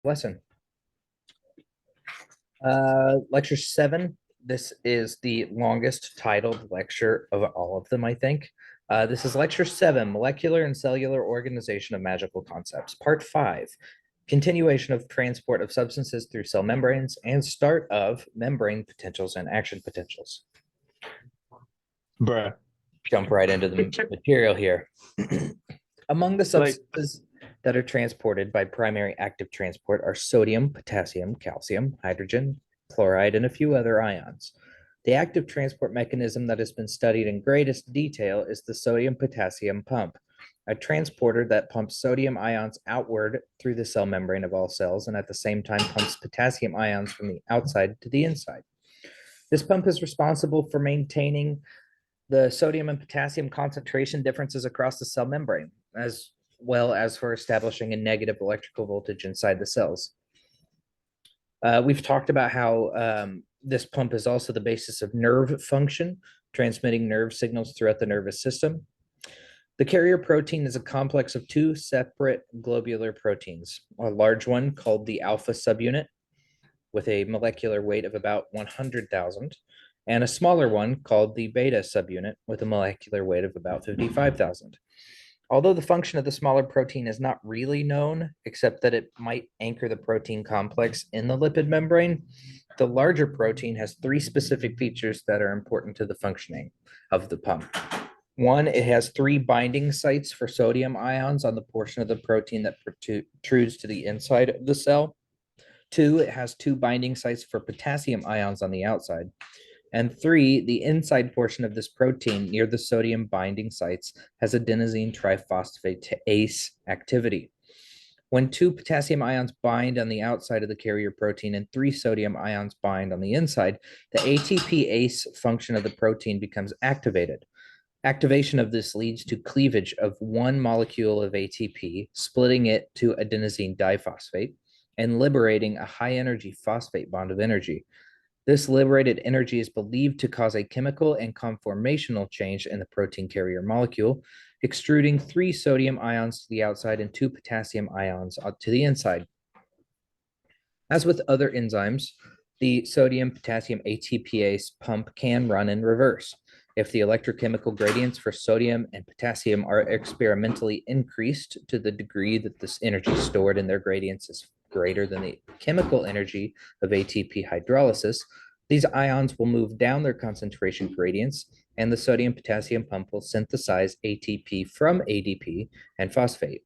lesson. Lecture 7. This is the longest titled lecture of all of them, I think. This is lecture 7, Molecular and Cellular Organization of Magical Concepts, part 5, continuation of transport of substances through cell membranes and start of membrane potentials and action potentials. Bruh. Jump right into the material here. Among the substances that are transported by primary active transport are sodium, potassium, calcium, hydrogen, chloride, and a few other ions. The active transport mechanism that has been studied in greatest detail is the sodium-potassium pump, a transporter that pumps sodium ions outward through the cell membrane of all cells and at the same time pumps potassium ions from the outside to the inside. This pump is responsible for maintaining the sodium and potassium concentration differences across the cell membrane, as well as for establishing a negative electrical voltage inside the cells. We've talked about how this pump is also the basis of nerve function, transmitting nerve signals throughout the nervous system. The carrier protein is a complex of two separate globular proteins, a large one called the alpha subunit with a molecular weight of about 100,000, and a smaller one called the beta subunit with a molecular weight of about 55,000. Although the function of the smaller protein is not really known, except that it might anchor the protein complex in the lipid membrane, the larger protein has three specific features that are important to the functioning of the pump. One, it has three binding sites for sodium ions on the portion of the protein that protrudes to the inside of the cell. Two, it has two binding sites for potassium ions on the outside. And three, the inside portion of this protein near the sodium binding sites has adenosine triphosphate to ACE activity. When two potassium ions bind on the outside of the carrier protein and three sodium ions bind on the inside, the ATP ACE function of the protein becomes activated. Activation of this leads to cleavage of one molecule of ATP, splitting it to adenosine diphosphate, and liberating a high energy phosphate bond of energy. This liberated energy is believed to cause a chemical and conformational change in the protein carrier molecule, extruding three sodium ions to the outside and two potassium ions to the inside. As with other enzymes, the sodium-potassium ATPase pump can run in reverse. If the electrochemical gradients for sodium and potassium are experimentally increased to the degree that this energy stored in their gradients is greater than the chemical energy of ATP hydrolysis, these ions will move down their concentration gradients, and the sodium-potassium pump will synthesize ATP from ADP and phosphate.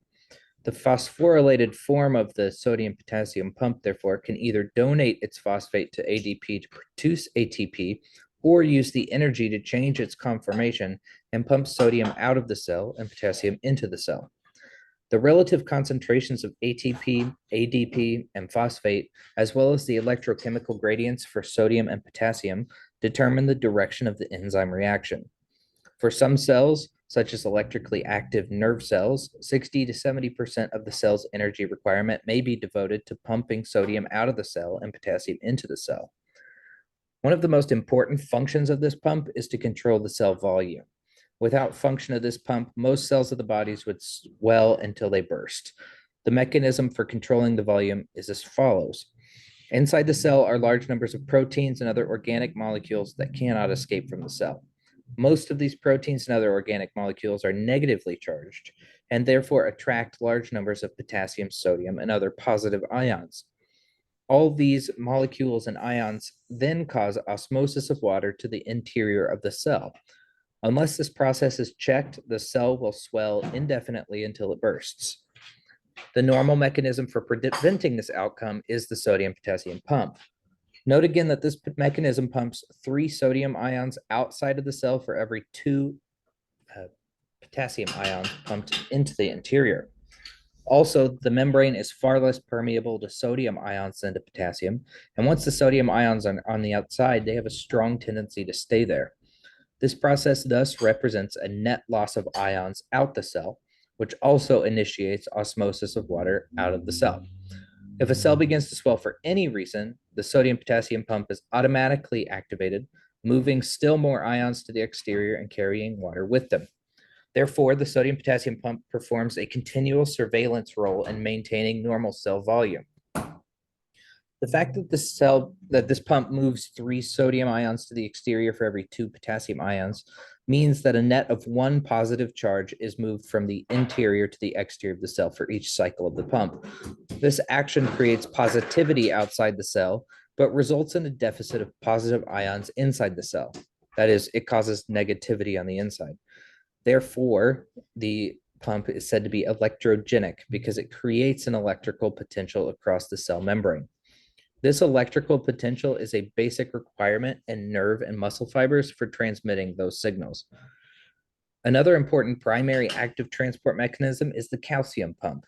The phosphorylated form of the sodium-potassium pump, therefore, can either donate its phosphate to ADP to produce ATP or use the energy to change its conformation and pump sodium out of the cell and potassium into the cell. The relative concentrations of ATP, ADP, and phosphate, as well as the electrochemical gradients for sodium and potassium, determine the direction of the enzyme reaction. For some cells, such as electrically active nerve cells, 60 to 70% of the cell's energy requirement may be devoted to pumping sodium out of the cell and potassium into the cell. One of the most important functions of this pump is to control the cell volume. Without function of this pump, most cells of the bodies would swell until they burst. The mechanism for controlling the volume is as follows. Inside the cell are large numbers of proteins and other organic molecules that cannot escape from the cell. Most of these proteins and other organic molecules are negatively charged and therefore attract large numbers of potassium, sodium, and other positive ions. All these molecules and ions then cause osmosis of water to the interior of the cell. Unless this process is checked, the cell will swell indefinitely until it bursts. The normal mechanism for preventing this outcome is the sodium-potassium pump. Note again that this mechanism pumps three sodium ions outside of the cell for every two potassium ions pumped into the interior. Also, the membrane is far less permeable to sodium ions than to potassium, and once the sodium ions are on the outside, they have a strong tendency to stay there. This process thus represents a net loss of ions out the cell, which also initiates osmosis of water out of the cell. If a cell begins to swell for any reason, the sodium-potassium pump is automatically activated, moving still more ions to the exterior and carrying water with them. Therefore, the sodium-potassium pump performs a continual surveillance role in maintaining normal cell volume. The fact that this pump moves 3 sodium ions to the exterior for every 2 potassium ions means that a net of 1 positive charge is moved from the interior to the exterior of the cell for each cycle of the pump. This action creates positivity outside the cell, but results in a deficit of positive ions inside the cell. That is, it causes negativity on the inside. Therefore, the pump is said to be electrogenic because it creates an electrical potential across the cell membrane. This electrical potential is a basic requirement in nerve and muscle fibers for transmitting those signals. Another important primary active transport mechanism is the calcium pump.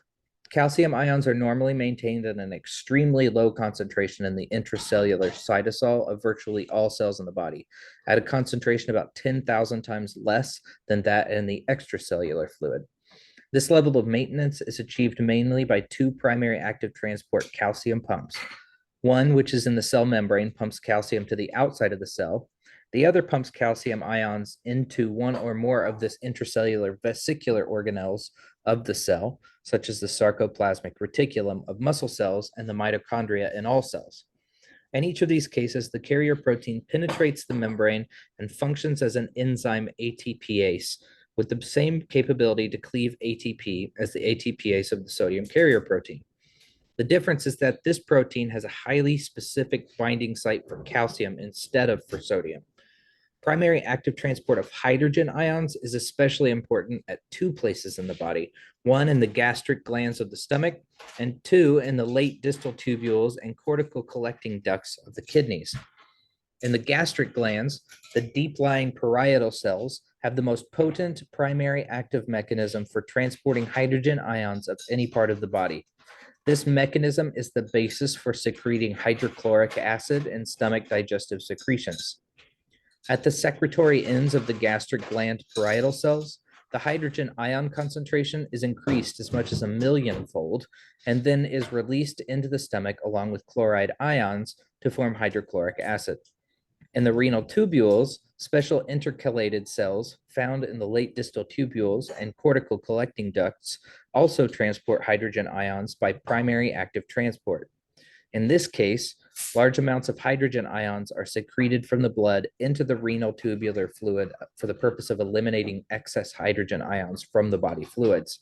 Calcium ions are normally maintained at an extremely low concentration in the intracellular cytosol of virtually all cells in the body, at a concentration about 10,000 times less than that in the extracellular fluid. This level of maintenance is achieved mainly by 2 primary active transport calcium pumps. One, which is in the cell membrane, pumps calcium to the outside of the cell. The other pumps calcium ions into one or more of this intracellular vesicular organelles of the cell, such as the sarcoplasmic reticulum of muscle cells and the mitochondria in all cells. In each of these cases, the carrier protein penetrates the membrane and functions as an enzyme ATPase with the same capability to cleave ATP as the ATPase of the sodium carrier protein. The difference is that this protein has a highly specific binding site for calcium instead of for sodium. Primary active transport of hydrogen ions is especially important at 2 places in the body, one in the gastric glands of the stomach, and 2 in the late distal tubules and cortical collecting ducts of the kidneys. In the gastric glands, the deep-lying parietal cells have the most potent primary active mechanism for transporting hydrogen ions of any part of the body. This mechanism is the basis for secreting hydrochloric acid in stomach digestive secretions. At the secretory ends of the gastric gland parietal cells, the hydrogen ion concentration is increased as much as 1,000,000-fold and then is released into the stomach along with chloride ions to form hydrochloric acid. In the renal tubules, special intercalated cells found in the late distal tubules and cortical collecting ducts also transport hydrogen ions by primary active transport. In this case, large amounts of hydrogen ions are secreted from the blood into the renal tubular fluid for the purpose of eliminating excess hydrogen ions from the body fluids.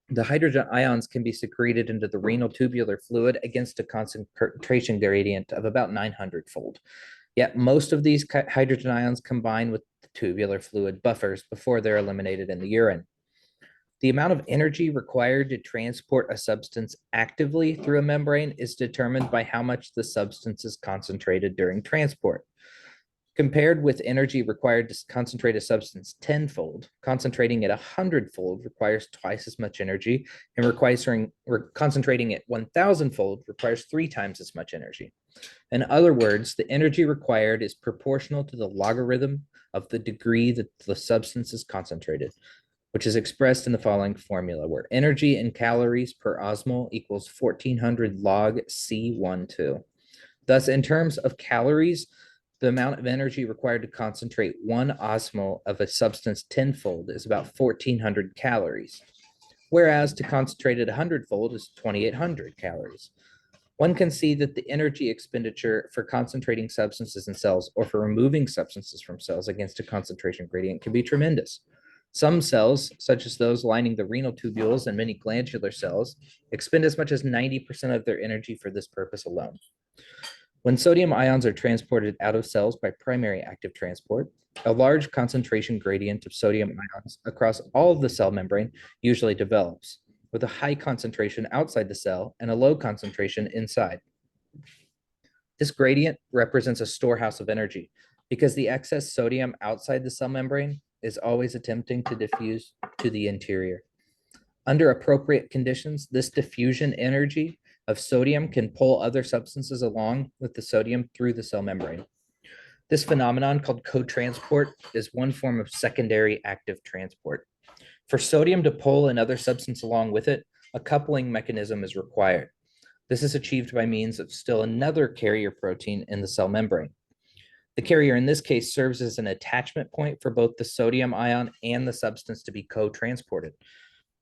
The hydrogen ions can be secreted into the renal tubular fluid against a concentration gradient of about 900-fold. Yet most of these hydrogen ions combine with the tubular fluid buffers before they're eliminated in the urine. The amount of energy required to transport a substance actively through a membrane is determined by how much the substance is concentrated during transport. Compared with energy required to concentrate a substance 10-fold, concentrating it 100-fold requires twice as much energy, and concentrating it 1,000-fold requires 3 times as much energy. In other words, the energy required is proportional to the logarithm of the degree that the substance is concentrated, which is expressed in the following formula, where energy in calories per osmol equals 1,400 log C12. Thus, in terms of calories, the amount of energy required to concentrate 1 osmol of a substance 10-fold is about 1,400 calories, whereas to concentrate it 100-fold is 2,800 calories. One can see that the energy expenditure for concentrating substances in cells or for removing substances from cells against a concentration gradient can be tremendous. Some cells, such as those lining the renal tubules and many glandular cells, expend as much as 90% of their energy for this purpose alone. When sodium ions are transported out of cells by primary active transport, a large concentration gradient of sodium ions across all of the cell membrane usually develops, with a high concentration outside the cell and a low concentration inside. This gradient represents a storehouse of energy because the excess sodium outside the cell membrane is always attempting to diffuse to the interior. Under appropriate conditions, this diffusion energy of sodium can pull other substances along with the sodium through the cell membrane. This phenomenon, called cotransport, is one form of secondary active transport. For sodium to pull another substance along with it, a coupling mechanism is required. This is achieved by means of still another carrier protein in the cell membrane. The carrier in this case serves as an attachment point for both the sodium ion and the substance to be co-transported.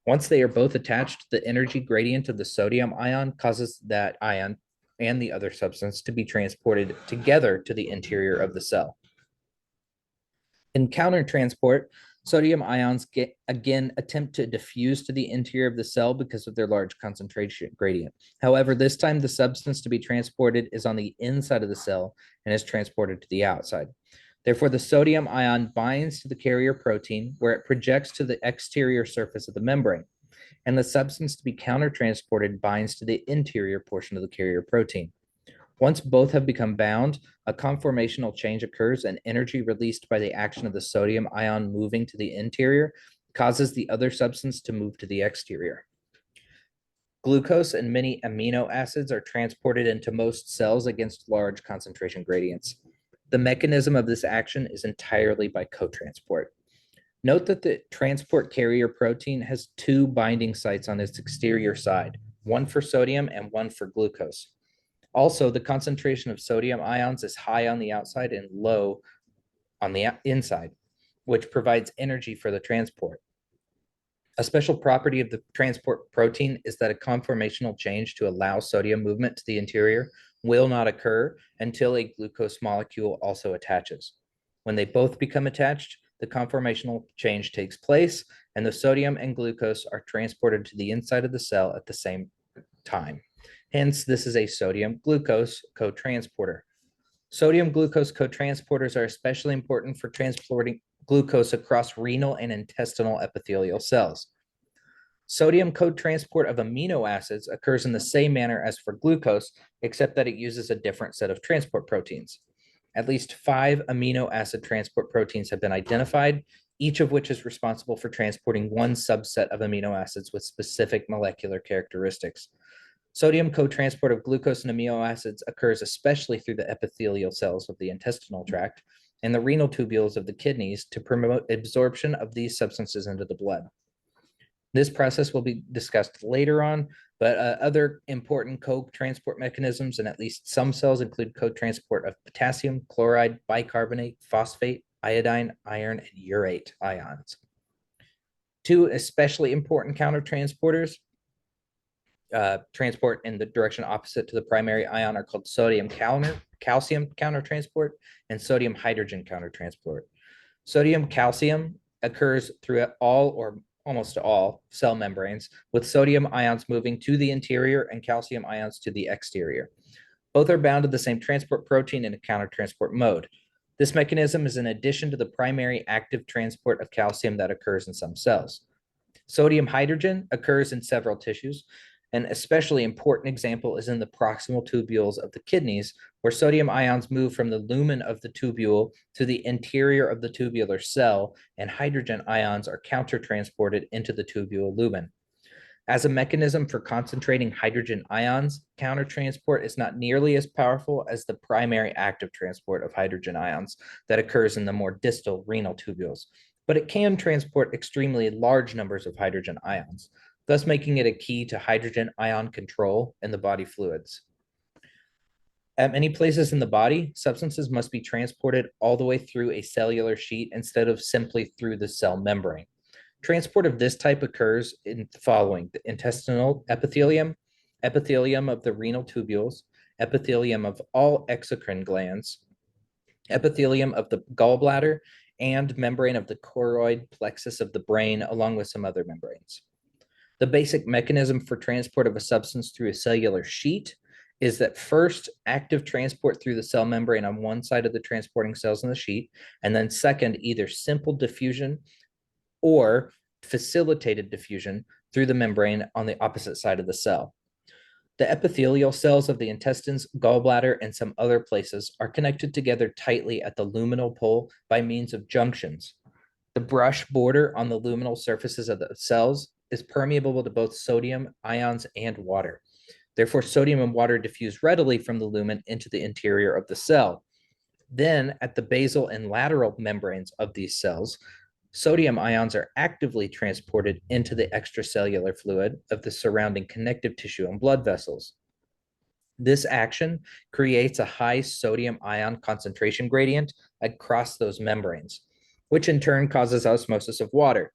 Once they are both attached, the energy gradient of the sodium ion causes that ion and the other substance to be transported together to the interior of the cell. In countertransport, sodium ions again attempt to diffuse to the interior of the cell because of their large concentration gradient. However, this time the substance to be transported is on the inside of the cell and is transported to the outside. Therefore, the sodium ion binds to the carrier protein where it projects to the exterior surface of the membrane, and the substance to be countertransported binds to the interior portion of the carrier protein. Once both have become bound, a conformational change occurs and energy released by the action of the sodium ion moving to the interior causes the other substance to move to the exterior. Glucose and many amino acids are transported into most cells against large concentration gradients. The mechanism of this action is entirely by cotransport. Note that the transport carrier protein has two binding sites on its exterior side, one for sodium and one for glucose. Also, the concentration of sodium ions is high on the outside and low on the inside, which provides energy for the transport. A special property of the transport protein is that a conformational change to allow sodium movement to the interior will not occur until a glucose molecule also attaches. When they both become attached, the conformational change takes place, and the sodium and glucose are transported to the inside of the cell at the same time. Hence, this is a sodium-glucose cotransporter. Sodium-glucose cotransporters are especially important for transporting glucose across renal and intestinal epithelial cells. Sodium cotransport of amino acids occurs in the same manner as for glucose, except that it uses a different set of transport proteins. At least 5 amino acid transport proteins have been identified, each of which is responsible for transporting one subset of amino acids with specific molecular characteristics. Sodium cotransport of glucose and amino acids occurs especially through the epithelial cells of the intestinal tract and the renal tubules of the kidneys to promote absorption of these substances into the blood. This process will be discussed later on, but other important co-transport mechanisms in at least some cells include co-transport of potassium, chloride, bicarbonate, phosphate, iodine, iron, and urate ions. Two especially important countertransporters transport in the direction opposite to the primary ion are called calcium countertransport and sodium hydrogen countertransport. Sodium calcium occurs throughout all or almost all cell membranes, with sodium ions moving to the interior and calcium ions to the exterior. Both are bound to the same transport protein in a countertransport mode. This mechanism is in addition to the primary active transport of calcium that occurs in some cells. Sodium hydrogen occurs in several tissues. An especially important example is in the proximal tubules of the kidneys, where sodium ions move from the lumen of the tubule to the interior of the tubular cell, and hydrogen ions are countertransported into the tubule lumen. As a mechanism for concentrating hydrogen ions, countertransport is not nearly as powerful as the primary active transport of hydrogen ions that occurs in the more distal renal tubules, but it can transport extremely large numbers of hydrogen ions, thus making it a key to hydrogen ion control in the body fluids. At many places in the body, substances must be transported all the way through a cellular sheet instead of simply through the cell membrane. Transport of this type occurs in the following: the intestinal epithelium, epithelium of the renal tubules, epithelium of all exocrine glands, epithelium of the gallbladder, and membrane of the choroid plexus of the brain, along with some other membranes. The basic mechanism for transport of a substance through a cellular sheet is that first, active transport through the cell membrane on one side of the transporting cells in the sheet, and then second, either simple diffusion or facilitated diffusion through the membrane on the opposite side of the cell. The epithelial cells of the intestines, gallbladder, and some other places are connected together tightly at the luminal pole by means of junctions. The brush border on the luminal surfaces of the cells is permeable to both sodium ions and water. Therefore, sodium and water diffuse readily from the lumen into the interior of the cell. Then, at the basal and lateral membranes of these cells, sodium ions are actively transported into the extracellular fluid of the surrounding connective tissue and blood vessels. This action creates a high sodium ion concentration gradient across those membranes, which in turn causes osmosis of water.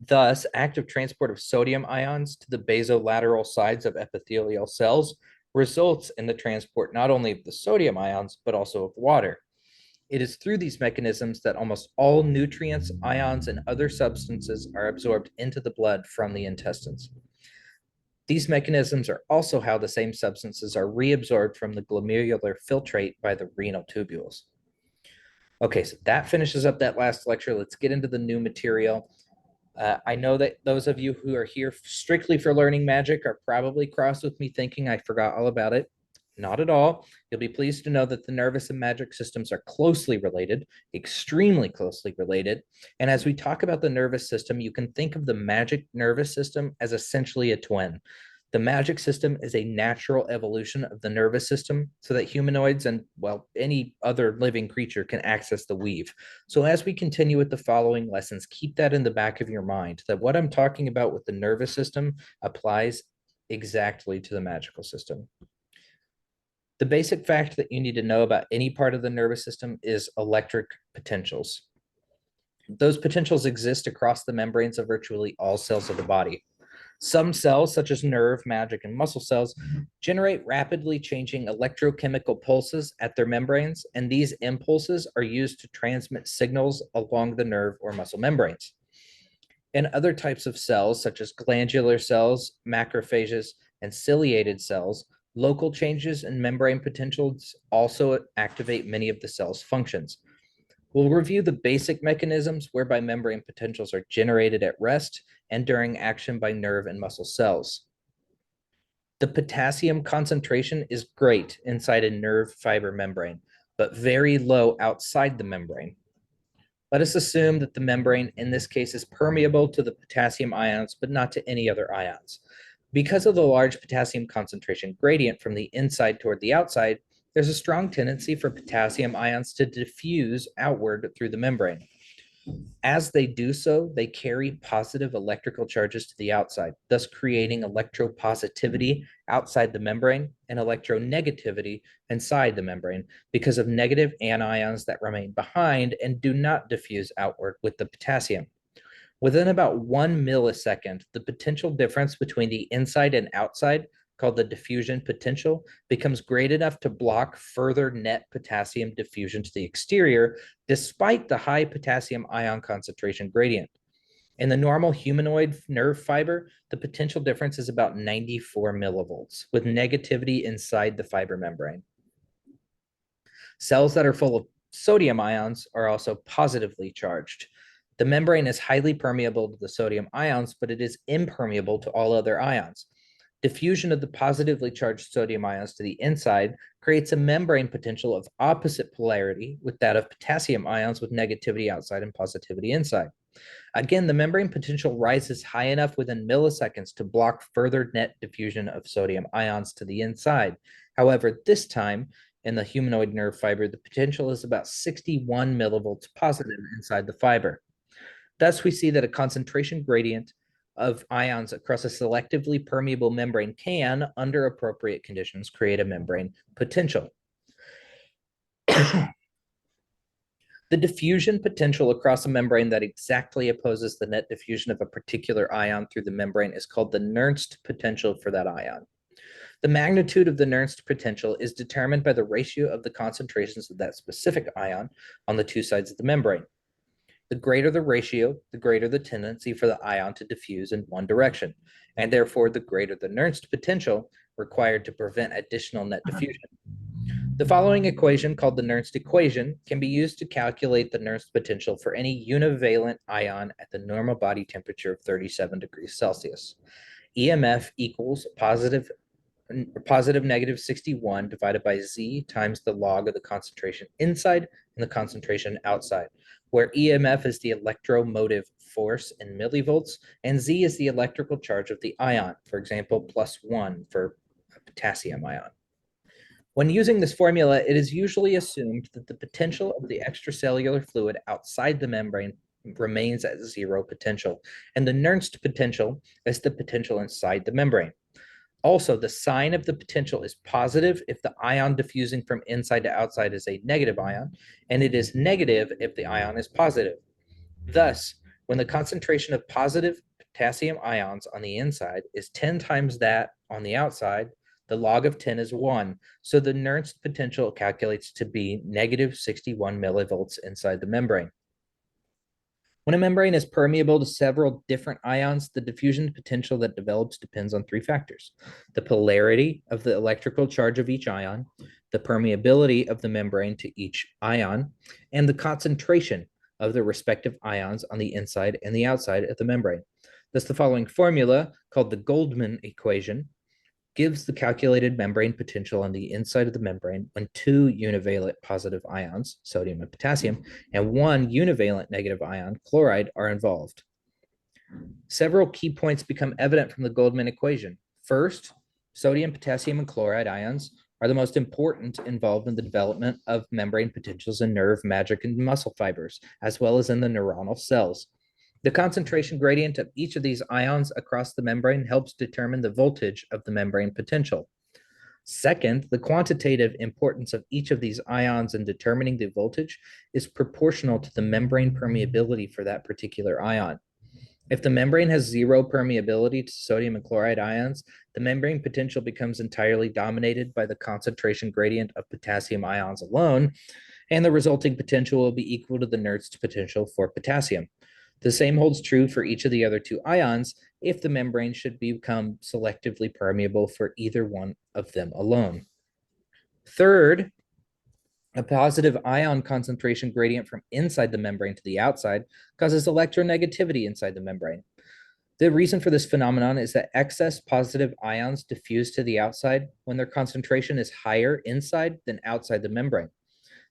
Thus, active transport of sodium ions to the basolateral sides of epithelial cells results in the transport not only of the sodium ions, but also of water. It is through these mechanisms that almost all nutrients, ions, and other substances are absorbed into the blood from the intestines. These mechanisms are also how the same substances are reabsorbed from the glomerular filtrate by the renal tubules. Okay, so that finishes up that last lecture. Let's get into the new material. I know that those of you who are here strictly for learning magic are probably cross with me thinking I forgot all about it. Not at all. You'll be pleased to know that the nervous and magic systems are closely related, extremely closely related. And as we talk about the nervous system, you can think of the magic nervous system as essentially a twin. The magic system is a natural evolution of the nervous system so that humanoids and, well, any other living creature can access the weave. So as we continue with the following lessons, keep that in the back of your mind, that what I'm talking about with the nervous system applies exactly to the magical system. The basic fact that you need to know about any part of the nervous system is electric potentials. Those potentials exist across the membranes of virtually all cells of the body. Some cells, such as nerve, magic, and muscle cells, generate rapidly changing electrochemical pulses at their membranes, and these impulses are used to transmit signals along the nerve or muscle membranes. In other types of cells, such as glandular cells, macrophages, and ciliated cells, local changes in membrane potentials also activate many of the cell's functions. We'll review the basic mechanisms whereby membrane potentials are generated at rest and during action by nerve and muscle cells. The potassium concentration is great inside a nerve fiber membrane, but very low outside the membrane. Let us assume that the membrane in this case is permeable to the potassium ions, but not to any other ions. Because of the large potassium concentration gradient from the inside toward the outside, there's a strong tendency for potassium ions to diffuse outward through the membrane. As they do so, they carry positive electrical charges to the outside, thus creating electropositivity outside the membrane and electronegativity inside the membrane because of negative anions that remain behind and do not diffuse outward with the potassium. Within about 1 millisecond, the potential difference between the inside and outside, called the diffusion potential, becomes great enough to block further net potassium diffusion to the exterior, despite the high potassium ion concentration gradient. In the normal humanoid nerve fiber, the potential difference is about 94 millivolts, with negativity inside the fiber membrane. Cells that are full of sodium ions are also positively charged. The membrane is highly permeable to the sodium ions, but it is impermeable to all other ions. Diffusion of the positively charged sodium ions to the inside creates a membrane potential of opposite polarity with that of potassium ions with negativity outside and positivity inside. Again, the membrane potential rises high enough within milliseconds to block further net diffusion of sodium ions to the inside. However, this time in the humanoid nerve fiber, the potential is about 61 millivolts positive inside the fiber. Thus, we see that a concentration gradient of ions across a selectively permeable membrane can, under appropriate conditions, create a membrane potential. The diffusion potential across a membrane that exactly opposes the net diffusion of a particular ion through the membrane is called the Nernst potential for that ion. The magnitude of the Nernst potential is determined by the ratio of the concentrations of that specific ion on the two sides of the membrane. The greater the ratio, the greater the tendency for the ion to diffuse in one direction, and therefore the greater the Nernst potential required to prevent additional net diffusion. The following equation, called the Nernst equation, can be used to calculate the Nernst potential for any univalent ion at the normal body temperature of 37 degrees Celsius. EMF equals positive negative 61 divided by Z times the log of the concentration inside and the concentration outside, where EMF is the electromotive force in millivolts, and Z is the electrical charge of the ion, for example, +1 for a potassium ion. When using this formula, it is usually assumed that the potential of the extracellular fluid outside the membrane remains at zero potential, and the Nernst potential is the potential inside the membrane. Also, the sign of the potential is positive if the ion diffusing from inside to outside is a negative ion, and it is negative if the ion is positive. Thus, when the concentration of positive potassium ions on the inside is 10 times that on the outside, the The log of 10 is 1. So the Nernst potential calculates to be negative 61 millivolts inside the membrane. When a membrane is permeable to several different ions, the diffusion potential that develops depends on three factors: the polarity of the electrical charge of each ion, the permeability of the membrane to each ion, and the concentration of the respective ions on the inside and the outside of the membrane. Thus, the following formula, called the Goldman equation, gives the calculated membrane potential on the inside of the membrane when two univalent positive ions, sodium and potassium, and one univalent negative ion, chloride, are involved. Several key points become evident from the Goldman equation. First, sodium, potassium, and chloride ions are the most important involved in the development of membrane potentials in nerve, magic, and muscle fibers, as well as in the neuronal cells. The concentration gradient of each of these ions across the membrane helps determine the voltage of the membrane potential. Second, the quantitative importance of each of these ions in determining the voltage is proportional to the membrane permeability for that particular ion. If the membrane has zero permeability to sodium and chloride ions, the membrane potential becomes entirely dominated by the concentration gradient of potassium ions alone, and the resulting potential will be equal to the Nernst potential for potassium. The same holds true for each of the other two ions if the membrane should become selectively permeable for either one of them alone. Third, a positive ion concentration gradient from inside the membrane to the outside causes electronegativity inside the membrane. The reason for this phenomenon is that excess positive ions diffuse to the outside when their concentration is higher inside than outside the membrane.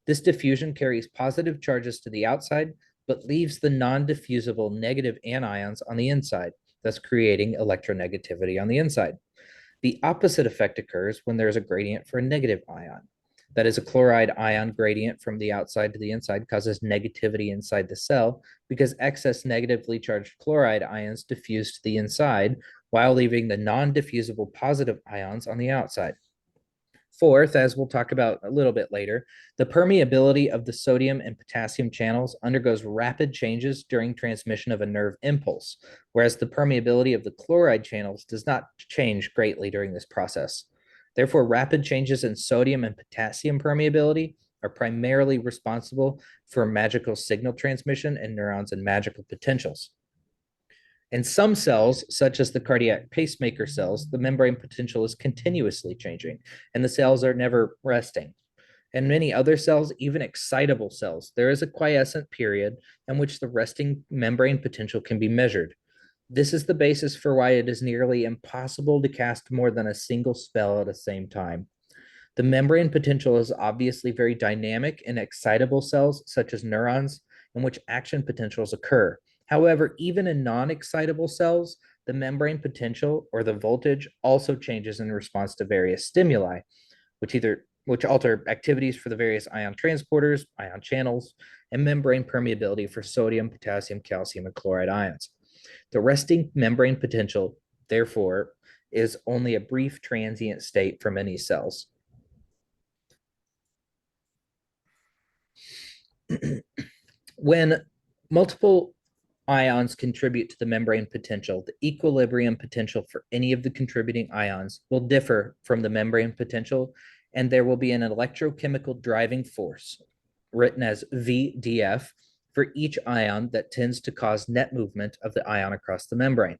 This diffusion carries positive charges to the outside, but leaves the non-diffusible negative anions on the inside, thus creating electronegativity on the inside. The opposite effect occurs when there is a gradient for a negative ion. That is, a chloride ion gradient from the outside to the inside causes negativity inside the cell because excess negatively charged chloride ions diffuse to the inside while leaving the non-diffusible positive ions on the outside. Fourth, as we'll talk about a little bit later, the permeability of the sodium and potassium channels undergoes rapid changes during transmission of a nerve impulse, whereas the permeability of the chloride channels does not change greatly during this process. Therefore, rapid changes in sodium and potassium permeability are primarily responsible for magical signal transmission in neurons and magical potentials. In some cells, such as the cardiac pacemaker cells, the membrane potential is continuously changing, and the cells are never resting. In many other cells, even excitable cells, there is a quiescent period in which the resting membrane potential can be measured. This is the basis for why it is nearly impossible to cast more than a single spell at the same time. The membrane potential is obviously very dynamic in excitable cells, such as neurons, in which action potentials occur. However, even in non-excitable cells, the membrane potential or the voltage also changes in response to various stimuli, which alter activities for the various ion transporters, ion channels, and membrane permeability for sodium, potassium, calcium, and chloride ions. The resting membrane potential, therefore, is only a brief transient state for many cells. When multiple ions contribute to the membrane potential, the equilibrium potential for any of the contributing ions will differ from the membrane potential, and there will be an electrochemical driving force, written as VDF, for each ion that tends to cause net movement of the ion across the membrane.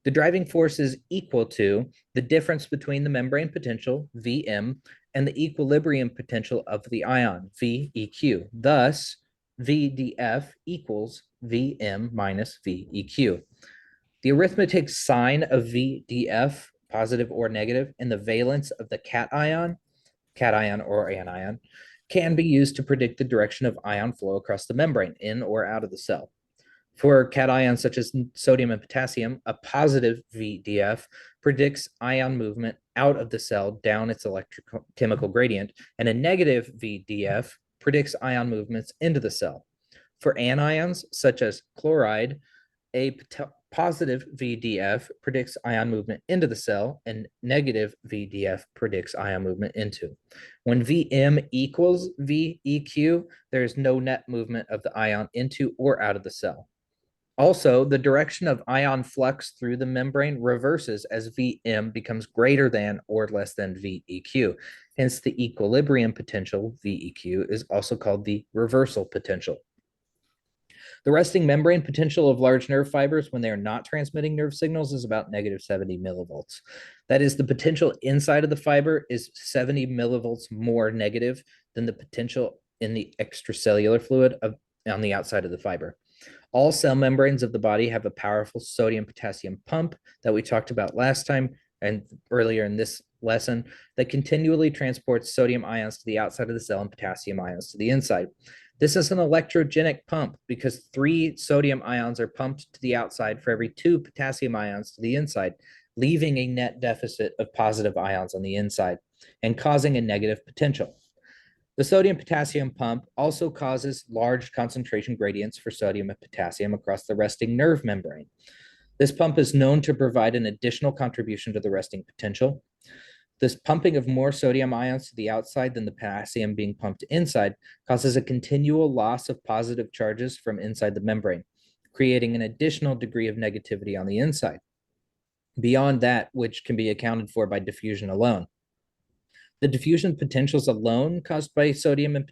The driving force is equal to the difference between the membrane potential, Vm, and the equilibrium potential of the ion, VEQ. Thus, VDF equals Vm minus VEQ. The arithmetic sign of VDF, positive or negative, and the valence of the cation or anion, can be used to predict the direction of ion flow across the membrane, in or out of the cell. For cations such as sodium and potassium, a positive VDF predicts ion movement out of the cell down its electrochemical gradient, and a negative VDF predicts ion movements into the cell. For anions such as chloride, a positive VDF predicts ion movement into the cell, and negative VDF predicts ion movement into. When Vm equals VEQ, there is no net movement of the ion into or out of the cell. Also, the direction of ion flux through the membrane reverses as Vm becomes greater than or less than Veq. Hence, the equilibrium potential, Veq, is also called the reversal potential. The resting membrane potential of large nerve fibers when they are not transmitting nerve signals is about negative 70 millivolts. That is, the potential inside of the fiber is 70 millivolts more negative than the potential in the extracellular fluid on the outside of the fiber. All cell membranes of the body have a powerful sodium potassium pump that we talked about last time and earlier in this lesson that continually transports sodium ions to the outside of the cell and potassium ions to the inside. This is an electrogenic pump because 3 sodium ions are pumped to the outside for every 2 potassium ions to the inside, leaving a net deficit of positive ions on the inside and causing a negative potential. The sodium potassium pump also causes large concentration gradients for sodium and potassium across the resting nerve membrane. This pump is known to provide an additional contribution to the resting potential. This pumping of more sodium ions to the outside than the potassium being pumped inside causes a continual loss of positive charges from inside the membrane, creating an additional degree of negativity on the inside, beyond that which can be accounted for by diffusion alone. The diffusion potentials alone caused by sodium and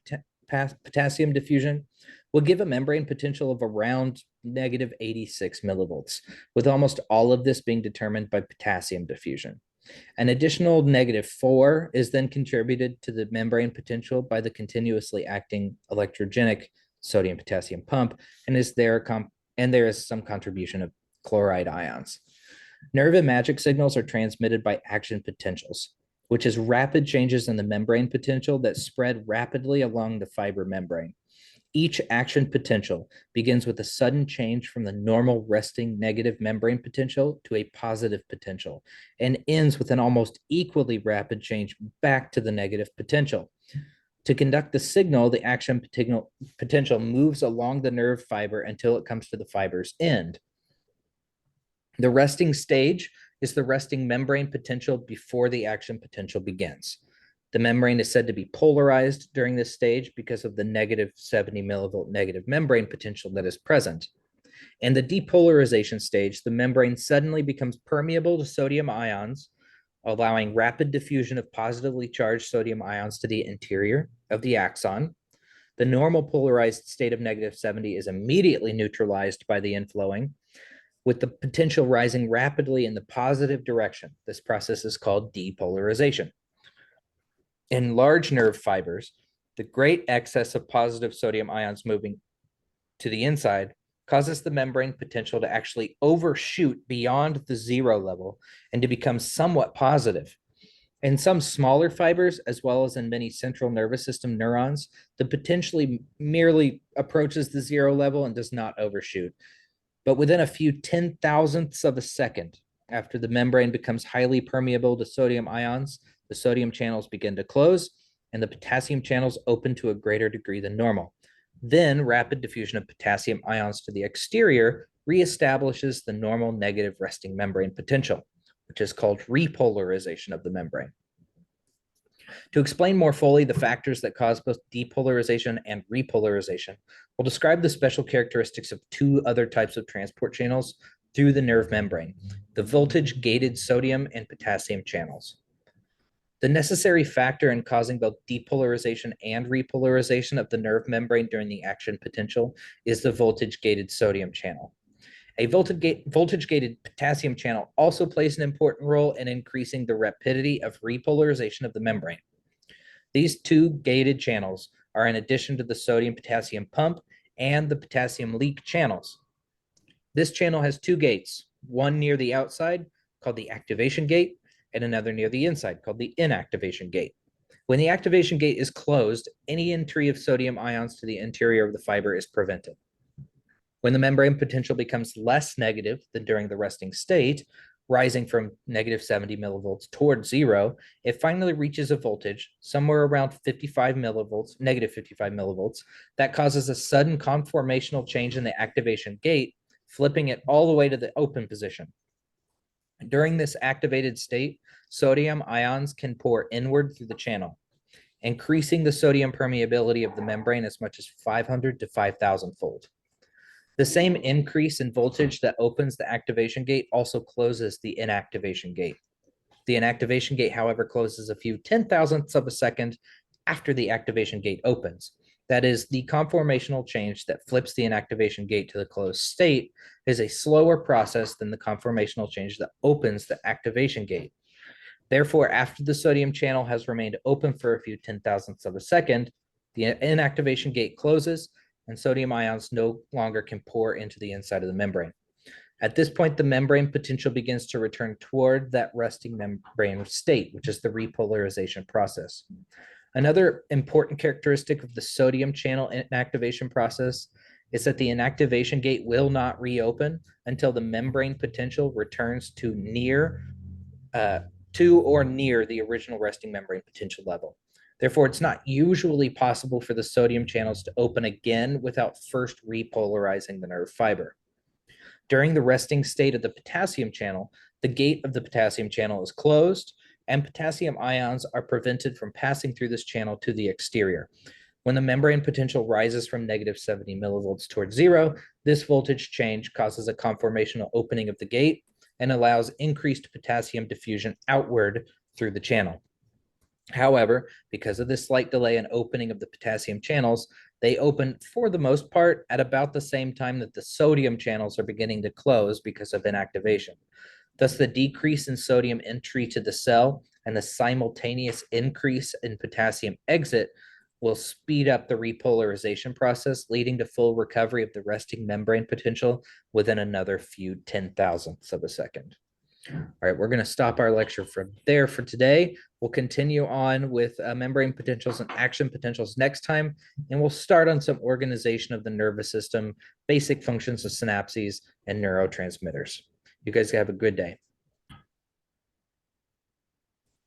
potassium diffusion will give a membrane potential of around negative 86 millivolts, with almost all of this being determined by potassium diffusion. An additional negative 4 is then contributed to the membrane potential by the continuously acting electrogenic sodium potassium pump, and there is some contribution of chloride ions. Nerve imagic signals are transmitted by action potentials, which is rapid changes in the membrane potential that spread rapidly along the fiber membrane. Each action potential begins with a sudden change from the normal resting negative membrane potential to a positive potential and ends with an almost equally rapid change back to the negative potential. To conduct the signal, the action potential moves along the nerve fiber until it comes to the fiber's end. The resting stage is the resting membrane potential before the action potential begins. The membrane is said to be polarized during this stage because of the negative 70 millivolt negative membrane potential that is present. In the depolarization stage, the membrane suddenly becomes permeable to sodium ions, allowing rapid diffusion of positively charged sodium ions to the interior of the axon. The normal polarized state of negative 70 is immediately neutralized by the inflowing, with the potential rising rapidly in the positive direction. This process is called depolarization. In large nerve fibers, the great excess of positive sodium ions moving to the inside causes the membrane potential to actually overshoot beyond the 0 level and to become somewhat positive. In some smaller fibers, as well as in many central nervous system neurons, the potentially merely approaches the 0 level and does not overshoot. But within a few 10,000ths of a second after the membrane becomes highly permeable to sodium ions, the sodium channels begin to close and the potassium channels open to a greater degree than normal. Then rapid diffusion of potassium ions to the exterior reestablishes the normal negative resting membrane potential, which is called repolarization of the membrane. To explain more fully the factors that cause both depolarization and repolarization, we'll describe the special characteristics of 2 other types of transport channels through the nerve membrane, the voltage-gated sodium and potassium channels. The necessary factor in causing both depolarization and repolarization of the nerve membrane during the action potential is the voltage-gated sodium channel. A voltage-gated potassium channel also plays an important role in increasing the rapidity of repolarization of the membrane. These 2 gated channels are in addition to the sodium-potassium pump and the potassium leak channels. This channel has 2 gates, one near the outside called the activation gate and another near the inside called the inactivation gate. When the activation gate is closed, any entry of sodium ions to the interior of the fiber is prevented. When the membrane potential becomes less negative than during the resting state, rising from negative 70 millivolts toward 0, it finally reaches a voltage somewhere around 55 millivolts, negative 55 millivolts, that causes a sudden conformational change in the activation gate, flipping it all the way to the open position. During this activated state, sodium ions can pour inward through the channel, increasing the sodium permeability of the membrane as much as 500 to 5,000 fold. The same increase in voltage that opens the activation gate also closes the inactivation gate. The inactivation gate, however, closes a few 10,000ths of a second after the activation gate opens. That is, the conformational change that flips the inactivation gate to the closed state is a slower process than the conformational change that opens the activation gate. Therefore, after the sodium channel has remained open for a few 10,000ths of a second, the inactivation gate closes and sodium ions no longer can pour into the inside of the membrane. At this point, the membrane potential begins to return toward that resting membrane state, which is the repolarization process. Another important characteristic of the sodium channel inactivation process is that the inactivation gate will not reopen until the membrane potential returns to or near the original resting membrane potential level. Therefore, it's not usually possible for the sodium channels to open again without first repolarizing the nerve fiber. During the resting state of the potassium channel, the gate of the potassium channel is closed and potassium ions are prevented from passing through this channel to the exterior. When the membrane potential rises from negative 70 millivolts towards zero, this voltage change causes a conformational opening of the gate and allows increased potassium diffusion outward through the channel. However, because of this slight delay in opening of the potassium channels, they open for the most part at about the same time that the sodium channels are beginning to close because of inactivation. Thus, the decrease in sodium entry to the cell and the simultaneous increase in potassium exit will speed up the repolarization process, leading to full recovery of the resting membrane potential within another few 10,000ths of a second. All right, we're going to stop our lecture from there for today. We'll continue on with membrane potentials and action potentials next time, and we'll start on some organization of the nervous system, basic functions of synapses, and neurotransmitters. You guys have a good day.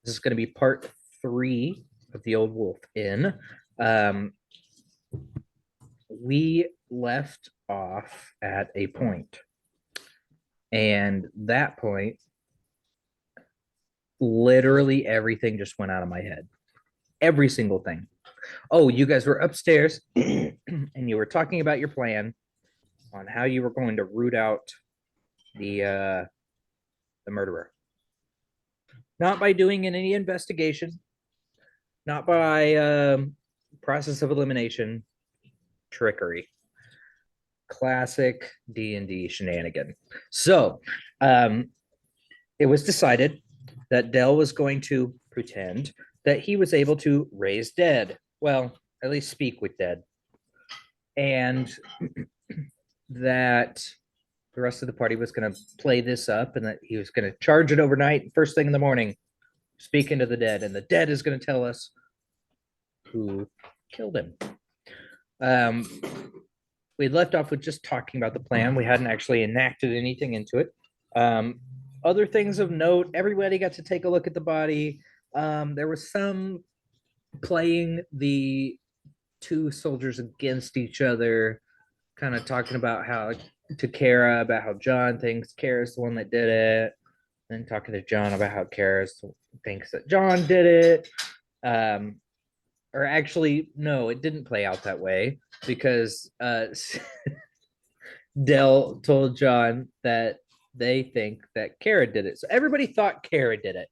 This is going to be part 3 of the Old Wolf Inn. We left off at a point, and that point, literally everything just went out of my head. Every single thing. Oh, you guys were upstairs and you were talking about your plan on how you were going to root out the murderer. Not by doing any investigation, not by process of elimination, trickery. Classic D&D shenanigan. So it was decided that Dell was going to pretend that he was able to raise dead. Well, at least speak with dead. And that the rest of the party was going to play this up and that he was going to charge it overnight. First thing in the morning, speak into the dead. And the dead is going to tell us who killed him. We left off with just talking about the plan. We hadn't actually enacted anything into it. Other things of note, everybody got to take a look at the body. There was some playing the two soldiers against each other, kind of talking about how to Kara about how John thinks Kara's the one that did it, and talking to John about how Kara thinks that John did it. Or actually, no, it didn't play out that way because Dell told John that they think that Kara did it. So everybody thought Kara did it,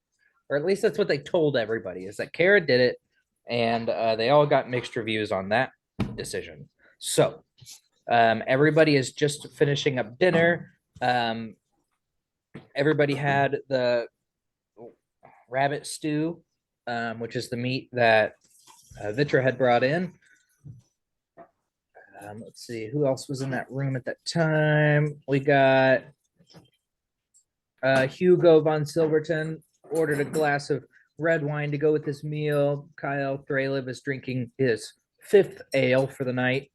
or at least that's what they told everybody, is that Kara did it, and they all got mixed reviews on that decision. So everybody is just finishing up dinner. Everybody had the rabbit stew, which is the meat that Vitra had brought in. Let's see, who else was in that room at that time? We got Hugo von Silverton ordered a glass of red wine to go with his meal. Kyle Thraliv is drinking his 5th ale for the night.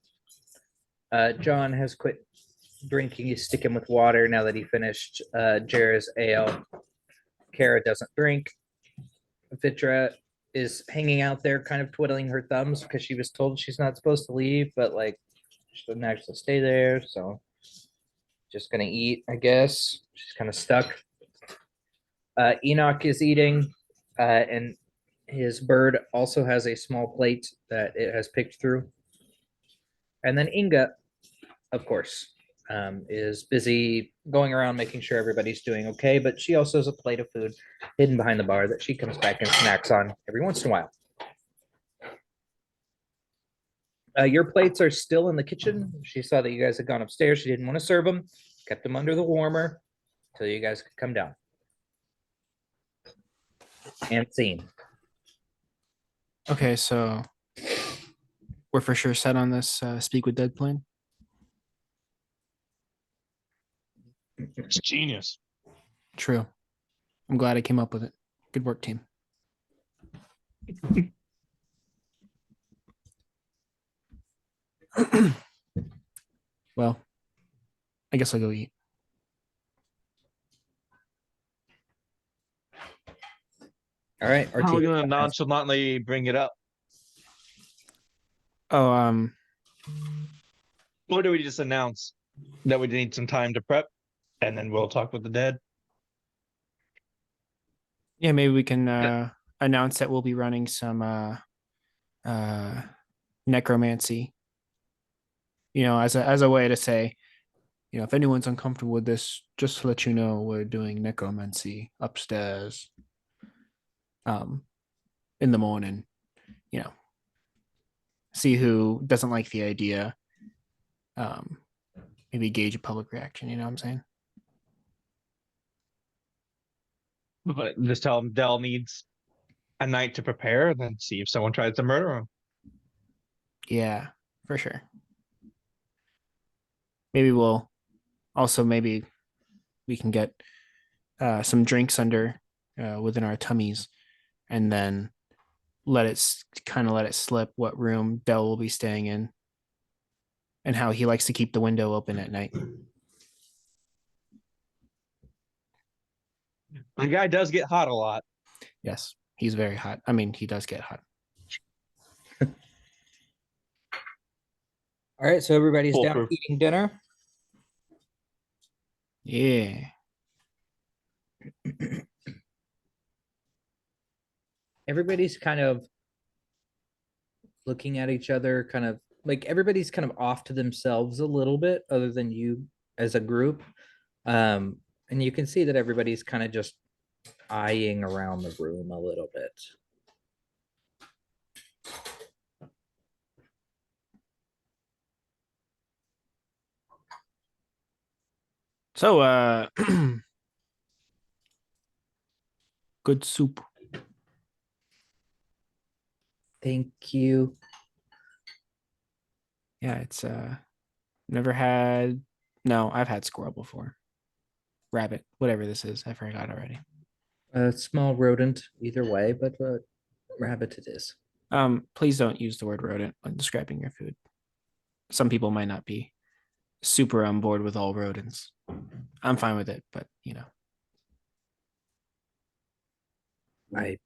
John has quit drinking. He's sticking with water now that he finished Jera's ale. Kara doesn't drink. Vitra is hanging out there kind of twiddling her thumbs because she was told she's not supposed to leave, but like she doesn't actually stay there, so just gonna eat, I guess. She's kind of stuck. Enoch is eating, and his bird also has a small plate that it has picked through. And then Inga, of course, is busy going around making sure everybody's doing okay, but she also has a plate of food hidden behind the bar that she comes back and snacks on every once in a while. Your plates are still in the kitchen. She saw that you guys had gone upstairs. She didn't want to serve them, kept them under the warmer until you guys could come down. And scene. Okay, so we're for sure set on this speak with dead plan. It's genius. True. I'm glad I came up with it. Good work, team. Well, I guess I'll go eat. All right. How are we gonna nonchalantly bring it up? Oh, Or do we just announce that we need some time to prep and then we'll talk with the dead? yeah, maybe we can announce that we'll be running some necromancy. You know, as a way to say, you know, if anyone's uncomfortable with this, just to let you know, we're doing necromancy upstairs. In the morning, you know, see who doesn't like the idea. Maybe gauge a public reaction. You know what I'm saying? But just tell him Dell needs a night to prepare and then see if someone tries to murder him. Yeah, for sure. Maybe we'll also maybe we can get some drinks under within our tummies, and then let it slip what room Dell will be staying in, and how he likes to keep the window open at night. The guy does get hot a lot. Yes, he's very hot. I mean, he does get hot. All right. So everybody's down Foolproof. eating dinner. Yeah. Everybody's kind of looking at each other, kind of like everybody's kind of off to themselves a little bit, other than you as a group. And you can see that everybody's kind of just eyeing around the room a little bit. So, good soup. Thank you. Yeah, it's never had. No, I've had squirrel before. Rabbit, whatever this is, I forgot already. A small rodent, either way, but rabbit it is. Please don't use the word rodent when describing your food. Some people might not be super on board with all rodents. I'm fine with it, but you know. I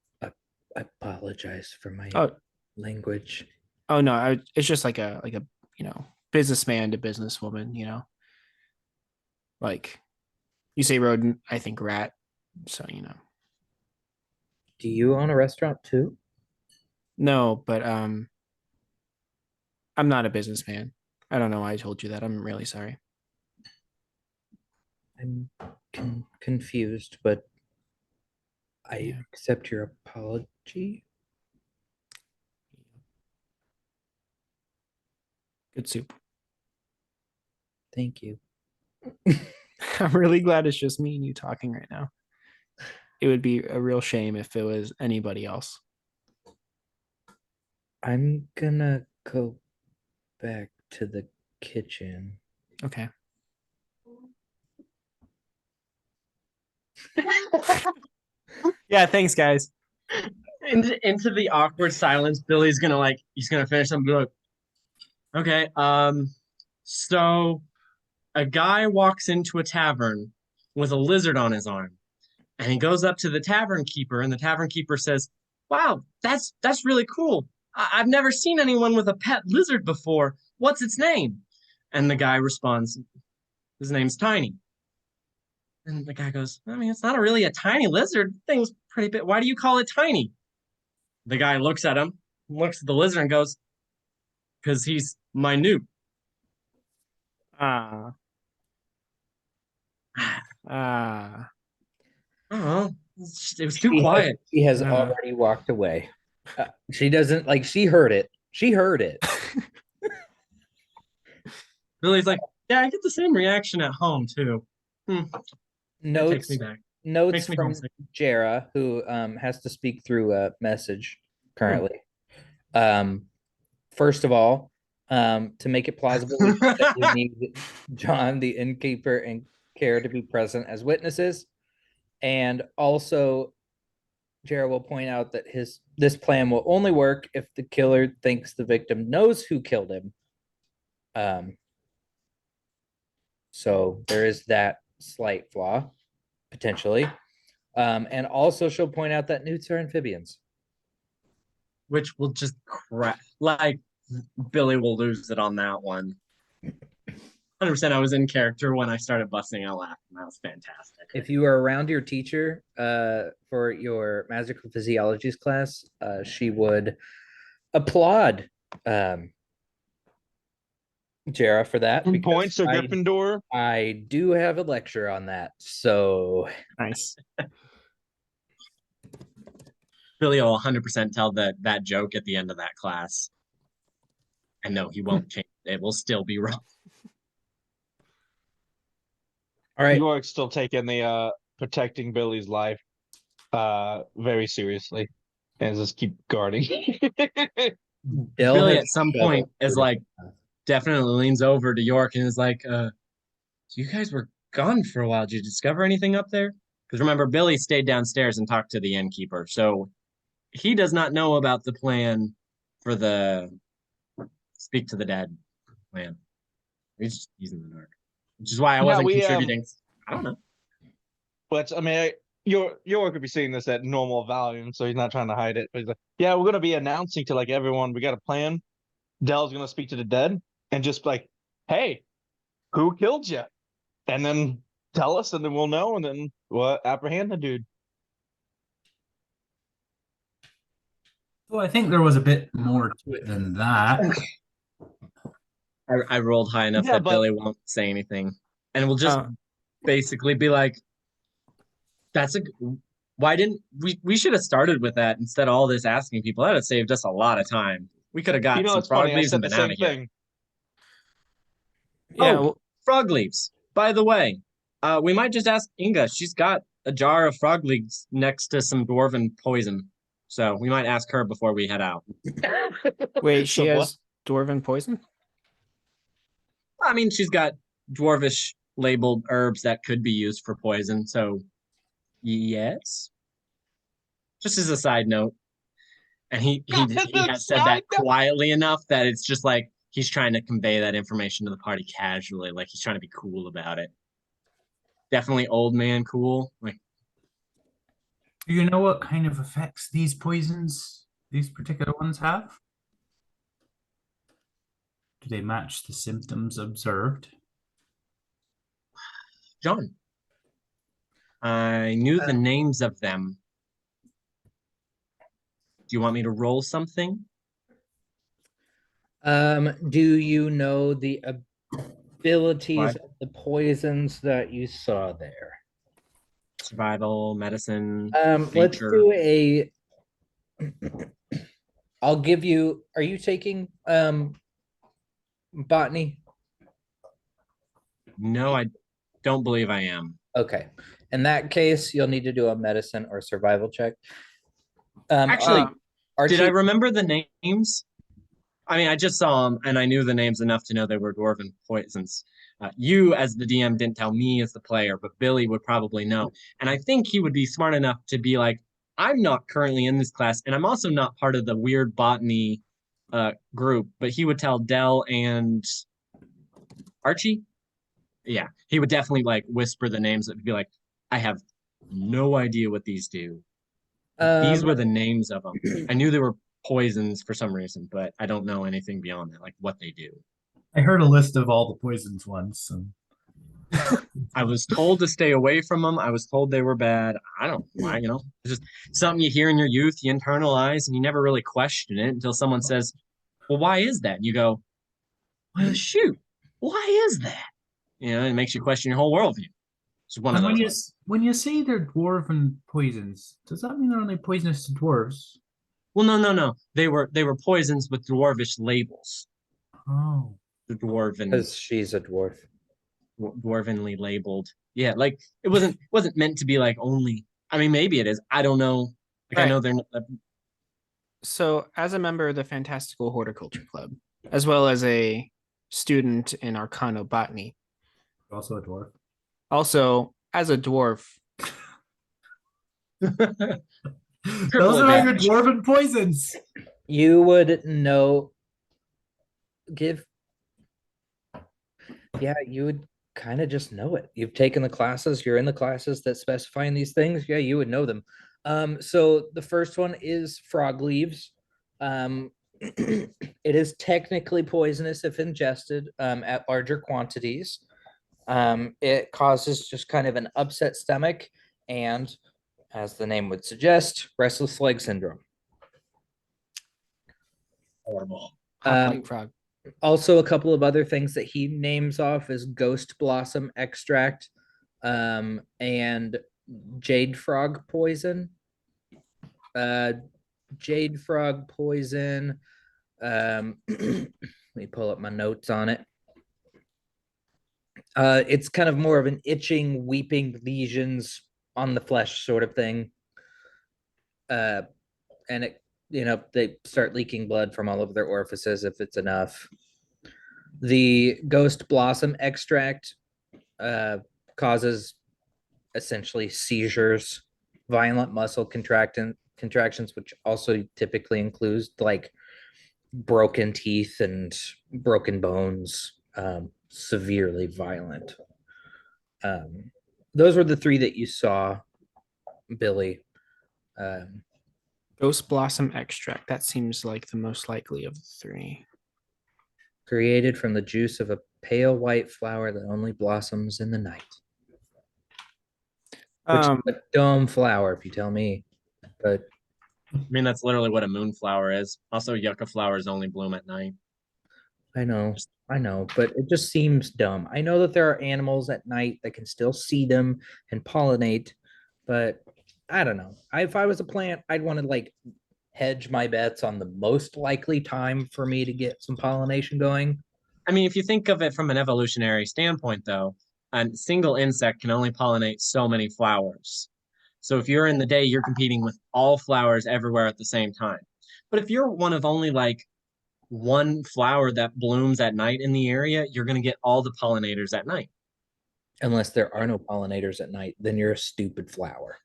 apologize for my language. Oh no, it's just like a you know, businessman to businesswoman, you know. Like you say rodent, I think rat. So, you know. Do you own a restaurant too? No, but I'm not a businessman. I don't know why I told you that. I'm really sorry. I'm confused, but I accept your apology. Good soup. Thank you. I'm really glad it's just me and you talking right now. It would be a real shame if it was anybody else. I'm gonna go back to the kitchen. Okay. Yeah, thanks, guys. Into the awkward silence, Billy's gonna he's gonna finish and be like, okay, so a guy walks into a tavern with a lizard on his arm, and he goes up to the tavern keeper, and the tavern keeper says, wow, that's really cool. I've never seen anyone with a pet lizard before. What's its name? And the guy responds, his name's Tiny. And the guy goes, I mean, it's not really a tiny lizard. The thing's pretty big. Why do you call it tiny? The guy looks at him, looks at the lizard, and goes, because he's minute. Ah. Ah, Oh, it was too She has- quiet. She has Uh. already walked away. She doesn't like. She heard it. She heard it. Billy's like, yeah, I get the same reaction at home too. That takes Notes. me back. Notes Makes me from homesick. Jera, who has to speak through a message currently. First of all, to make it plausible, we need John, the innkeeper, and Care to be present as witnesses. And also, Jera will point out that this plan will only work if the killer thinks the victim knows who killed him. So there is that slight flaw, potentially. And also she'll point out that newts are amphibians. Which will just crack. Like, Billy will lose it on that one. 100%. I was in character when I started busting out laughing. That was fantastic. If you are around your teacher for your magical physiologies class, she would applaud Jera for that. Points to Gryffindor. I do have a lecture on that. So nice. Billy will 100% tell that joke at the end of that class. And no, he won't change it. It will still be wrong. all right. York's still taking the protecting Billy's life very seriously. And just keep guarding. Dell Billy has at some shoveled point is through. like, definitely leans over to York and is like, so you guys were gone for a while. Did you discover anything up there? Because remember, Billy stayed downstairs and talked to the innkeeper. So he does not know about the plan for the speak to the dead plan. He's just using the dark. Which is why I wasn't contributing. I don't know. But I mean, York could be seeing this at normal volume, so he's not trying to hide it. But he's like, yeah, we're gonna be announcing to like everyone, we got a plan. Dell's gonna speak to the dead and just like, hey, who killed you? And then tell us, and then we'll know, and then we'll apprehend the dude. Well, I think there was a bit more to it than that. I rolled high enough Yeah, that but- Billy won't say anything. And we'll just basically be like, why didn't we should have started with that instead of all this asking people. That would have saved us a lot of time. We could have got some It's frog funny. I leaves said and the been out same of here. thing. Yeah. Oh, frog leaves. By the way, we might just ask Inga. She's got a jar of frog leaves next to some dwarven poison. So we might ask her before we head out. Wait, she So what? has dwarven poison? I mean, she's got dwarvish labeled herbs that could be used for poison. So, yes. Just as a side note. And he has said that quietly enough that it's just like he's trying to convey that information to the party casually, like he's trying to be cool about it. Definitely old man cool. Like, Do you know what kind of effects these poisons, these particular ones, have? Do they match the symptoms observed? John. I knew the names of them. Do you want me to roll something? Do you know the abilities What? of the poisons that you saw there? Survival, medicine. Let's Nature. do a. I'll give you. Are you taking botany? No, I don't believe I am. Okay. In that case, you'll need to do a medicine or survival check. Actually, Archie, did I remember the names? I mean, I just saw them and I knew the names enough to know they were dwarven poisons. You, as the DM, didn't tell me as the player, but Billy would probably know. And I think he would be smart enough to be like, I'm not currently in this class, and I'm also not part of the weird botany group, but he would tell Dell and Archie. Yeah, he would definitely like whisper the names that would be like, I have no idea what these do. These were the names of them. I knew they were poisons for some reason, but I don't know anything beyond that, like what they do. I heard a list of all the poisons once. I was told to stay away from them. I was told they were bad. I don't know why, it's just something you hear in your youth, you internalize, and you never really question it until someone says, well, why is that? And you go, well, shoot, why is that? It makes you question your whole worldview. It's one And of when those. you say they're dwarven poisons, does that mean they're only poisonous to dwarves? Well, no. They were poisons with dwarvish labels. Oh, The dwarven Because she's a dwarf. dwarvenly labeled. Yeah, like it wasn't meant to be like only. I mean, maybe it is. I don't know. Like I Right. know they're not, So, as a member of the Fantastical Horticulture Club, as well as a student in Arcanobotany, also a dwarf. also as a dwarf, Those are your advantage. dwarven poisons. You would know. Give. Yeah, you would kind of just know it. You've taken the classes. You're in the classes that specify these things. Yeah, you would know them. So the first one is frog leaves. It is technically poisonous if ingested at larger quantities. It causes just kind of an upset stomach and, as the name would suggest, restless leg syndrome. Horrible. hop like frog. Also, a couple of other things that he names off is ghost blossom extract, and jade frog poison. Jade frog poison. Let me pull up my notes on it. It's kind of more of an itching, weeping lesions on the flesh sort of thing. And it, they start leaking blood from all over their orifices if it's enough. The ghost blossom extract causes essentially seizures, violent muscle contractions, which also typically includes like broken teeth and broken bones, severely violent. Those were the three that you saw, Billy. Ghost blossom extract. That seems like the most likely of the three. Created from the juice of a pale white flower that only blossoms in the night. Which is a dumb flower, if you tell me. But I mean, that's literally what a moonflower is. Also, yucca flowers only bloom at night. I know, but it just seems dumb. I know that there are animals at night that can still see them and pollinate, but I don't know. If I was a plant, I'd want to like hedge my bets on the most likely time for me to get some pollination going. I mean, if you think of it from an evolutionary standpoint, though, a single insect can only pollinate so many flowers. So if you're in the day, you're competing with all flowers everywhere at the same time. But if you're one of only like one flower that blooms at night in the area, you're going to get all the pollinators at night. Unless there are no pollinators at night, then you're a stupid flower.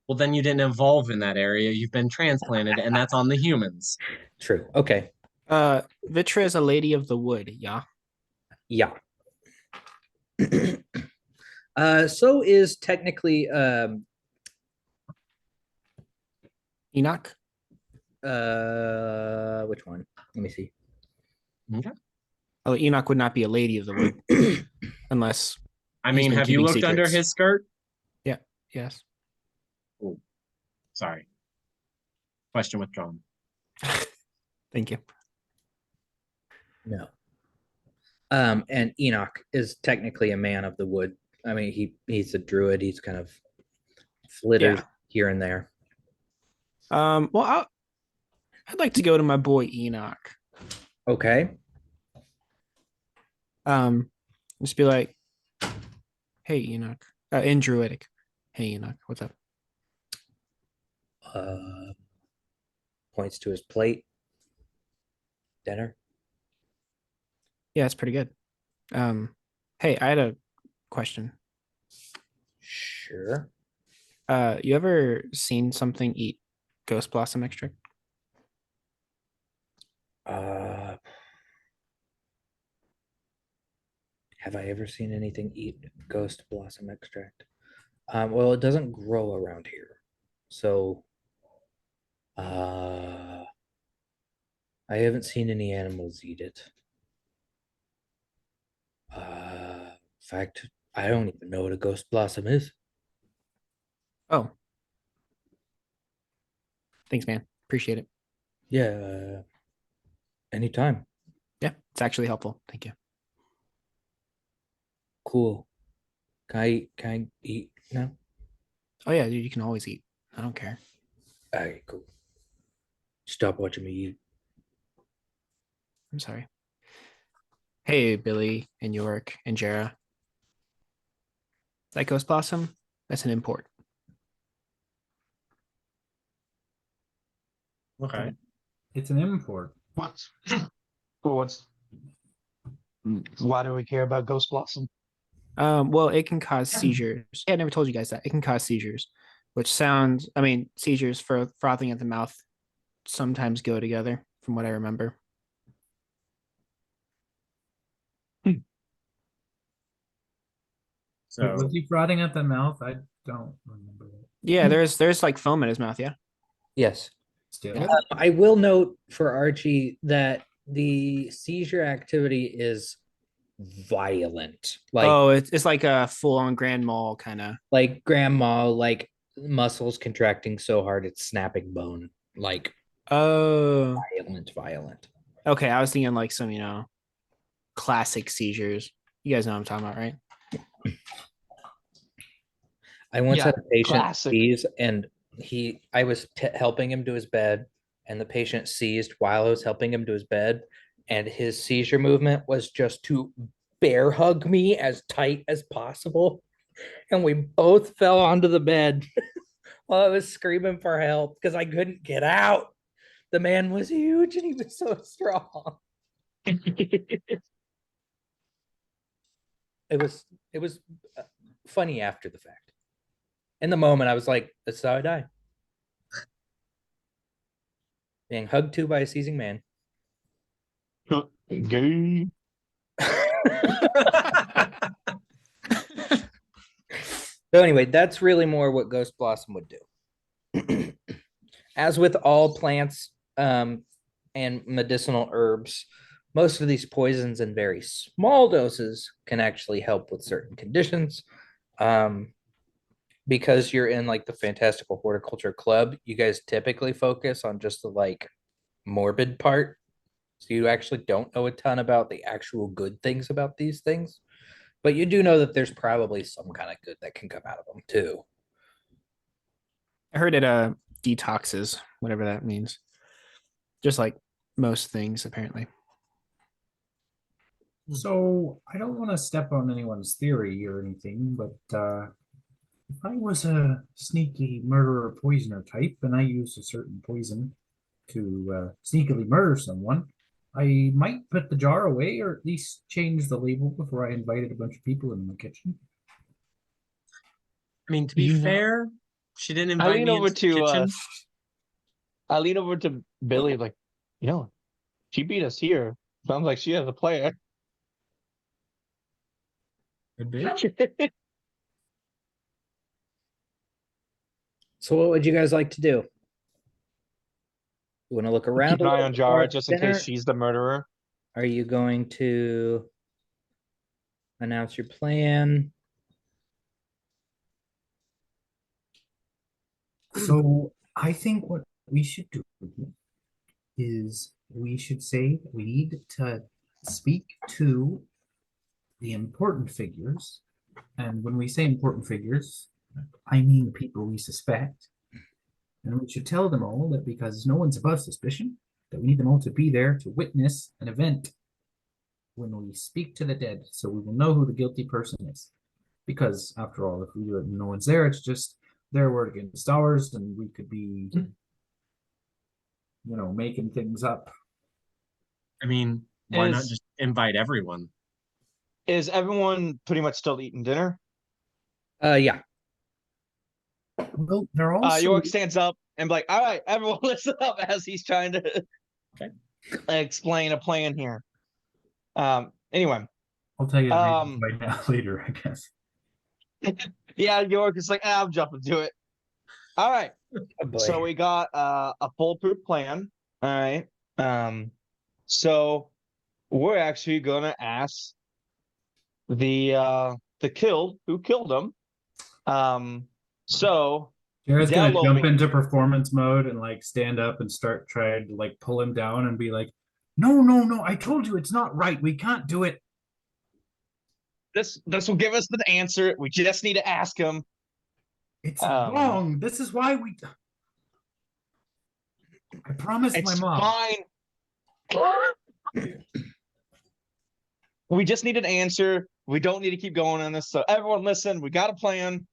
Well, then you didn't evolve in that area. You've been transplanted, and that's on the humans. True. Okay. Vitra is a lady of the wood, yeah. Yeah. So is technically Enoch. which one? Let me see. Okay. Oh, Enoch would not be a lady of the wood unless. I He's mean, been have you keeping looked under secrets. his skirt? Yes. Oh, sorry. Question withdrawn. Thank you. No. And Enoch is technically a man of the wood. I mean, he's a druid. He's kind of flitters here and there. Well, I'd like to go to my boy Enoch. Okay. Just be like, hey Enoch, in Druidic. Hey Enoch, what's up? Points to his plate. Dinner. Yeah, it's pretty good. Hey, I had a question. Sure. You ever seen something eat ghost blossom extract? Have I ever seen anything eat ghost blossom extract? Well, it doesn't grow around here. So I haven't seen any animals eat it. In fact, I don't even know what a ghost blossom is. Oh. Thanks, man. Appreciate it. Yeah. Anytime. Yeah, it's actually helpful. Thank you. Cool. Can I eat now? Oh yeah, dude, you can always eat. I don't care. All right, cool. Stop watching me eat. I'm sorry. Hey, Billy and York and Jera. That Ghost Blossom, that's an import. Okay. It's an import. What's well, what's why do we care about Ghost Blossom? Well, it can cause seizures. Yeah, I never told you guys that. It can cause seizures, which sounds, I mean, seizures for frothing at the mouth sometimes go together, from what I remember. So Was he frothing at the mouth? I don't remember that. Yeah, there's like foam in his mouth, yeah. Yes. Still, I will note for Archie that the seizure activity is violent. Oh, it's like a full-on grand mal kind of. Like grandma, like muscles contracting so hard it's snapping bone. Like Oh, violent. okay. I was thinking like some, classic seizures. You guys know what I'm talking about, right? I once Yeah, had a patient classic. seize, and I was helping him to his bed, and the patient seized while I was helping him to his bed, and his seizure movement was just to bear hug me as tight as possible, and we both fell onto the bed while I was screaming for help because I couldn't get out. The man was huge and he was so strong. It was funny after the fact. In the moment, I was like, "This is how I die." Being hugged to by a seizing man. Gay. So anyway, that's really more what Ghost Blossom would do. As with all plants and medicinal herbs, most of these poisons in very small doses can actually help with certain conditions. Because you're in like the Fantastical Horticulture Club, you guys typically focus on just the like morbid part. So you actually don't know a ton about the actual good things about these things. But you do know that there's probably some kind of good that can come out of them too. I heard it detoxes, whatever that means. Just like most things, apparently. so I don't want to step on anyone's theory or anything, but if I was a sneaky murderer poisoner type and I used a certain poison to sneakily murder someone, I might put the jar away or at least change the label before I invited a bunch of people in the kitchen. I mean, to be fair, she didn't I invite lean me over into the to kitchen. I lean over to Billy like, she beat us here. Sounds like she has a player. Could be. So what would you guys like to do? You want to look around Keep an a eye little on before Jara just in dinner? case she's the murderer. Are you going to announce your plan? So I think what we should do is we should say we need to speak to the important figures. And when we say important figures, I mean people we suspect. And we should tell them all that because no one's above suspicion, that we need them all to be there to witness an event when we speak to the dead, so we will know who the guilty person is. Because after all, if we do it and no one's there, it's just their word against ours, and we could be, making things up. I mean, why not Is- just invite everyone? Is everyone pretty much still eating dinner? Yeah. Well, they're also York stands up and be like, all right, everyone listen up as he's trying to explain a plan here. Anyway. I'll tell you the reasons right now later, I guess. Yeah, York is like, I'm jumping to it. All right. Oh, So we got a foolproof plan. All right. So we're actually gonna ask the killed who killed him. So Jared's gonna Dello- jump into performance mode and like stand up and start trying to like pull him down and be like, no, I told you it's not right. We can't do it. this will give us the answer. We just need to ask him. It's Um, wrong. This is why we. I promised my It's mom. fine. We just need an answer. We don't need to keep going on this. So everyone listen, we got a plan.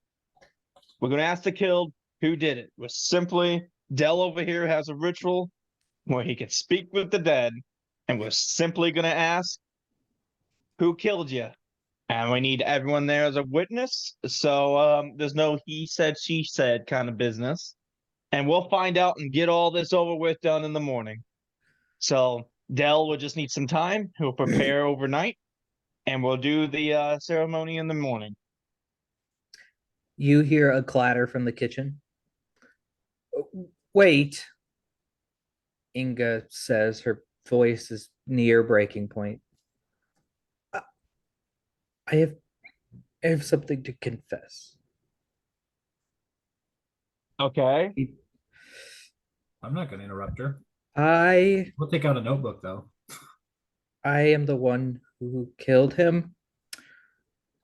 We're gonna ask the killed who did it. We're simply Dell over here has a ritual where he can speak with the dead, and we're simply gonna ask who killed you. And we need everyone there as a witness. So there's no he said, she said kind of business. And we'll find out and get all this over with done in the morning. So Dell will just need some time. He'll prepare overnight, and we'll do the ceremony in the morning. You hear a clatter from the kitchen. Wait, Inga says, her voice is near breaking point. I have something to confess. Okay. I'm not going to interrupt her. I We'll take out a notebook though. am the one who killed him.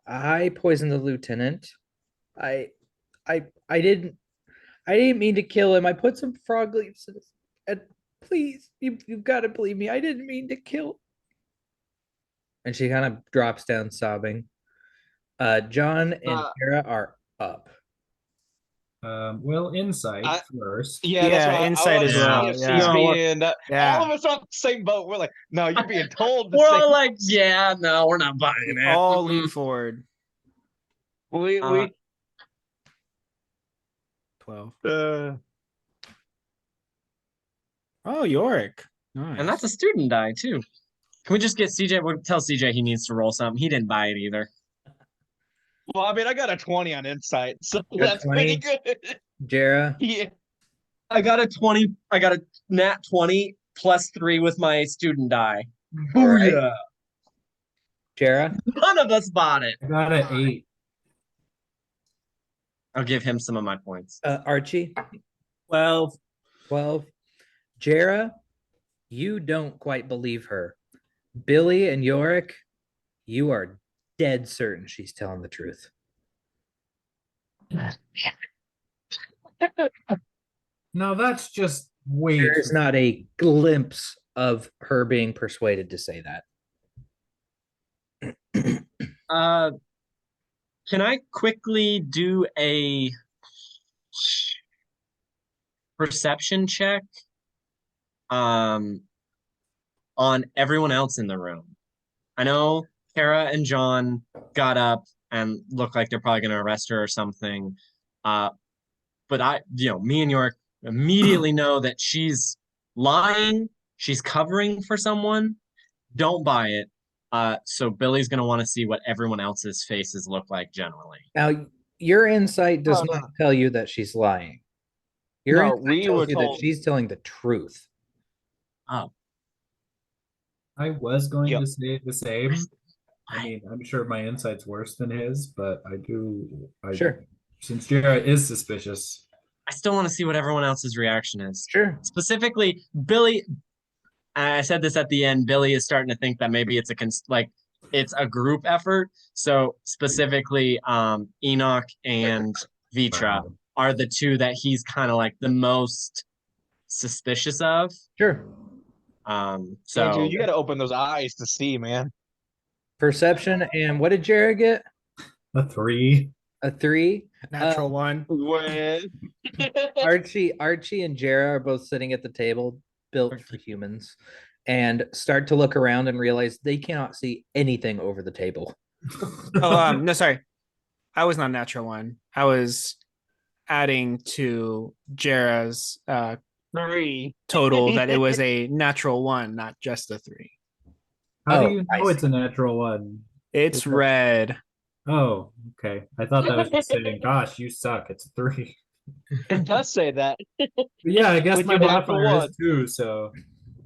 I poisoned the lieutenant. I didn't mean to kill him. I put some frog leaves in his, and please, you've got to believe me. I didn't mean to kill. And she kind of drops down sobbing. John and Tara are up. Well, insight I- first. Yeah, that's Yeah, right. insight as well, If yeah. she's No, being, Yeah. all of us are on the same boat. We're like, no, you're being told the We're same. all like, yeah, no, we're not buying it. All Mm-mm. lean forward. we 12. uh, Oh, Yorick. Nice. And that's a student die too. Can we just get CJ? We'll tell CJ he needs to roll something. He didn't buy it either. well, I mean, I got a 20 on insight, so You got that's pretty 20? good. Jera, Yeah. I got a 20. I got a nat 20 plus 3 with my student die. All right. Booyah. Jera, None of us bought it. I got an 8. I'll give him some of my points. Archie, 12. 12. Jera, you don't quite believe her. Billy and Yorick, you are dead certain she's telling the truth. No, that's just way. There is not a glimpse of her being persuaded to say that. Can I quickly do a perception check on everyone else in the room? I know Kara and John got up and look like they're probably going to arrest her or something. But me and York immediately know that she's lying. She's covering for someone. Don't buy it. So Billy's going to want to see what everyone else's faces look like generally. Now, your insight does Oh, no. not tell you that she's lying. Your No, insight we tells were you told- that she's telling the truth. Oh, I was going Yep. to say the same. I mean, I'm sure my insight's worse than his, but Sure. Since Jera is suspicious. I still want to see what everyone else's reaction is. Sure. Specifically, Billy. I said this at the end. Billy is starting to think that maybe it's it's a group effort. So specifically, Enoch and Vitra Wow. are the two that he's kind of like the most suspicious of. Sure. So Andrew, you got to open those eyes to see, man. Perception, and what did Jared get? A 3. A 3. Natural 1. Archie and Jera are both sitting at the table built for humans and start to look around and realize they cannot see anything over the table. Oh, no, sorry. I was not natural 1. I was adding to Jera's 3. total that it was a natural 1, not just a 3. How Oh, do you I know it's see. a natural one? It's red. Oh, okay. I thought that was just saying, gosh, you suck. It's a 3. It does say that. But yeah, I guess With my your natural modifier one. is 2, so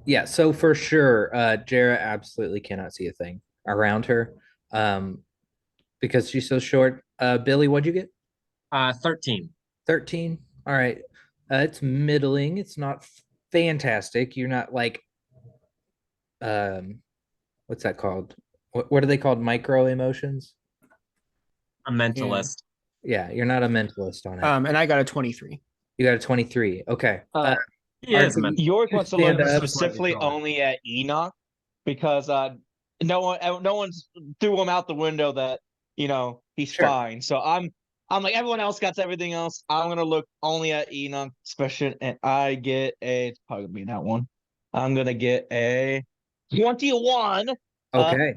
Yeah, so for sure, Jera absolutely cannot see a thing around her because she's so short. Billy, what'd you get? 13. 13. All right. It's middling. It's not fantastic. You're not like what's that called? What are they called? Micro emotions? a mentalist. Yeah, you're not a mentalist on it. And I got a 23. You got a 23. Okay. He is a Archie, mentalist. Yorick you wants to stand look up. specifically only at Enoch because no one's threw him out the window that he's Sure. fine. So I'm like everyone else got everything else. I'm gonna look only at Enoch special, and I get it's probably gonna be that one. I'm gonna get a 21. Okay.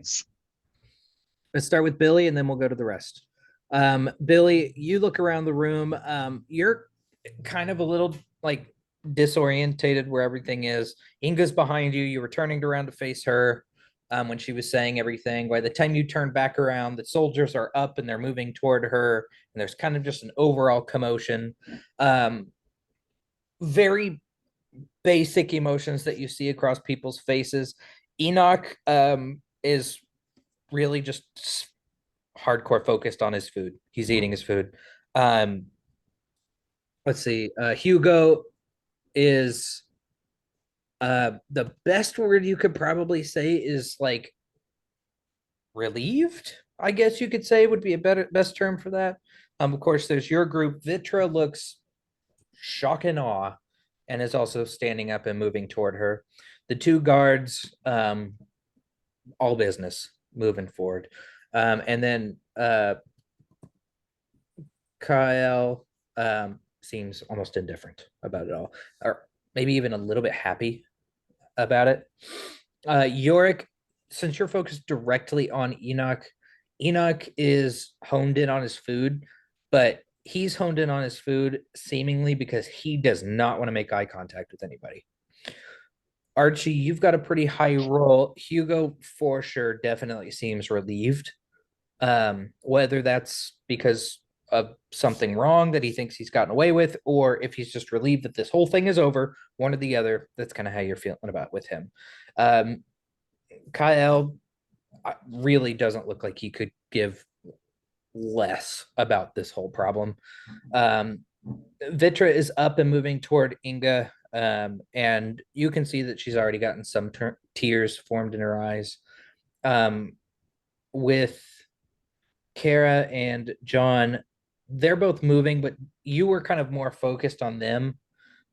Let's start with Billy and then we'll go to the rest. Billy, you look around the room. You're kind of a little like disorientated where everything is. Inga's behind you. You were turning around to face her when she was saying everything. By the time you turn back around, the soldiers are up and they're moving toward her. And there's kind of just an overall commotion. Very basic emotions that you see across people's faces. Enoch is really just hardcore focused on his food. He's eating his food. Let's see. Hugo is the best word you could probably say is like relieved, I guess you could say would be a best term for that. Of course, there's your group. Vitra looks shock and awe and is also standing up and moving toward her. The two guards, all business moving forward. And then Kyle seems almost indifferent about it all, or maybe even a little bit happy about it. Yorick, since you're focused directly on Enoch, Enoch is honed in on his food, but he's honed in on his food seemingly because he does not want to make eye contact with anybody. Archie, you've got a pretty high roll. Hugo, for sure, definitely seems relieved. Whether that's because of something wrong that he thinks he's gotten away with, or if he's just relieved that this whole thing is over, one or the other. That's kind of how you're feeling about with him. Kyle really doesn't look like he could give less about this whole problem. Vitra is up and moving toward Inga, and you can see that she's already gotten some tears formed in her eyes. With Kara and John, they're both moving, but you were kind of more focused on them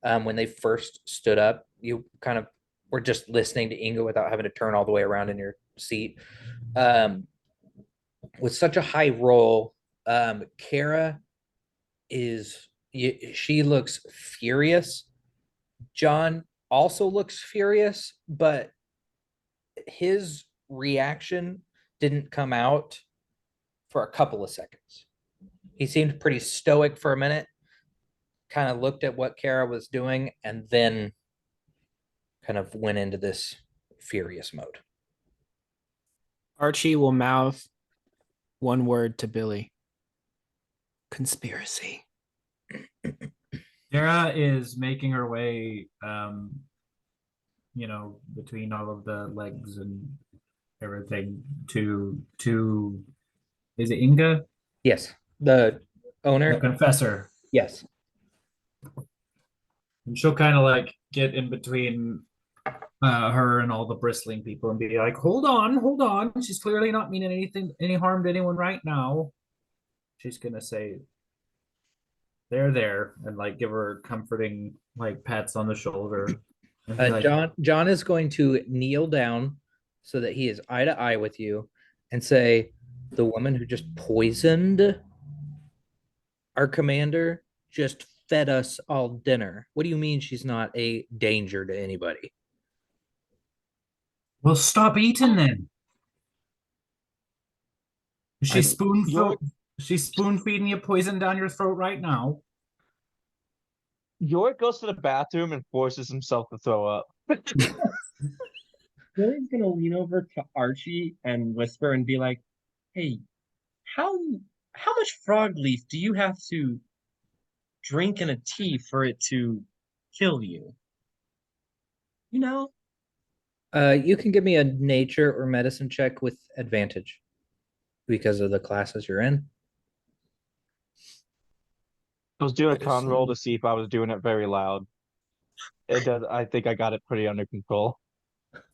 when they first stood up. You kind of were just listening to Inga without having to turn all the way around in your seat. With such a high roll, Kara she looks furious. John also looks furious, but his reaction didn't come out for a couple of seconds. He seemed pretty stoic for a minute, kind of looked at what Kara was doing, and then kind of went into this furious mode. Archie will mouth one word to Billy. Conspiracy. Sarah is making her way, between all of the legs and everything to is it Inga? Yes, the owner. The confessor. Yes. And she'll kind of like get in between her and all the bristling people and be like, hold on. She's clearly not meaning any harm to anyone right now. She's gonna say, there, and like give her comforting like pats on the shoulder. Like, John is going to kneel down so that he is eye to eye with you and say, the woman who just poisoned our commander just fed us all dinner. What do you mean she's not a danger to anybody? well, stop eating then. She's spoon feeding you poison down your throat right now. Yorick goes to the bathroom and forces himself to throw up. Billy's gonna lean over to Archie and whisper and be like, "Hey, how much frog leaf do you have to drink in a tea for it to kill you? You know?" You can give me a nature or medicine check with advantage because of the classes you're in. I was doing a con roll to see if I was doing it very loud. It does. I think I got it pretty under control.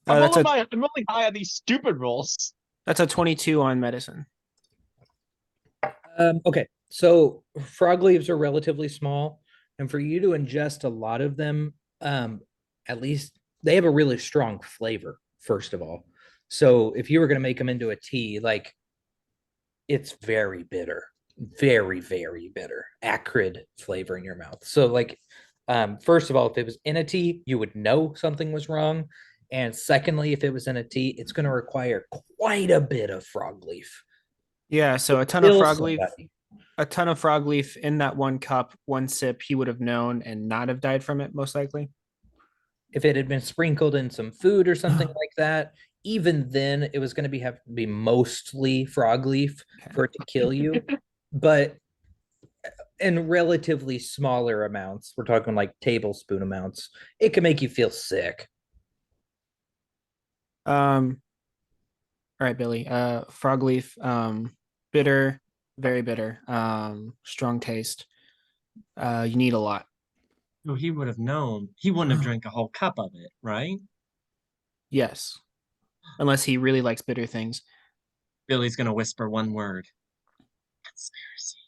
I'm rolling high on these stupid rolls. That's a 22 on medicine. Okay, so frog leaves are relatively small, and for you to ingest a lot of them, at least they have a really strong flavor, first of all. So if you were going to make them into a tea, like it's very bitter, very, very bitter, acrid flavor in your mouth. So, like, first of all, if it was in a tea, you would know something was wrong. And secondly, if it was in a tea, it's going to require quite a bit of frog leaf. Yeah, so a ton of Still frog leaf, somebody. a ton of frog leaf in that one cup, one sip, he would have known and not have died from it, most likely. If it had been sprinkled in some food or something like that, even then it was going to have to be mostly frog leaf for it to kill you. But in relatively smaller amounts, we're talking like tablespoon amounts, it can make you feel sick. All right, Billy. Frog leaf, bitter, very bitter, strong taste. You need a lot. So he would have known. He wouldn't have drank a whole cup of it, right? Yes, unless he really likes bitter things. Billy's gonna whisper one word. Conspiracy.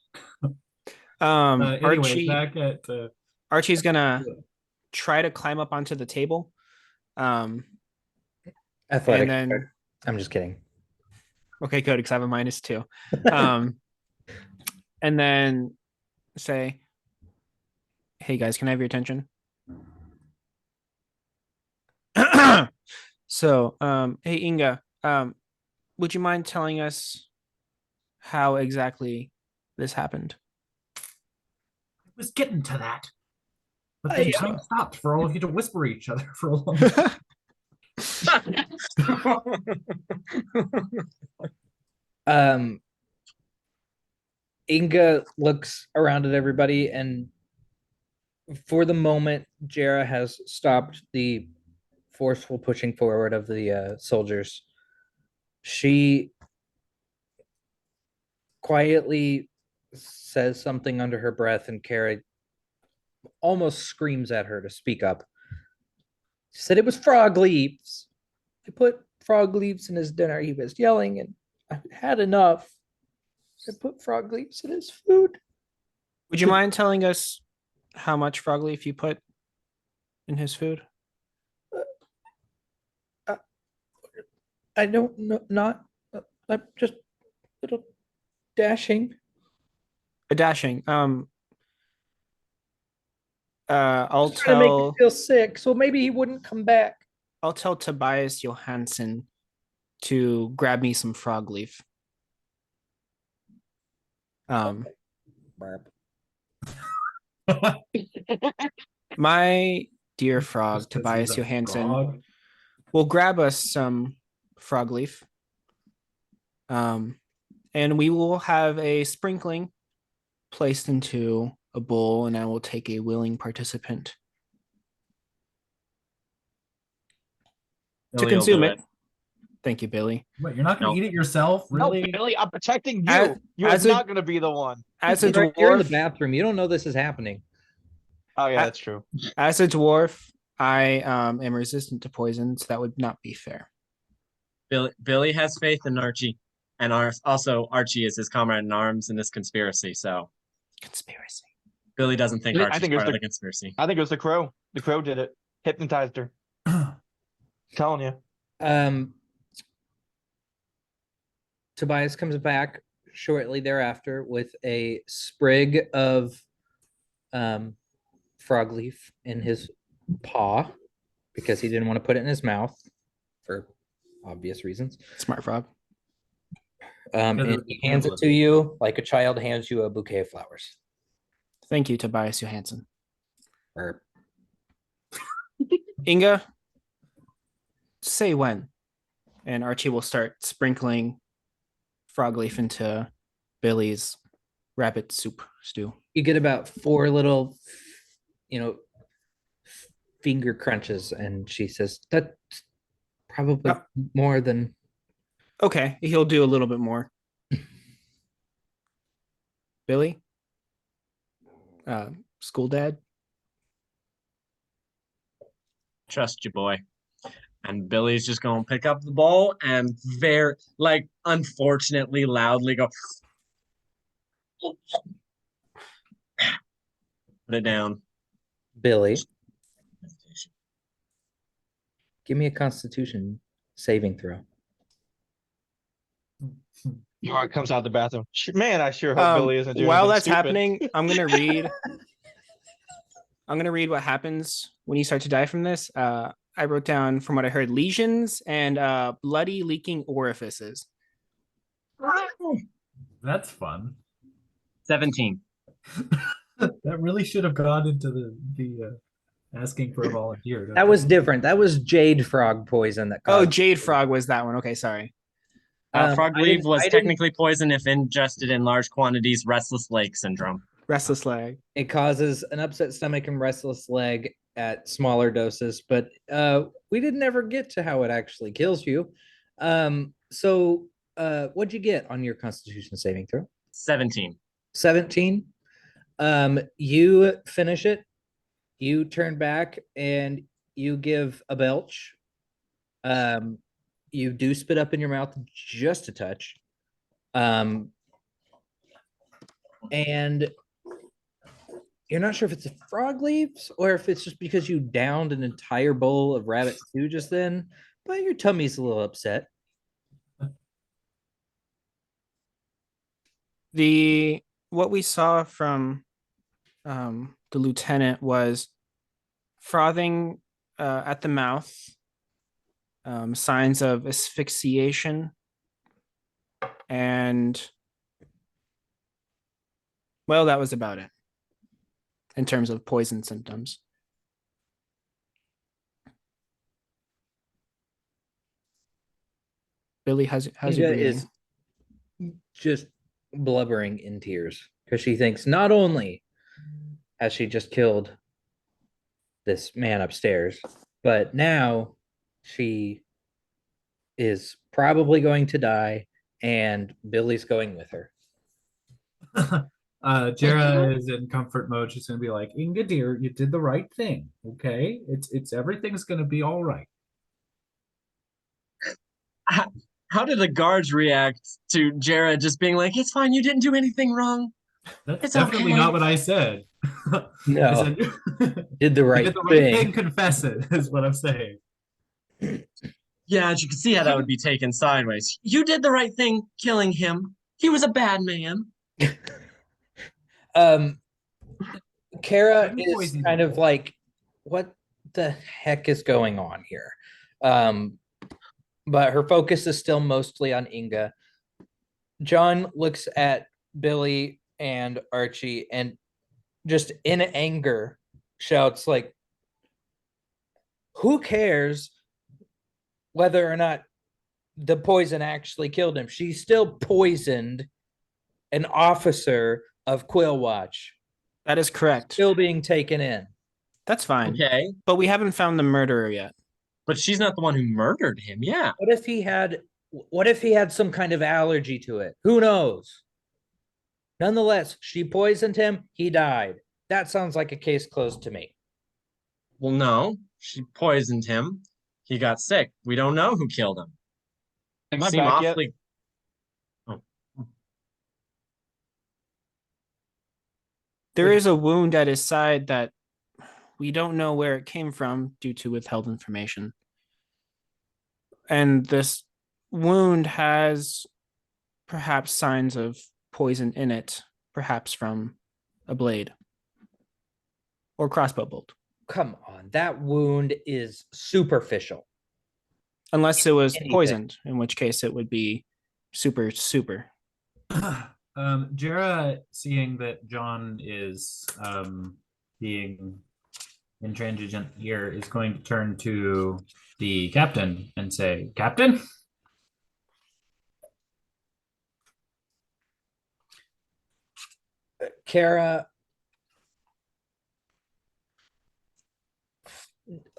Anyway, Archie, back at Archie's gonna try to climb up onto the table. Athletic. And then I'm just kidding. okay, good, because I have a -2. And then say, hey guys, can I have your attention? So, hey Inga, would you mind telling us how exactly this happened? I was getting to that. But I, then time stopped for all of you to whisper each other for a long time. um Inga looks around at everybody, and for the moment, Jera has stopped the forceful pushing forward of the soldiers. She quietly says something under her breath, and Kara almost screams at her to speak up. She said it was frog leaves. I put frog leaves in his dinner. He was yelling, and I had enough. I put frog leaves in his food. Would you mind telling us how much frog leaf you put in his food? I don't know, not. I'm just little dashing. A dashing. I'll Trying to make me tell feel sick, so maybe he wouldn't come back. I'll tell Tobias Johansson to grab me some frog leaf. My dear frog, Just 'cause Tobias he's a Johansson, frog. will grab us some frog leaf. And we will have a sprinkling placed into a bowl, and I will take a willing participant to Billy will consume do it. Thank you, Billy. What, you're not gonna No. eat it yourself? No, Really? Billy, I'm protecting you. As- You're as a- not gonna be the one. As a You're in the dwarf, bathroom. You don't know this is happening. Oh yeah, I- that's true. as a dwarf, I am resistant to poison, so that would not be fair. Billy has faith in Archie, and also Archie is his comrade in arms in this conspiracy. So Conspiracy. Billy doesn't think I Archie's think it was part of the- the conspiracy. I think it was the crow. The crow did it. Hypnotized her. Telling you. Tobias comes back shortly thereafter with a sprig of frog leaf in his paw because he didn't want to put it in his mouth for obvious reasons. Smart frog. And he hands it to you like a child hands you a bouquet of flowers. Thank you, Tobias Johansson. Or Inga, say when. And Archie will start sprinkling frog leaf into Billy's rabbit soup stew. you get about 4 little, finger crunches, and she says that's probably more than. Okay, he'll do a little bit more. Billy? School dad? Trust you, boy. And Billy's just gonna pick up the bowl and unfortunately loudly go Put it down. Billy, give me a Constitution saving throw. Yard comes out the bathroom. Man, I sure hope Billy isn't doing While anything that's stupid. happening, I'm gonna read. I'm gonna read what happens when you start to die from this. I wrote down from what I heard lesions and bloody leaking orifices. That's fun. 17. That really should have gone into the asking for a volunteer. don't That you was think? different. That was jade frog poison that Oh, caused. Jade Frog was that one. Okay, sorry. Frog I leaf didn't- was I didn't- technically poison if ingested in large quantities. Restless leg syndrome. Restless leg. It causes an upset stomach and restless leg at smaller doses, but we didn't ever get to how it actually kills you. So what'd you get on your Constitution saving throw? 17. 17. You finish it. You turn back and you give a belch. You do spit up in your mouth just a touch. And you're not sure if it's a frog leaves or if it's just because you downed an entire bowl of rabbit stew just then, but your tummy's a little upset. What we saw from the lieutenant was frothing at the mouth, signs of asphyxiation, and well, that was about it in terms of poison symptoms. Billy, how's you Inga breathing? is just blubbering in tears because she thinks not only has she just killed this man upstairs, but now she is probably going to die and Billy's going with her. Jera is in comfort mode. She's gonna be like, Inga dear, you did the right thing. Okay, it's everything's gonna be all right. How did the guards react to Jera just being like, it's fine, you didn't do anything wrong? That's It's definitely okay. not what I said. I No, said, did the you right did the right thing. thing. Confess it is what I'm saying. Yeah, as you can see how that would be taken sideways. You did the right thing killing him. He was a bad man. Kara Seven is poison kind of balls. like, what the heck is going on here? But her focus is still mostly on Inga. John looks at Billy and Archie and just in anger shouts like, who cares whether or not the poison actually killed him? She still poisoned an officer of Quill Watch, That is correct. still being taken in. That's fine. Okay, But we haven't found the murderer yet. but she's not the one who murdered him. Yeah. What if he had some kind of allergy to it? Who knows? Nonetheless, she poisoned him, he died. That sounds like a case closed to me. Well, no, she poisoned him. He got sick. We don't know who killed him. Am You I seem back yet? awfully. There is a wound at his side that we don't know where it came from due to withheld information. And this wound has perhaps signs of poison in it, perhaps from a blade or crossbow bolt. Come on, that wound is superficial. Unless it was Anything. poisoned, in which case it would be super. Jera, seeing that John is being intransigent here, is going to turn to the captain and say, Captain? Kara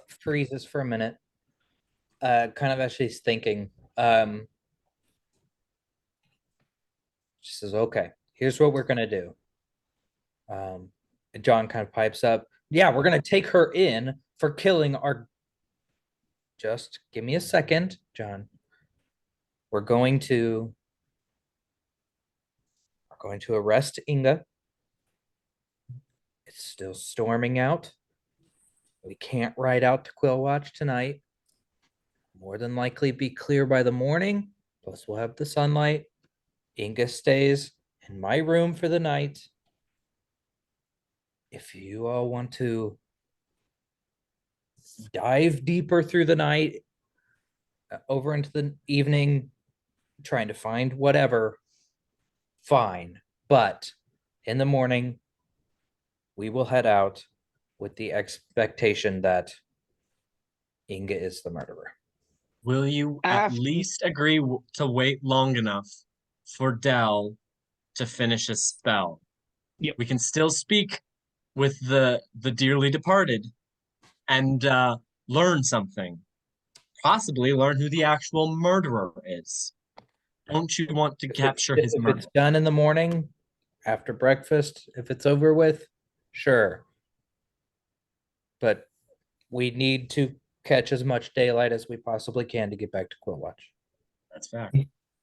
freezes for a minute, kind of as she's thinking. She says, okay, here's what we're gonna do. John kind of pipes up. Yeah, we're gonna take her in for killing our. Just give me a second, John. We're going to going to arrest Inga. It's still storming out. We can't ride out to Quill Watch tonight. More than likely be clear by the morning. Plus, we'll have the sunlight. Inga stays in my room for the night. If you all want to dive deeper through the night, over into the evening, trying to find whatever, fine. But in the morning, we will head out with the expectation that Inga is the murderer. Will you at After- least agree to wait long enough for Dell to finish his spell? Yep. We can still speak with the dearly departed and learn something. Possibly learn who the actual murderer is. Don't you want to capture his If murder? it's done in the morning, after breakfast, if it's over with, sure. But we need to catch as much daylight as we possibly can to get back to Quill Watch. That's fact.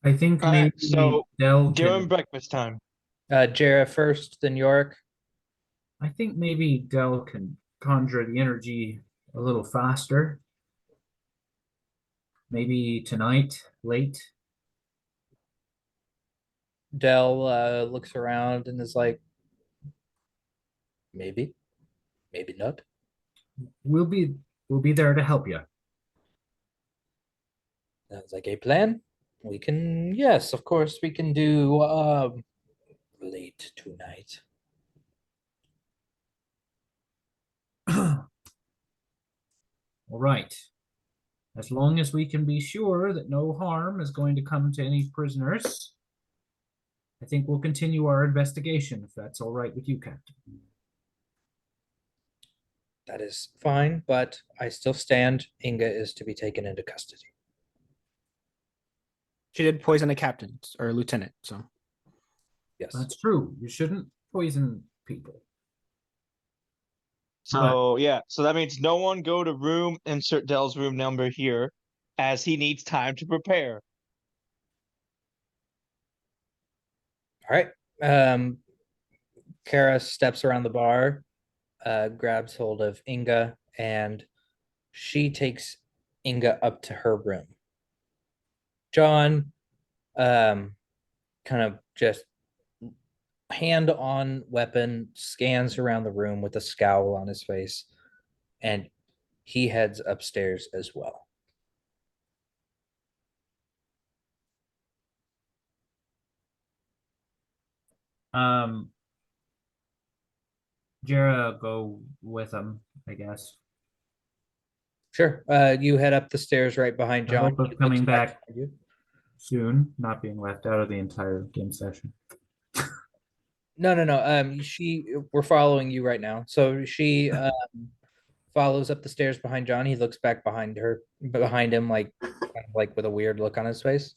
I think All right, maybe so Dell During can, breakfast time. Jarrah first, then Yorick. I think maybe Dell can conjure the energy a little faster. Maybe tonight, late. Dell looks around and is like, maybe, maybe not. We'll be there to help you. Sounds like a plan. We can, yes, of course, we can do late tonight. All right. As long as we can be sure that no harm is going to come to any prisoners, I think we'll continue our investigation, if that's all right with you, Captain. That is fine, but I still stand. Inga is to be taken into custody. She did poison a captain or a lieutenant, so Yes. That's true. You shouldn't poison people. So yeah, so that means no one go to room, insert Dell's room number here, as he needs time to prepare. All right. Kara steps around the bar, grabs hold of Inga, and she takes Inga up to her room. John, kind of just hand on weapon, scans around the room with a scowl on his face, and he heads upstairs as well. Jera go with him, I guess. Sure. You head up the stairs right behind I John. hope of He looks coming back behind you. soon, not being left out of the entire game session. No. We're following you right now. So she follows up the stairs behind John. He looks back behind him, like with a weird look on his face.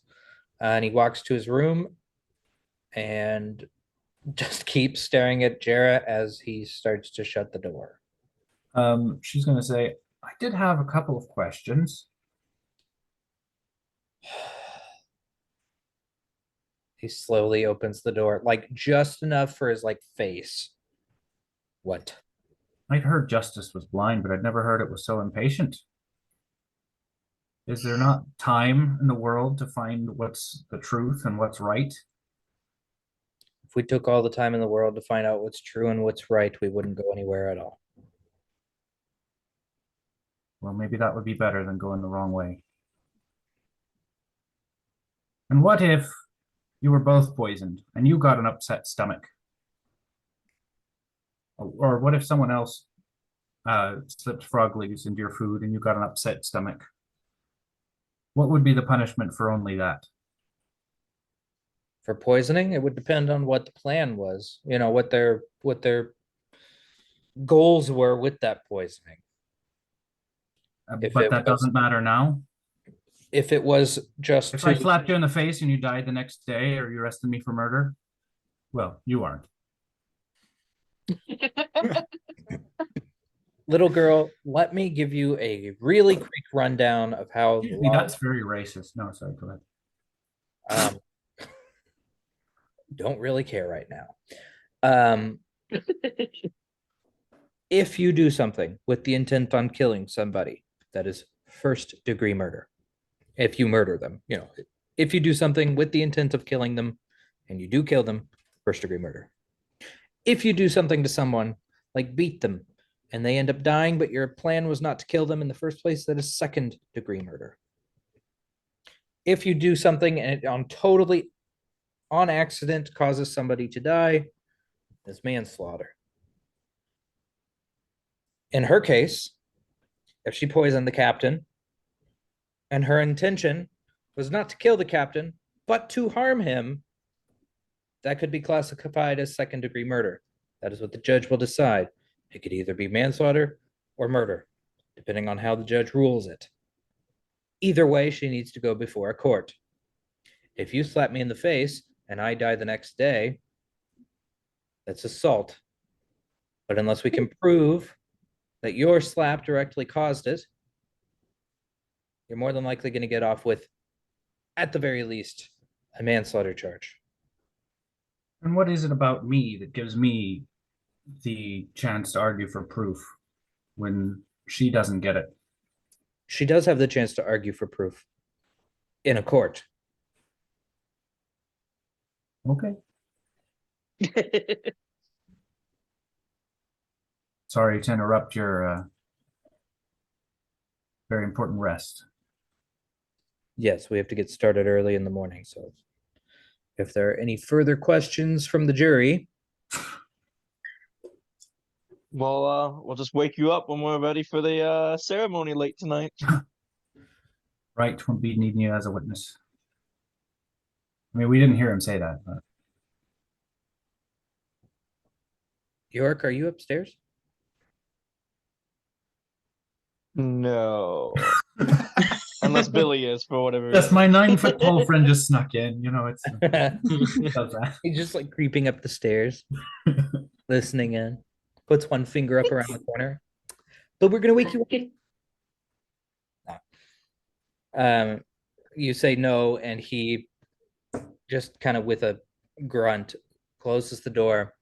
And he walks to his room and just keeps staring at Jarrah as he starts to shut the door. She's gonna say, I did have a couple of questions. He slowly opens the door, like just enough for his face. What? I'd heard justice was blind, but I'd never heard it was so impatient. Is there not time in the world to find what's the truth and what's right? If we took all the time in the world to find out what's true and what's right, we wouldn't go anywhere at all. Well, maybe that would be better than going the wrong way. And what if you were both poisoned and you got an upset stomach? Or what if someone else slipped frog leaves into your food and you got an upset stomach? What would be the punishment for only that? For poisoning, it would depend on what the plan was, what their goals were with that poisoning. If But it that was- doesn't matter now. If it was just If I to slapped you in the face and you died the next day, or you arrested me for murder, well, you aren't. little girl, let me give you a really quick rundown of how Excuse me, that's very racist. No, sorry, go ahead. um, don't really care right now. Um, if you do something with the intent on killing somebody, that is first-degree murder. If you murder them, if you do something with the intent of killing them and you do kill them, first-degree murder. If you do something to someone, like beat them, and they end up dying, but your plan was not to kill them in the first place, that is second-degree murder. If you do something and totally on accident causes somebody to die, is manslaughter. In her case, if she poisoned the captain and her intention was not to kill the captain, but to harm him, that could be classified as second-degree murder. That is what the judge will decide. It could either be manslaughter or murder, depending on how the judge rules it. Either way, she needs to go before a court. If you slap me in the face and I die the next day, that's assault. But unless we can prove that your slap directly caused it, you're more than likely going to get off with, at the very least, a manslaughter charge. And what is it about me that gives me the chance to argue for proof when she doesn't get it? She does have the chance to argue for proof in a court. Okay. Sorry to interrupt your very important rest. Yes, we have to get started early in the morning. So if there are any further questions from the jury, We'll just wake you up when we're ready for the ceremony late tonight. Right, won't be needing you as a witness. I mean, we didn't hear him say that, but York, are you upstairs? No. Unless Billy is, for whatever yes, reason. my 9-foot tall friend just snuck in. It's does that. He's just like creeping up the stairs, listening in, puts one finger up around the corner. But we're gonna wake you up. You say no, and he just kind of with a grunt closes the door,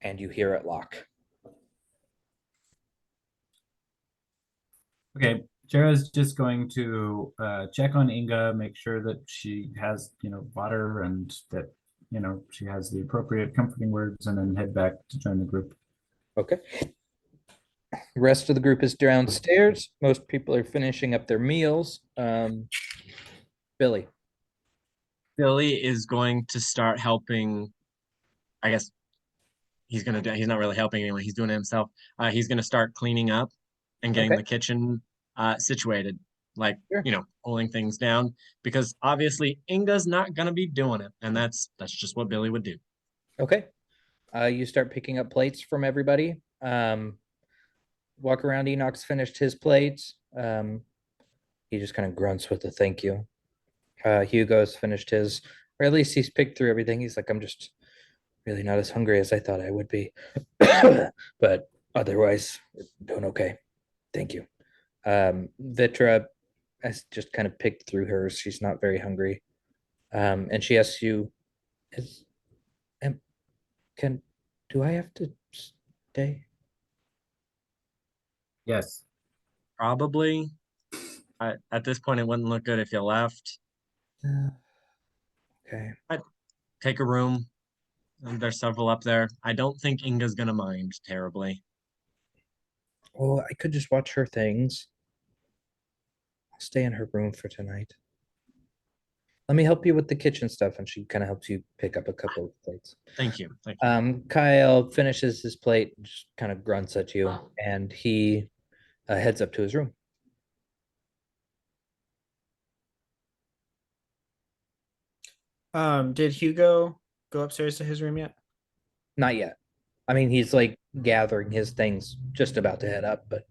and you hear it lock. Okay, Jara's just going to check on Inga, make sure that she has, water and that, she has the appropriate comforting words, and then head back to join the group. Okay. The rest of the group is downstairs. Most people are finishing up their meals. Billy. Billy is going to start helping. I guess he's gonna do. He's not really helping anyone. He's doing it himself. He's gonna start cleaning up and getting Okay. the kitchen situated, like Sure. pulling things down, because obviously Inga's not gonna be doing it, and that's just what Billy would do. Okay. You start picking up plates from everybody. Walk around. Enoch's finished his plates. He just kind of grunts with a thank you. Hugo's finished his, or at least he's picked through everything. He's like, I'm just really not as hungry as I thought I would be. But otherwise, we're doing okay. Thank you. Vitra has just kind of picked through hers. She's not very hungry. And she asks you, do I have to stay? Yes. Probably. At this point, it wouldn't look good if you left. Okay. Take a room. There's several up there. I don't think Inga's gonna mind terribly. Well, I could just watch her things. I'll stay in her room for tonight. Let me help you with the kitchen stuff, and she kind of helps you pick up a couple of plates. Thank you. Thank you. Kyle finishes his plate, just kind of grunts at you, and he heads up to his room. Did Hugo go upstairs to his room yet? Not yet. I mean, he's like gathering his things, just about to head up, but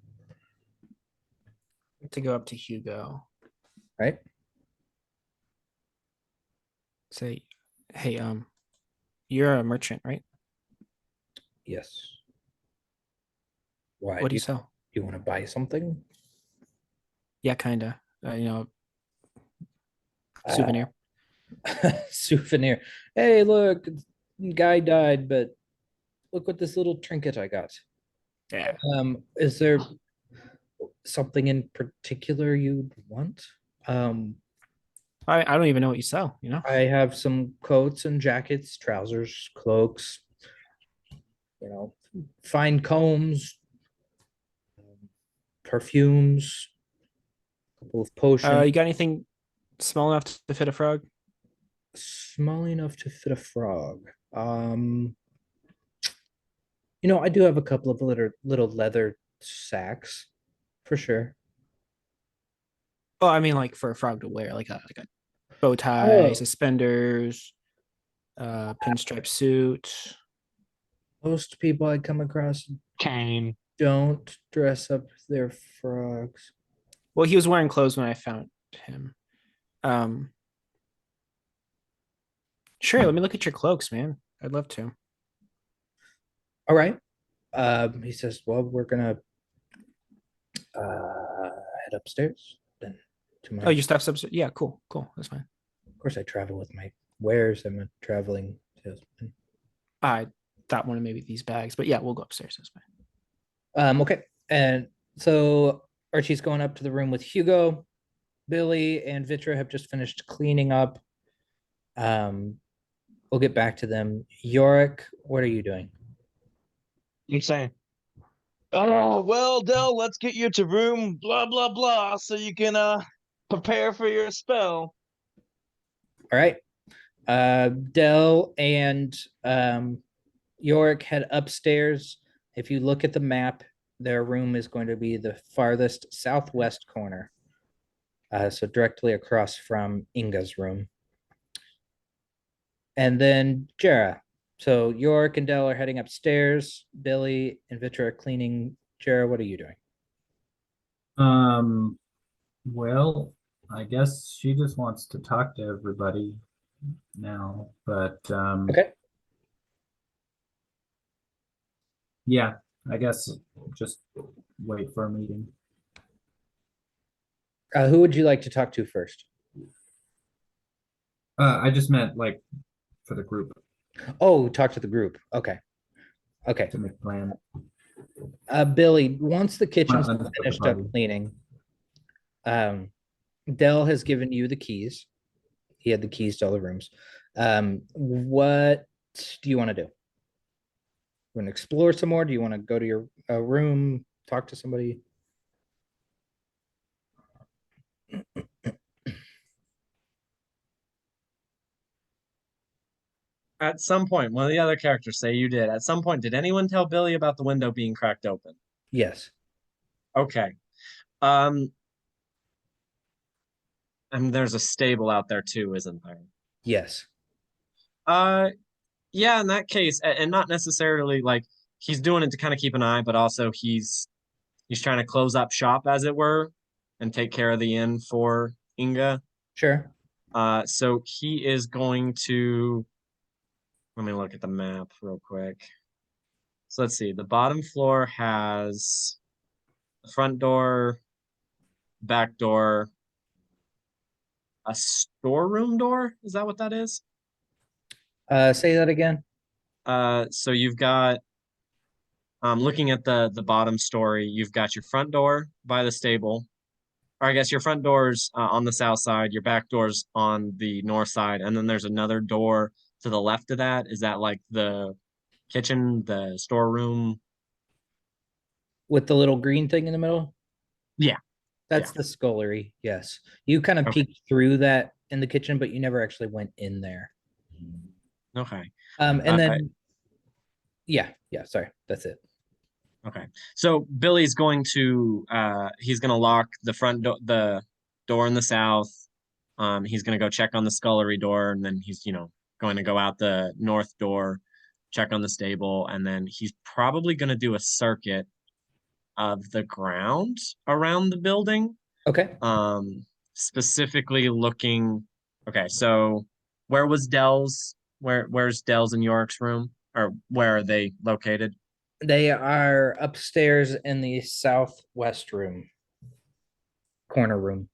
To go up to Hugo. right. Say, hey, you're a merchant, right? Yes. Why? What do you sell? You want to buy something? Yeah, kinda. Souvenir. Souvenir. Hey, look, guy died, but look what this little trinket I got. Yeah. Is there something in particular you'd want? I don't even know what you sell, you know? I have some coats and jackets, trousers, cloaks, fine combs, perfumes, a couple of potions. You got anything small enough to fit a frog? Small enough to fit a frog. I do have a couple of little leather sacks for sure. Oh, I mean like for a frog to wear, like a bow tie, Oh. suspenders, pinstripe suit. Most people I come across Cane. don't dress up their frogs. Well, he was wearing clothes when I found him. Sure, let me look at your cloaks, man. I'd love to. All right. He says, well, we're gonna head upstairs then to my Oh, your stuff's upstairs. Yeah, cool, cool. That's fine. of course I travel with my wares. I'm a traveling salesman. I thought one of maybe these bags, but yeah, we'll go upstairs. That's fine. Okay. And so Archie's going up to the room with Hugo. Billy and Vitra have just finished cleaning up. We'll get back to them. Yorick, what are you doing? Insane. Oh, well, Dell, let's get you to room blah blah blah so you can prepare for your spell. All right. Dell and Yorick head upstairs. If you look at the map, their room is going to be the farthest southwest corner. So directly across from Inga's room. And then Jera. So Yorick and Dell are heading upstairs. Billy and Vitra are cleaning. Jera, what are you doing? Well, I guess she just wants to talk to everybody now, but Okay. yeah, I guess just wait for a meeting. Who would you like to talk to first? I just meant like for the group Oh, talk to the group. Okay. Okay. to make plan. Billy, once the kitchen's Well, that's finished the up party. cleaning, Dell has given you the keys. He had the keys to all the rooms. What do you want to do? You want to explore some more? Do you want to go to your room, talk to somebody? At some point, one of the other characters say you did. At some point, did anyone tell Billy about the window being cracked open? Yes. Okay. And there's a stable out there too, isn't there? Yes. Yeah, in that case, and not necessarily like he's doing it to kind of keep an eye, but also he's trying to close up shop, as it were, and take care of the inn for Inga. Sure. So he is going to, let me look at the map real quick. So let's see. The bottom floor has the front door, back door, a storeroom door. Is that what that is? Say that again. So you've got, looking at the bottom story, you've got your front door by the stable, or I guess your front door's on the south side, your back door's on the north side, and then there's another door to the left of that. Is that like the kitchen, the storeroom? With the little green thing in the middle? Yeah. That's the scullery. Yes. You kind of peeked through that in the kitchen, but you never actually went in there. Okay. And then yeah, sorry. That's it. Okay. So Billy's going to he's gonna lock the front door, the door in the south. He's gonna go check on the scullery door, and then he's going to go out the north door, check on the stable, and then he's probably gonna do a circuit of the ground around the building. Okay. Specifically looking. Okay, so where's Dell's and York's room, or where are they located? They are upstairs in the southwest room, corner room.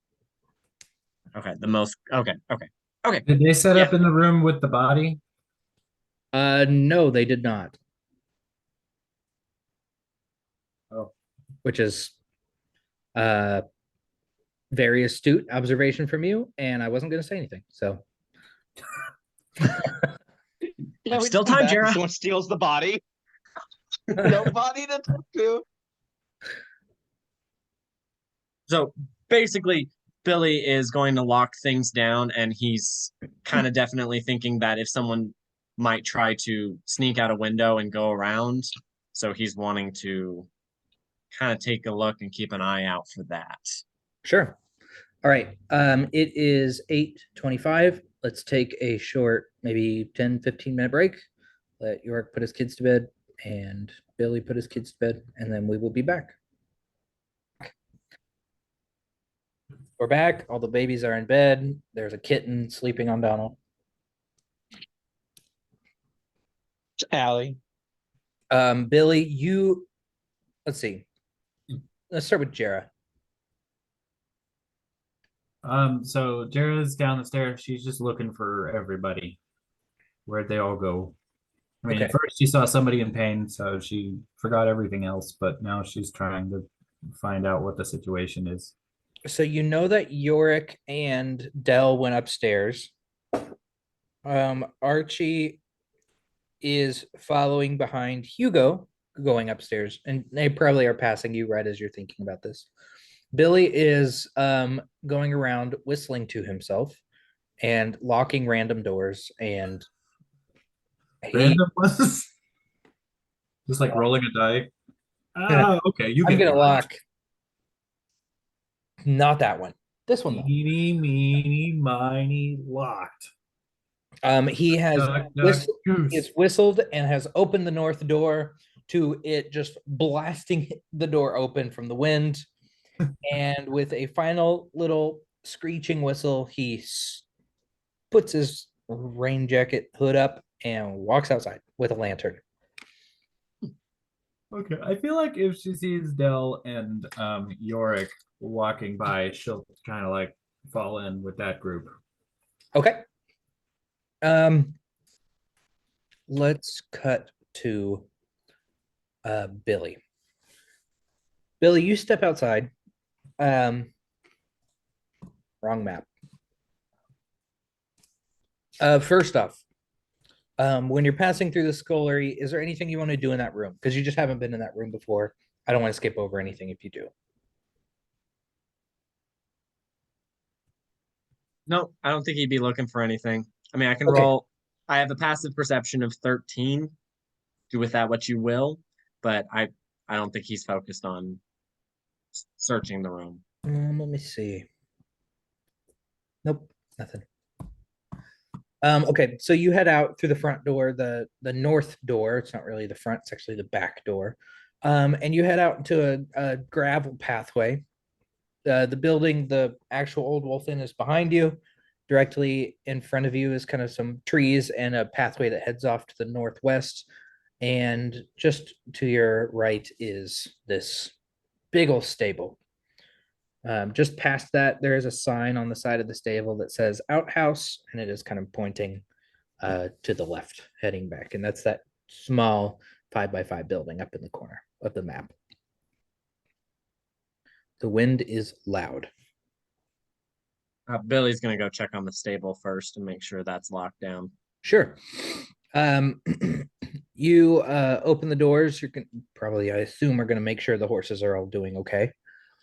Okay, okay. Did they set Yeah. up in the room with the body? No, they did not. Oh. Which is uh very astute observation from you, and I wasn't going to say anything. So Yeah, we Still just come time, back and Jara. someone steals the body. No body to talk to. So basically, Billy is going to lock things down, and he's kind of definitely thinking that if someone might try to sneak out a window and go around, so he's wanting to kind of take a look and keep an eye out for that. sure. All right. It is 8:25. Let's take a short, maybe 10-15 minute break. Let York put his kids to bed and Billy put his kids to bed, and then we will be back. We're back. All the babies are in bed. There's a kitten sleeping on Donald. It's Allie. Billy, let's see. Let's start with Jera. So Jara's down the stairs. She's just looking for everybody. Where'd they all go? I mean, Okay. at first she saw somebody in pain, so she forgot everything else, but now she's trying to find out what the situation is. So you know that Yorick and Dell went upstairs. Archie is following behind Hugo going upstairs, and they probably are passing you right as you're thinking about this. Billy is going around whistling to himself and locking random doors, and Random ones? Just like rolling a die. Ah, okay, you I'm get gonna one. lock not that one. This one though. Eeny, meeny, miny, locked. He has Duck, duck, goose. whistled and has opened the north door to it just blasting the door open from the wind. And with a final little screeching whistle, he puts his rain jacket hood up and walks outside with a lantern. Okay, I feel like if she sees Dell and Yorick walking by, she'll kind of like fall in with that group. Okay. Let's cut to Billy. Billy, you step outside. Wrong map. First off, when you're passing through the scullery, is there anything you want to do in that room? Because you just haven't been in that room before. I don't want to skip over anything if you do. No, I don't think he'd be looking for anything. I mean, I can Okay. roll. I have a passive perception of 13. Do with that what you will, but I don't think he's focused on searching the room. Let me see. Nope, nothing. Okay, so you head out through the front door, the north door. It's not really the front; it's actually the back door. And you head out into a gravel pathway. The building, the actual Old Wolf Inn, is behind you. Directly in front of you is kind of some trees and a pathway that heads off to the northwest. And just to your right is this big old stable. Just past that, there is a sign on the side of the stable that says outhouse, and it is kind of pointing to the left, heading back. And that's that small 5x5 building up in the corner of the map. The wind is loud. Billy's gonna go check on the stable first and make sure that's locked down. Sure. You open the doors. You're probably, I assume, are going to make sure the horses are all doing okay.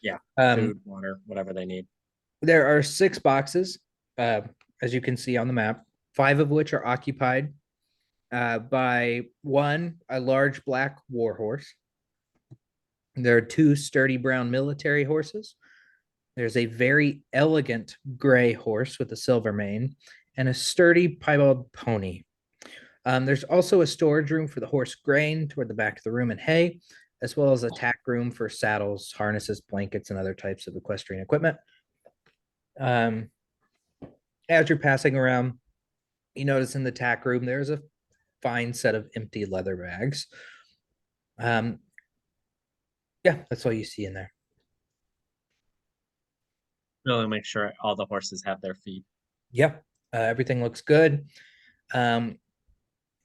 Yeah, Um, food, water, whatever they need. There are 6 boxes, as you can see on the map, 5 of which are occupied by a large black war horse. There are 2 sturdy brown military horses. There's a very elegant gray horse with a silver mane and a sturdy piebald pony. There's also a storage room for the horse grain toward the back of the room and hay, as well as a tack room for saddles, harnesses, blankets, and other types of equestrian equipment. As you're passing around, you notice in the tack room there's a fine set of empty leather bags. Yeah, that's all you see in there. Billy make sure all the horses have their feet. Yep, everything looks good.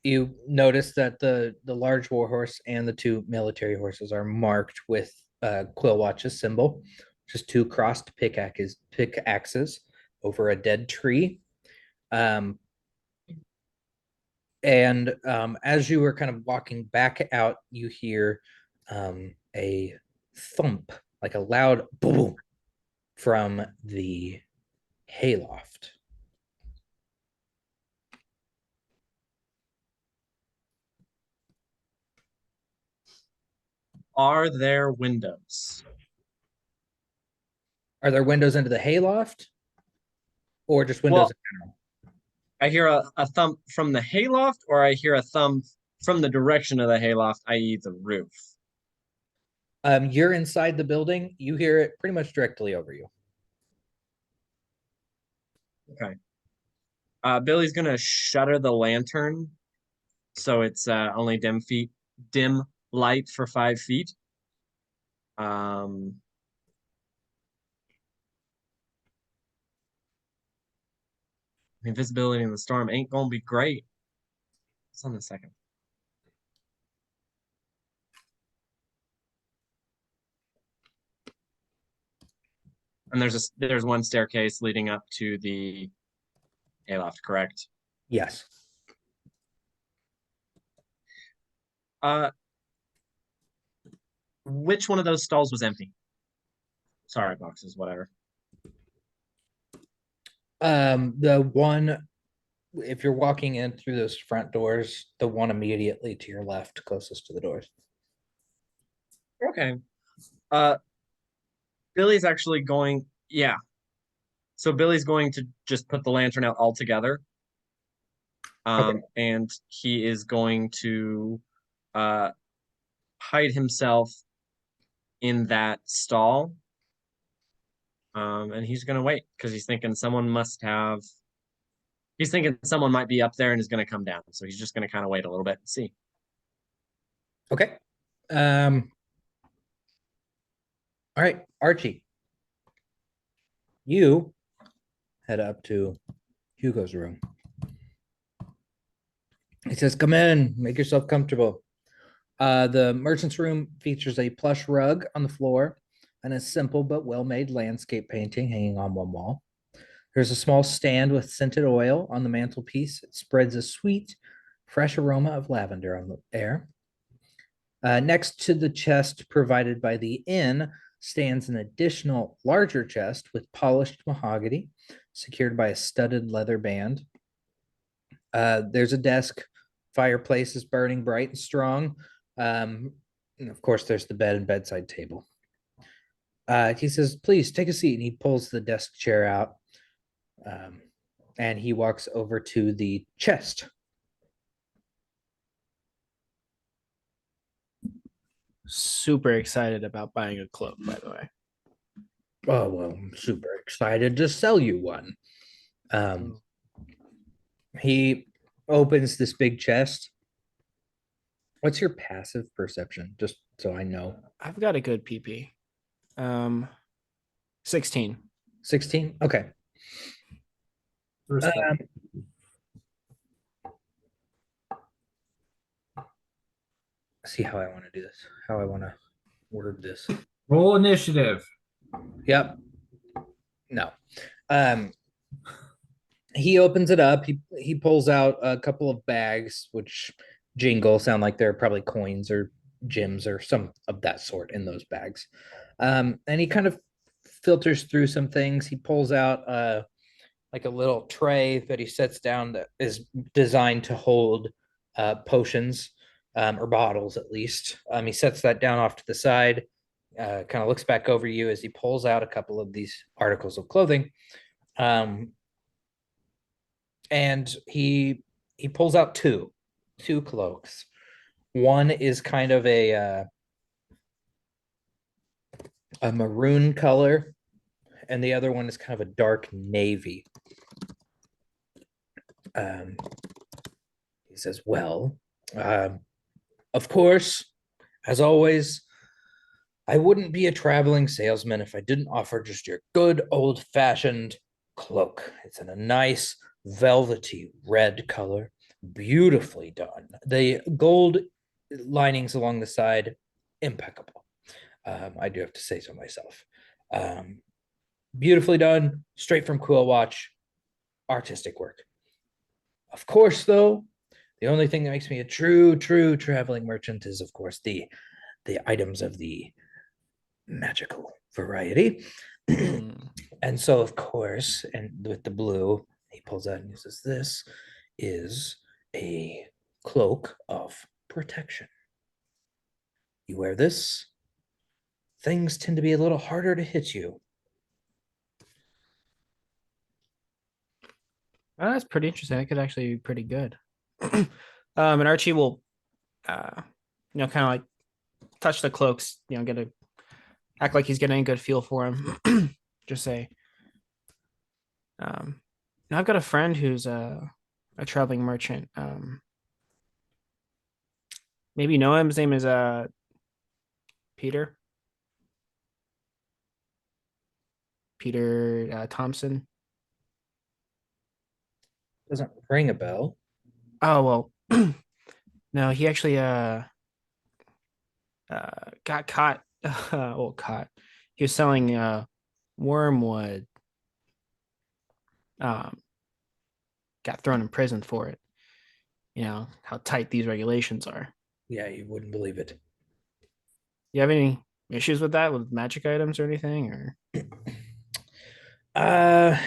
You notice that the large war horse and the two military horses are marked with Quillwatch's symbol, just two crossed pickaxes over a dead tree. Um, and as you were kind of walking back out, you hear a thump, like a loud boom from the hayloft. Are there windows? Are there windows into the hayloft, or just windows? Well, I hear a thump from the hayloft, or I hear a thump from the direction of the hayloft, i.e., the roof. You're inside the building. You hear it pretty much directly over you. Okay. Billy's gonna shutter the lantern, so it's only dim light for 5 feet. Invisibility in the storm ain't gonna be great. It's on the second. And there's one staircase leading up to the hayloft, correct? Yes. Which one of those stalls was empty? Sorry, boxes, whatever. The one, if you're walking in through those front doors, the one immediately to your left, closest to the doors. Okay. Billy's actually going, yeah. So Billy's going to just put the lantern out altogether. Okay. And he is going to hide himself in that stall. And he's gonna wait because he's thinking someone might be up there and is gonna come down. So he's just gonna kind of wait a little bit and see. Okay. All right, Archie. You head up to Hugo's room. He says, "Come in, make yourself comfortable." The merchant's room features a plush rug on the floor and a simple but well-made landscape painting hanging on one wall. There's a small stand with scented oil on the mantelpiece. It spreads a sweet, fresh aroma of lavender on the air. Next to the chest provided by the inn stands an additional larger chest with polished mahogany, secured by a studded leather band. There's a desk, fireplace is burning bright and strong. And of course, there's the bed and bedside table. He says, "Please take a seat." And he pulls the desk chair out. And he walks over to the chest. Super excited about buying a cloak, by the way. Oh, well, I'm super excited to sell you one. He opens this big chest. What's your passive perception? Just so I know. I've got a good PP. 16. 16? Okay. See how I want to do this, how I want to word this. Roll initiative. Yep. No. He opens it up. He pulls out a couple of bags, which jingle, sound like they're probably coins or gems or some of that sort in those bags. And he kind of filters through some things. He pulls out like a little tray that he sets down that is designed to hold potions, or bottles at least. He sets that down off to the side, kind of looks back over you as he pulls out a couple of these articles of clothing. And he pulls out two cloaks. One is kind of a maroon color, and the other one is kind of a dark navy. He says, "Well, of course, as always, I wouldn't be a traveling salesman if I didn't offer just your good old-fashioned cloak. It's in a nice velvety red color beautifully done. The gold linings along the side, impeccable. I do have to say so myself. Beautifully done, straight from Quill Watch, artistic work. Of course, though, the only thing that makes me a true traveling merchant is, of course, the items of the magical variety. Mm. And so, of course, and with the blue, he pulls out and uses this is a cloak of protection. You wear this, things tend to be a little harder to hit you. Oh, that's pretty interesting. That could actually be pretty good. And Archie will, kind of like touch the cloaks. Get a act like he's getting a good feel for him. Just say, now I've got a friend who's a traveling merchant. Maybe you know him. His name is Peter. Peter Thompson. Doesn't ring a bell. Oh well, no, he actually got caught. Caught. He was selling wormwood. Got thrown in prison for it. You know how tight these regulations are. Yeah, you wouldn't believe it. You have any issues with that, with magic items or anything, or? Uh,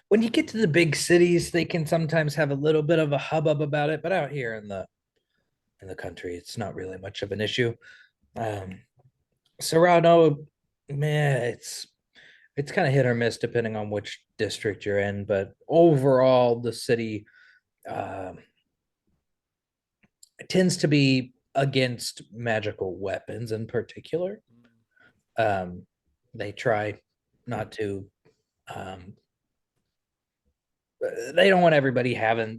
when you get to the big cities, they can sometimes have a little bit of a hubbub about it, but out here in the country, it's not really much of an issue. Serrano, man, it's kind of hit or miss depending on which district you're in, but overall, the city tends to be against magical weapons in particular. They try not to. They don't want everybody having,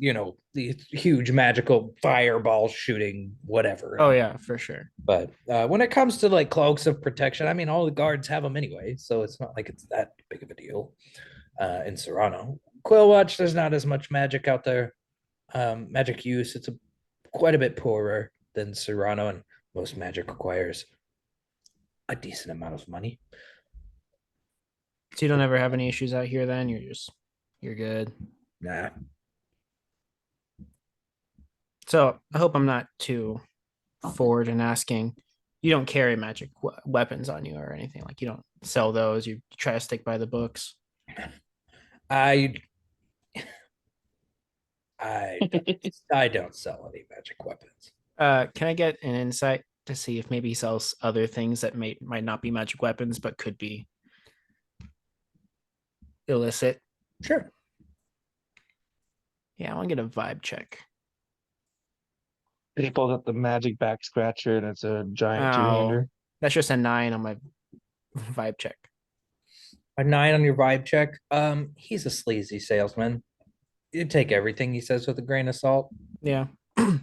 these huge magical fireballs shooting whatever. Oh yeah, for sure. But when it comes to like cloaks of protection, I mean, all the guards have them anyway, so it's not like it's that big of a deal. In Serrano, Quill Watch, there's not as much magic out there. Magic use, it's quite a bit poorer than Serrano, and most magic requires a decent amount of money. So you don't ever have any issues out here. Then you're good. Nah. So I hope I'm not too forward in asking. You don't carry magic weapons on you or anything, like you don't sell those. You try to stick by the books. I I don't sell any magic weapons. Can I get an insight to see if maybe he sells other things that might not be magic weapons but could be illicit? Sure. Yeah, I want to get a vibe check. He pulls up the magic back scratcher and it's a giant two-hander. That's just a 9 on my vibe check. A 9 on your vibe check. He's a sleazy salesman. You take everything he says with a grain of salt. Yeah. All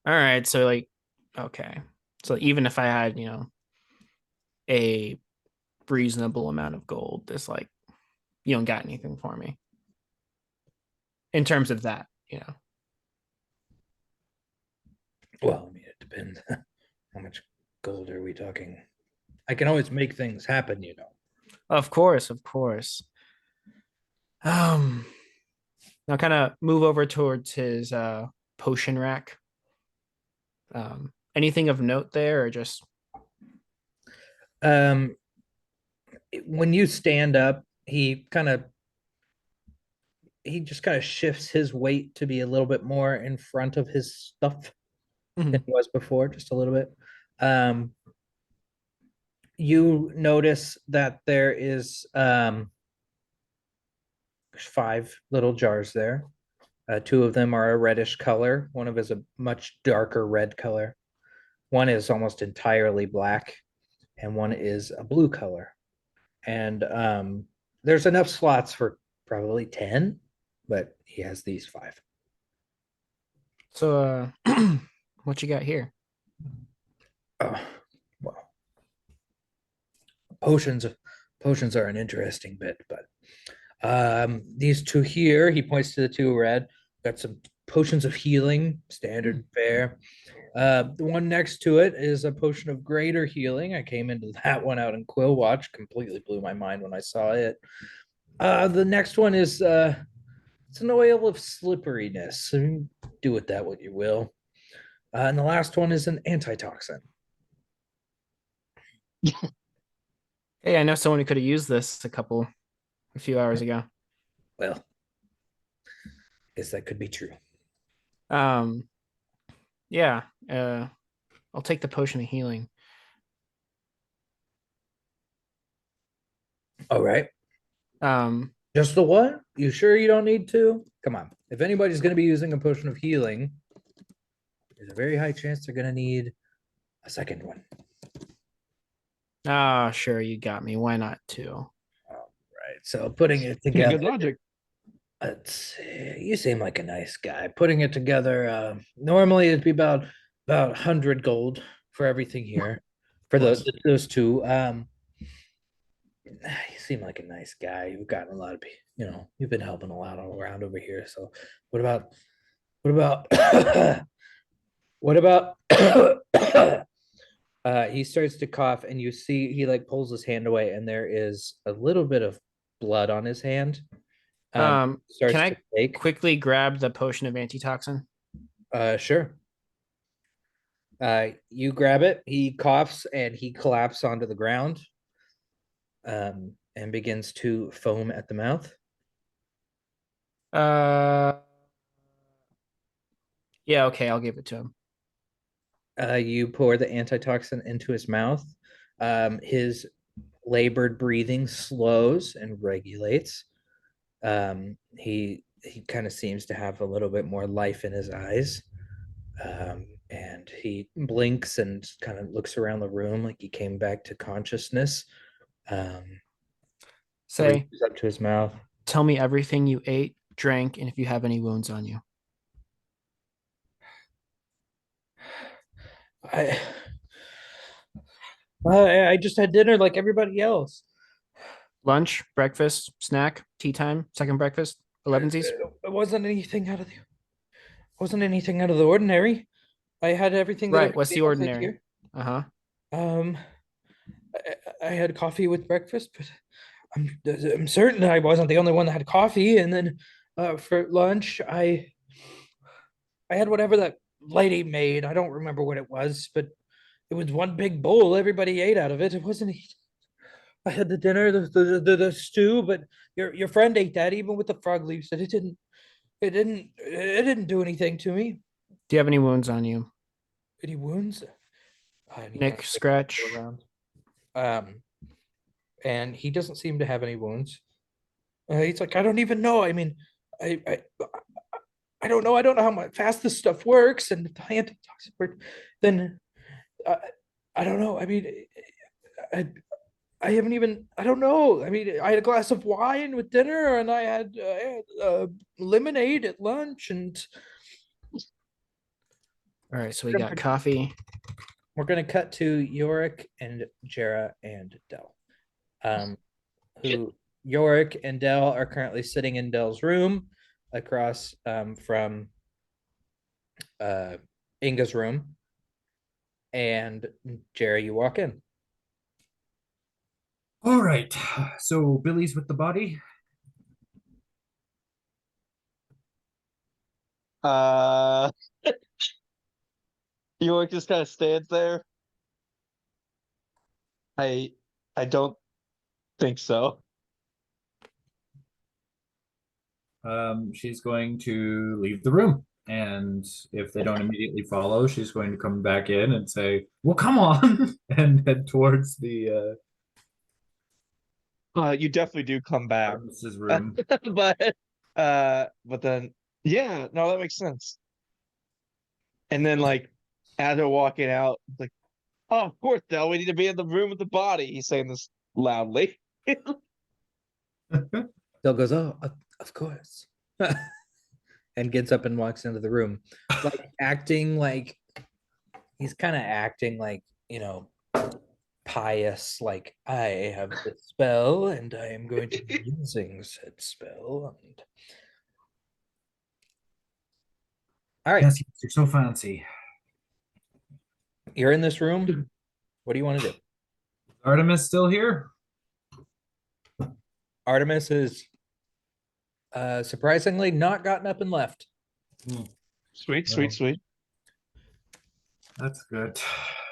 right. So like, okay. So even if I had, a reasonable amount of gold, this like, you don't got anything for me. In terms of that, Well, I mean, it depends. How much gold are we talking? I can always make things happen, Of course. Now kind of move over towards his potion rack. Anything of note there, or just When you stand up, he just kind of shifts his weight to be a little bit more in front of his stuff than he was before, just a little bit. You notice that there is 5 little jars there. 2 of them are a reddish color. One of is a much darker red color. One is almost entirely black, and one is a blue color. And there's enough slots for probably 10, but he has these 5. So what you got here? Oh, well, potions are an interesting bit, but these 2 here, he points to the 2 red. got some potions of healing, standard fare. The one next to it is a potion of greater healing. I came into that one out in Quill Watch, completely blew my mind when I saw it. The next one is it's an oil of slipperiness. Do with that what you will. And the last one is an antitoxin. Hey, I know someone who could have used this a few hours ago. Well, guess that could be true. Um, yeah. I'll take the potion of healing. All right. Um, Just the one? You sure you don't need two? Come on. If anybody's going to be using a potion of healing, there's a very high chance they're going to need a second one. sure, you got me. Why not two? Right. So putting it Good together, logic. you seem like a nice guy. Putting it together, normally it'd be about 100 gold for everything here for those two. You seem like a nice guy. You've gotten a lot of, you've been helping a lot all around over here. So what about, what about, he starts to cough and you see he like pulls his hand away and there is a little bit of blood on his hand. Starts Can I to take. quickly grab the potion of antitoxin? Sure. You grab it. He coughs and he collapses onto the ground. And begins to foam at the mouth. Yeah, okay, I'll give it to him. You pour the antitoxin into his mouth. His labored breathing slows and regulates. He kind of seems to have a little bit more life in his eyes. And he blinks and kind of looks around the room like he came back to consciousness. Say, reaches up to his mouth. tell me everything you ate, drank, and if you have any wounds on you. I just had dinner like everybody else. Lunch, breakfast, snack, tea time, second breakfast, 11sies. It wasn't anything out of the ordinary. I had everything that Right, what's the everybody else ate ordinary? Uh-huh. here. I had coffee with breakfast, but I'm certain I wasn't the only one that had coffee. And then for lunch, I had whatever that lady made. I don't remember what it was, but it was one big bowl. Everybody ate out of it. It wasn't. I had the dinner, the stew, but your friend ate that even with the frog leaves. And it didn't do anything to me. Do you have any wounds on you? Any wounds? Nick, scratch. And he doesn't seem to have any wounds. He's like, I don't even know. I mean, I don't know. I don't know how fast this stuff works, and the antitoxin work. Then I don't know. I mean, I haven't even. I don't know. I mean, I had a glass of wine with dinner, and I had lemonade at lunch, and. All right, so we got coffee. We're gonna cut to Yorick and Jera and Dell. Yorick and Dell are currently sitting in Dell's room across from Inga's room. And Jera, you walk in. All right. So Billy's with the body. York just kind of stands there. I don't think so. She's going to leave the room, and if they don't immediately follow, she's going to come back in and say, "Well, come on," and head towards the You definitely do come back. Artemis's room. but then yeah, no, that makes sense. And then like as they're walking out, like, oh, of course, Del, we need to be in the room with the body. He's saying this loudly. Dell goes, "Oh, of course," and gets up and walks into the room, like acting like he's kind of acting like pious, like I have the spell and I am going to be using said spell. And All right, Yes, you're so fancy. you're in this room. What do you want to do? Artemis still here? Artemis is surprisingly not gotten up and left. Sweet, Well. sweet, sweet. That's good.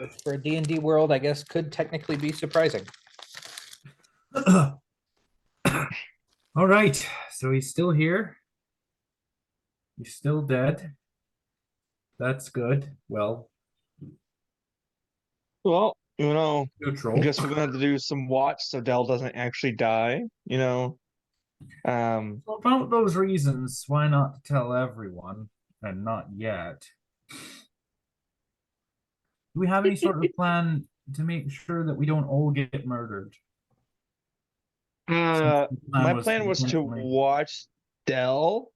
Which for a D&D world, I guess could technically be surprising. All right, so he's still here. He's still dead. That's good. Well, Well, I neutral. guess we're gonna have to do some watch so Dell doesn't actually die. Um, So about those reasons, why not tell everyone and not yet? Do we have any sort of plan to make sure that we don't all get murdered? my was plan was to intentionally- watch Dell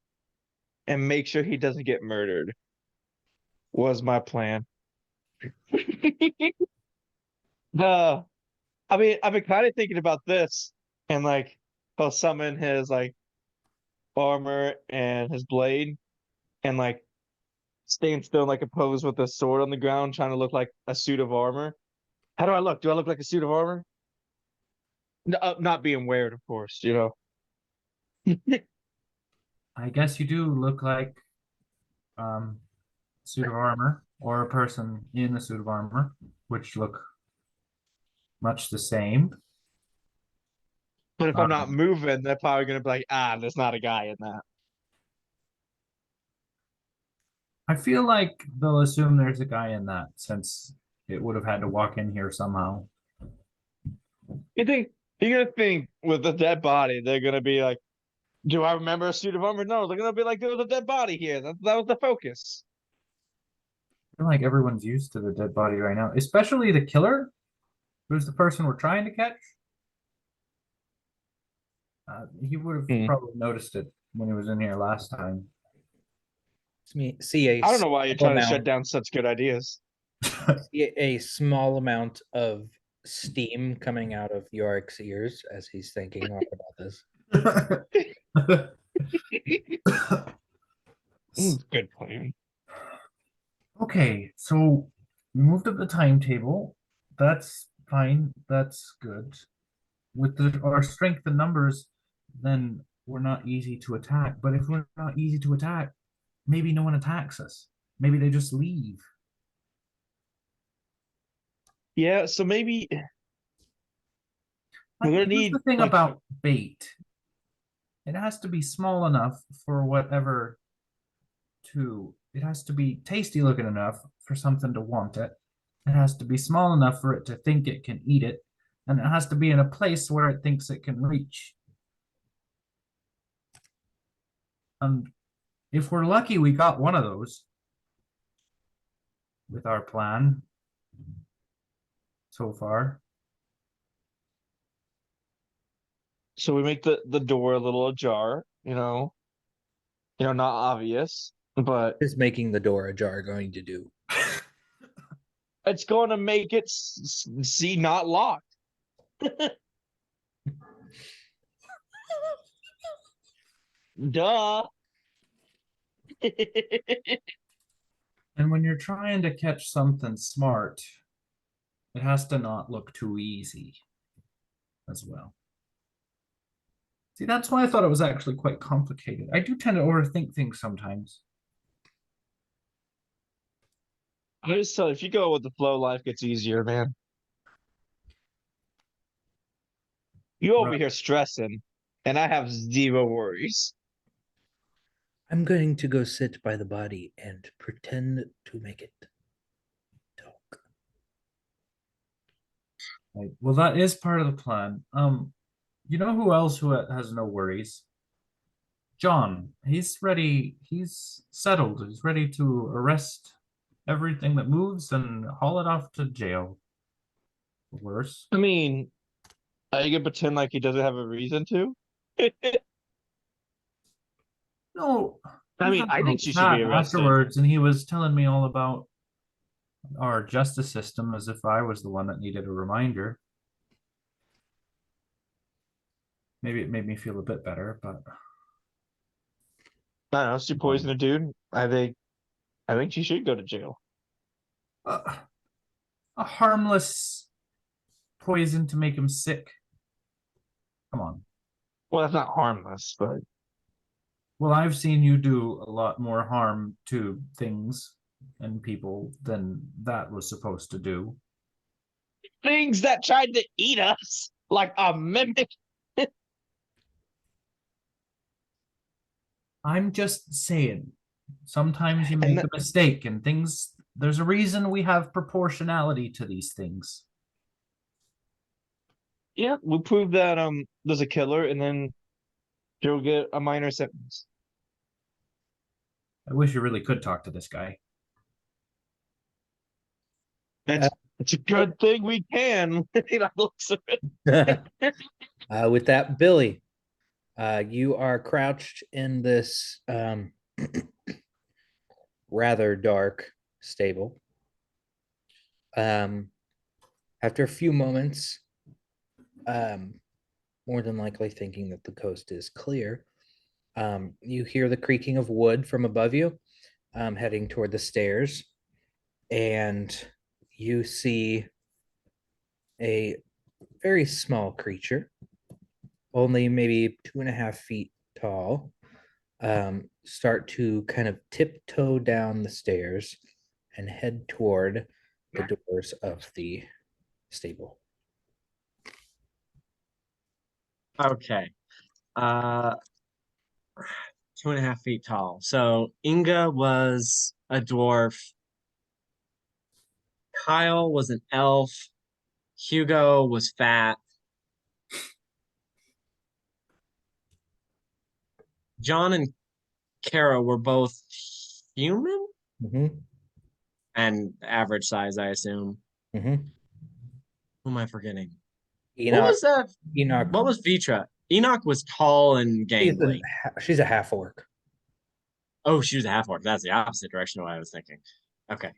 and make sure he doesn't get murdered. Was my plan. I mean, I've been kind of thinking about this, and like, he'll summon his like armor and his blade, and like staying still in like a pose with a sword on the ground, trying to look like a suit of armor. How do I look? Do I look like a suit of armor? Not being weird, of course. I guess you do look like suit of armor or a person in a suit of armor, which look much the same. But if I'm not moving, they're probably gonna be like, there's not a guy in that. I feel like they'll assume there's a guy in that since it would have had to walk in here somehow. You're gonna think with the dead body, they're gonna be like, do I remember a suit of armor? No, they're gonna be like, there was a dead body here. That was the focus. I feel like everyone's used to the dead body right now, especially the killer, who's the person we're trying to catch. He would have Hmm. probably noticed it when he was in here last time. See I don't know why you're trying to shut amount- down such good ideas. see a small amount of steam coming out of Yorick's ears as he's thinking hard about this. Good plan. Okay, so we moved up the timetable. That's fine. That's good. With our strength in numbers, then we're not easy to attack. But if we're not easy to attack, maybe no one attacks us. Maybe they just leave. Yeah, so maybe We're gonna Here's need, the thing like- about bait. It has to be small enough for whatever it has to be tasty looking enough for something to want it. It has to be small enough for it to think it can eat it. And it has to be in a place where it thinks it can reach. And if we're lucky, we got one of those with our plan so far. so we make the door a little ajar, not obvious, but Is making the door ajar going to do? it's going to make it see not locked. Duh. And when you're trying to catch something smart, it has to not look too easy as well. See, that's why I thought it was actually quite complicated. I do tend to overthink things sometimes. I just tell you, if you go with the flow, life gets easier, man. You over Right. here stressing, and I have zero worries. I'm going to go sit by the body and pretend to make it talk. Right. Well, that is part of the plan. You know who else who has no worries? John. He's ready. He's settled. He's ready to arrest everything that moves and haul it off to jail. Worse. I mean, are you gonna pretend like he doesn't have a reason to? No. I we mean, had I a think she should chat be arrested. afterwards, and he was telling me all about our justice system as if I was the one that needed a reminder. Maybe it made me feel a bit better, but I don't know, she poisoned a dude. I think I think she should go to jail. A harmless poison to make him sick. Come on. Well, that's not harmless, but Well, I've seen you do a lot more harm to things and people than that was supposed to do. things that tried to eat us like a mimic. I'm just saying, sometimes you And make a mistake and things, there's a reason we have proportionality to these things. Yeah, we proved that there's a killer, and then she'll get a minor sentence. I wish you really could talk to this guy. It's a good thing we can. He like looks at it. With that, Billy, you are crouched in this rather dark stable. After a few moments, more than likely thinking that the coast is clear, you hear the creaking of wood from above you, heading toward the stairs, and you see a very small creature, only maybe 2.5 feet tall, start to kind of tiptoe down the stairs and head toward the doors of the stable. Okay. 2.5 feet tall. So Inga was a dwarf. Kyle was an elf. Hugo was fat. John and Kara were both human Mm-hmm. and average size, I assume. Mm-hmm. Who am I forgetting? What Enoch, was that? Enoch, What was Vitra? Enoch was tall and gangly. she's a half orc. Oh, she was a half orc. That's the opposite direction of what I was thinking. Okay.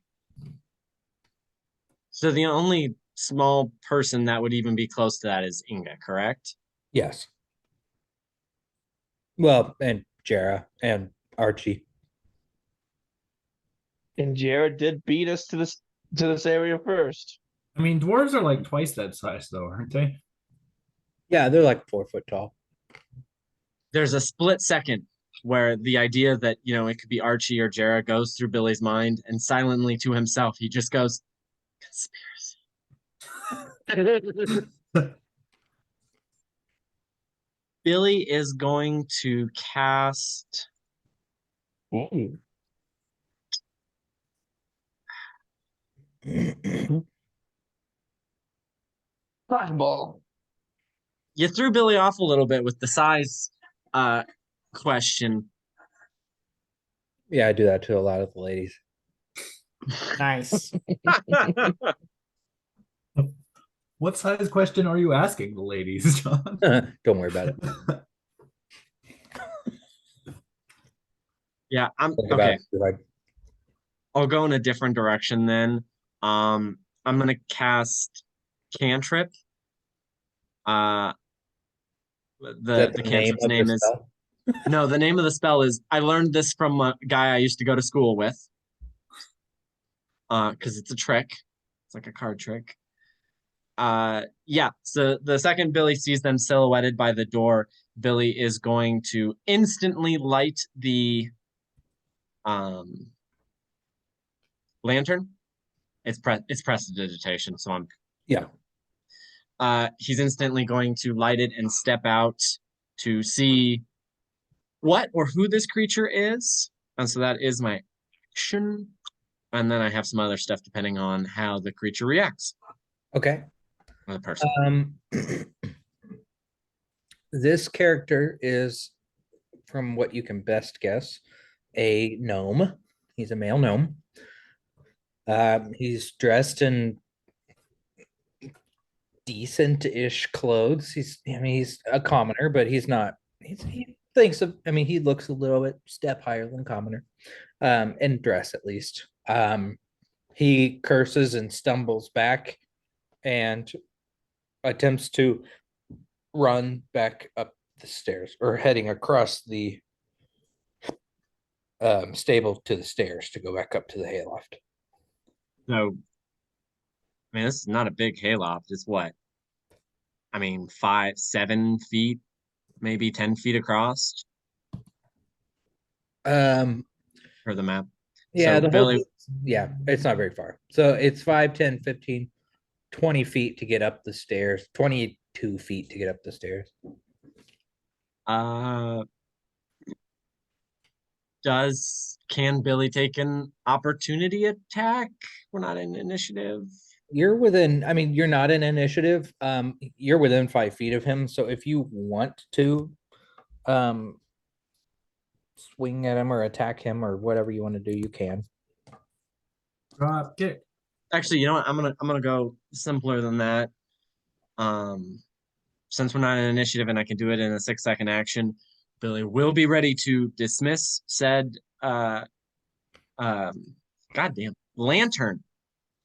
So the only small person that would even be close to that is Inga, correct? Yes. Well, and Jera and Archie. And Jared did beat us to this area first. I mean, dwarves are like twice that size, though, aren't they? Yeah, they're like 4 foot tall. There's a split second where the idea that, it could be Archie or Jera goes through Billy's mind, and silently to himself, he just goes, conspiracy. Billy is going to cast. Ooh. Fireball. You threw Billy off a little bit with the size question. Yeah, I do that to a lot of the ladies. Nice. What size question are you asking the ladies, John? Don't worry about it. Yeah, I'm Think about okay. it. Like, I'll go in a different direction then. I'm gonna cast cantrip. The that cantrip's of name the is spell? no, the name of the spell is, I learned this from a guy I used to go to school with. Because it's a trick. It's like a card trick. Yeah, so the second Billy sees them silhouetted by the door, Billy is going to instantly light the lantern. It's prestidigitation, so I'm Yeah. he's instantly going to light it and step out to see what or who this creature is. And so that is my action. And then I have some other stuff depending on how the creature reacts. Okay. Or the person. This character is, from what you can best guess, a gnome. He's a male gnome. He's dressed in decent-ish clothes. He's a commoner, but he looks a little bit step higher than commoner, in dress at least. He curses and stumbles back and attempts to run back up the stairs, or heading across the stable to the stairs to go back up to the hayloft. So, I mean, this is not a big hayloft. It's what? I mean, 5, 7 feet, maybe 10 feet across Um, for the map. yeah, So the Billy, whole yeah, it's not very far. So it's 5, 10, 15, 20 feet to get up the stairs, 22 feet to get up the stairs. uh, can Billy take an opportunity attack? We're not in initiative. You're within, I mean, you're not in initiative. You're within 5 feet of him. So if you want to um swing at him or attack him or whatever you want to do, you can. Drop kick. Actually, you know what? I'm gonna go simpler than that. Since we're not in initiative and I can do it in a 6-second action, Billy will be ready to dismiss said goddamn lantern.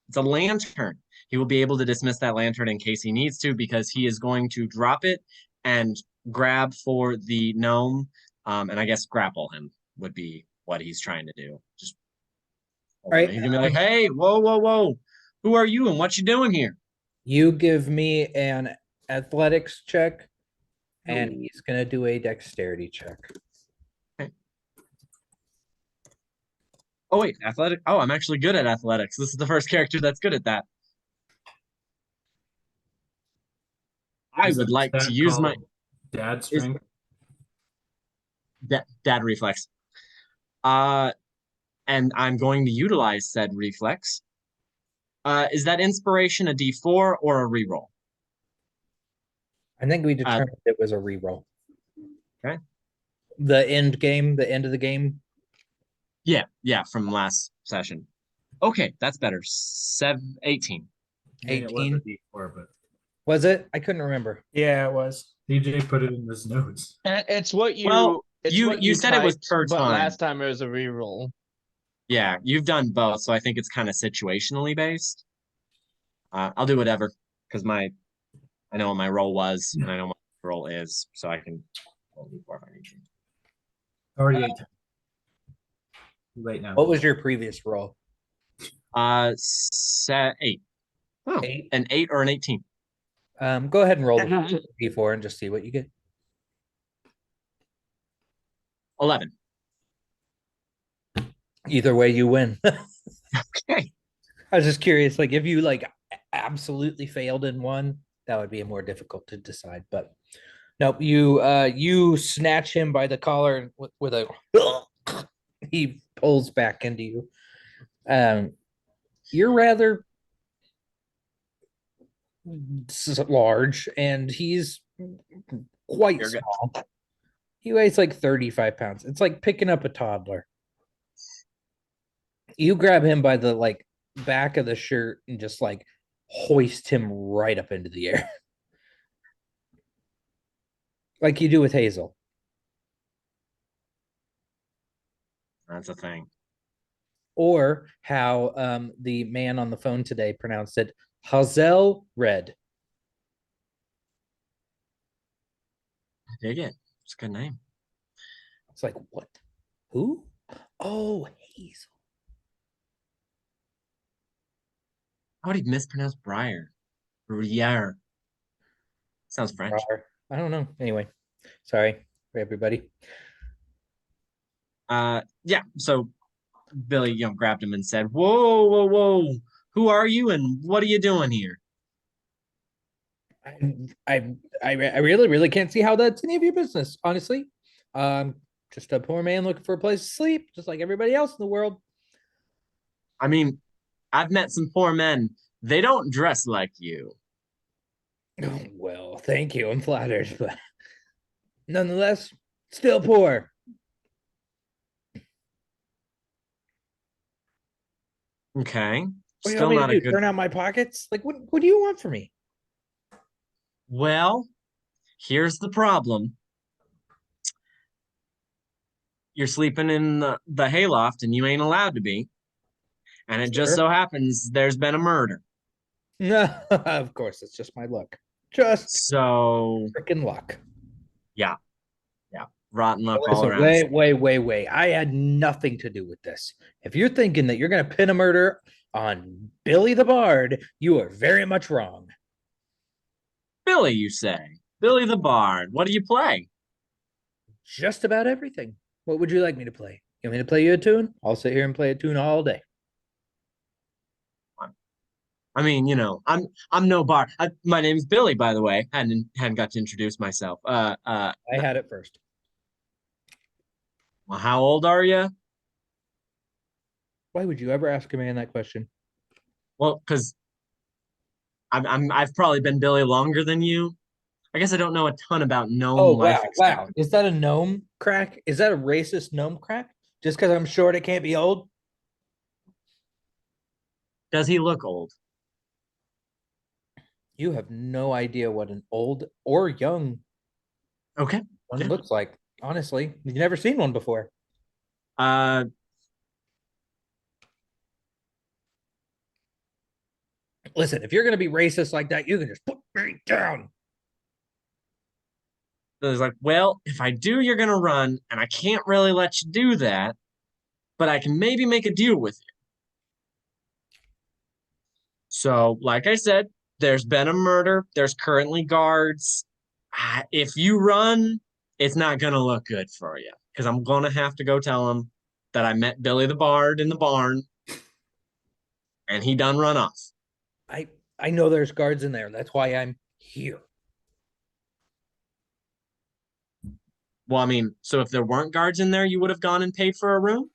It's a lantern. He will be able to dismiss that lantern in case he needs to, because he is going to drop it and grab for the gnome, and I guess grapple him would be what he's trying to do. Just Right. He's gonna be like, "Hey, whoa, whoa, whoa! Who are you and what you doing here?" You give me an athletics check, and he's gonna do a dexterity check. Oh wait, athletic. Oh, I'm actually good at athletics. This is the first character that's good at that. I Is would that like to stat use my called dad strength. dad reflex. And I'm going to utilize said reflex. Is that inspiration a D4 or a reroll? I think we determined it was a reroll. Okay. The end game, the end of the game. Yeah, from last session. Okay, that's better. 18. Yeah, it was a 18. D4, but Was it? I couldn't remember. Yeah, it was. DJ put it in his notes. It's what you. Well, it's you- what you said it was typed, per but time. last time it was a reroll. Yeah, you've done both, so I think it's kind of situationally based. I'll do whatever, because I know what my role was, and I know what my role is, so I can roll D4 if I need to. Already 8. Too late now. What was your previous roll? 8. Oh, 8. an 8 or an 18. Go ahead and roll the D4 and just see what you get. 11. Either way, you win. Okay. I was just curious, like if you like absolutely failed in one, that would be more difficult to decide. But nope, you snatch him by the collar with a he pulls back into you. You're rather large, and he's quite You're good. small. He weighs like 35 pounds. It's like picking up a toddler. You grab him by the like back of the shirt and just like hoist him right up into the air. Like you do with Hazel. That's a thing. Or how the man on the phone today pronounced it, Hazel Red. I dig it. It's a good name. It's like, what? Who? Oh, Hazel. How would he mispronounce Briar? Briar. Sounds French. I don't know. Anyway, sorry for everybody. Yeah. So Billy, grabbed him and said, "Whoa, whoa, whoa! Who are you, and what are you doing here?" I really can't see how that's any of your business, honestly. Just a poor man looking for a place to sleep, just like everybody else in the world. I mean, I've met some poor men. They don't dress like you. Oh, well, thank you. I'm flattered, but nonetheless, still poor. Okay. What do you Still want me not to a do? good. Turn out my pockets? Like, what do you want from me? Well, here's the problem. You're sleeping in the hayloft, and you ain't allowed to be. And it just Sure. so happens there's been a murder. Of course, it's just my luck. Just So freaking luck. yeah. rotten luck all Listen, around. wait. I had nothing to do with this. If you're thinking that you're going to pin a murder on Billy the Bard, you are very much wrong. Billy, you say? Billy the Bard. What do you play? Just about everything. What would you like me to play? You want me to play you a tune? I'll sit here and play a tune all day. I mean, I'm no bard. My name's Billy, by the way. Hadn't got to introduce myself. I had it first. Well, how old are you? Why would you ever ask a man that question? Well, because I've probably been Billy longer than you. I guess I don't know a ton about gnome Oh, life wow. expectancy. Is that a gnome crack? Is that a racist gnome crack? Just because I'm short, it can't be old? Does he look old? You have no idea what an old or young Okay. one Yeah. looks like. Honestly, you've never seen one before. Uh, Listen, if you're going to be racist like that, you can just put me down. Billy's like, well, if I do, you're gonna run, and I can't really let you do that, but I can maybe make a deal with you. So, like I said, there's been a murder. There's currently guards. If you run, it's not gonna look good for you because I'm gonna have to go tell him that I met Billy the Bard in the barn, and he done run off. I know there's guards in there. That's why I'm here. Well, I mean, so if there weren't guards in there, you would have gone and paid for a room?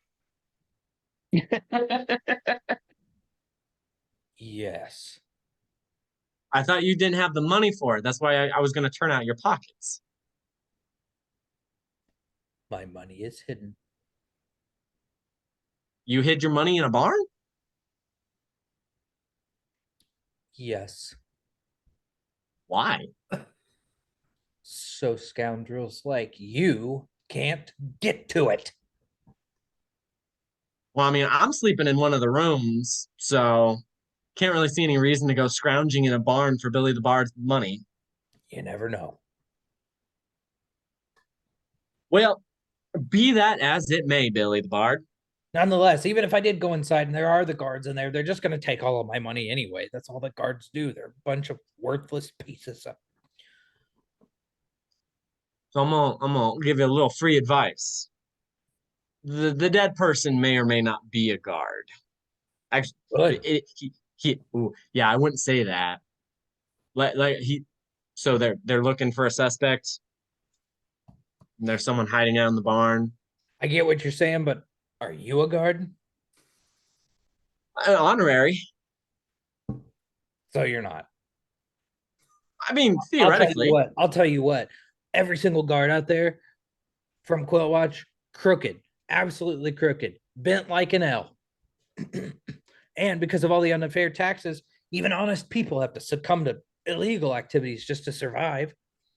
Yes. I thought you didn't have the money for it. That's why I was going to turn out your pockets. My money is hidden. You hid your money in a barn? Yes. Why? So scoundrels like you can't get to it. Well, I mean, I'm sleeping in one of the rooms, so can't really see any reason to go scrounging in a barn for Billy the Bard's money. You never know. Well, be that as it may, Billy the Bard. Nonetheless, even if I did go inside and there are the guards in there, they're just going to take all of my money anyway. That's all that guards do. They're a bunch of worthless pieces of. So I'm gonna give you a little free advice. The dead person may or may not be a guard. Actually, Good. yeah, I wouldn't say that. So they're looking for a suspect. And there's someone hiding out in the barn. I get what you're saying, but are you a guard? Honorary. So you're not. I mean, I'll tell you theoretically. what. I'll tell you what. Every single guard out there from Quilt Watch, crooked, absolutely crooked, bent like an L. And because of all the unfair taxes, even honest people have to succumb to illegal activities just to survive.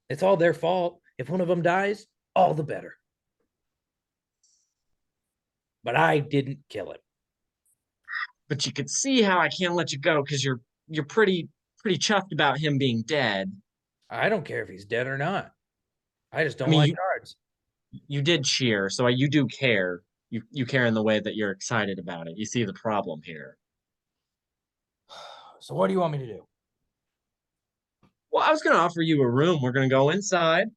It's all their fault. If one of them dies, all the better. But I didn't kill him. But you could see how I can't let you go because you're pretty chuffed about him being dead. I don't care if he's dead or not. I just don't I mean, like guards. You did cheer, so you do care. You care in the way that you're excited about it. You see the problem here. So what do you want me to do? Well, I was going to offer you a room. We're going to go inside.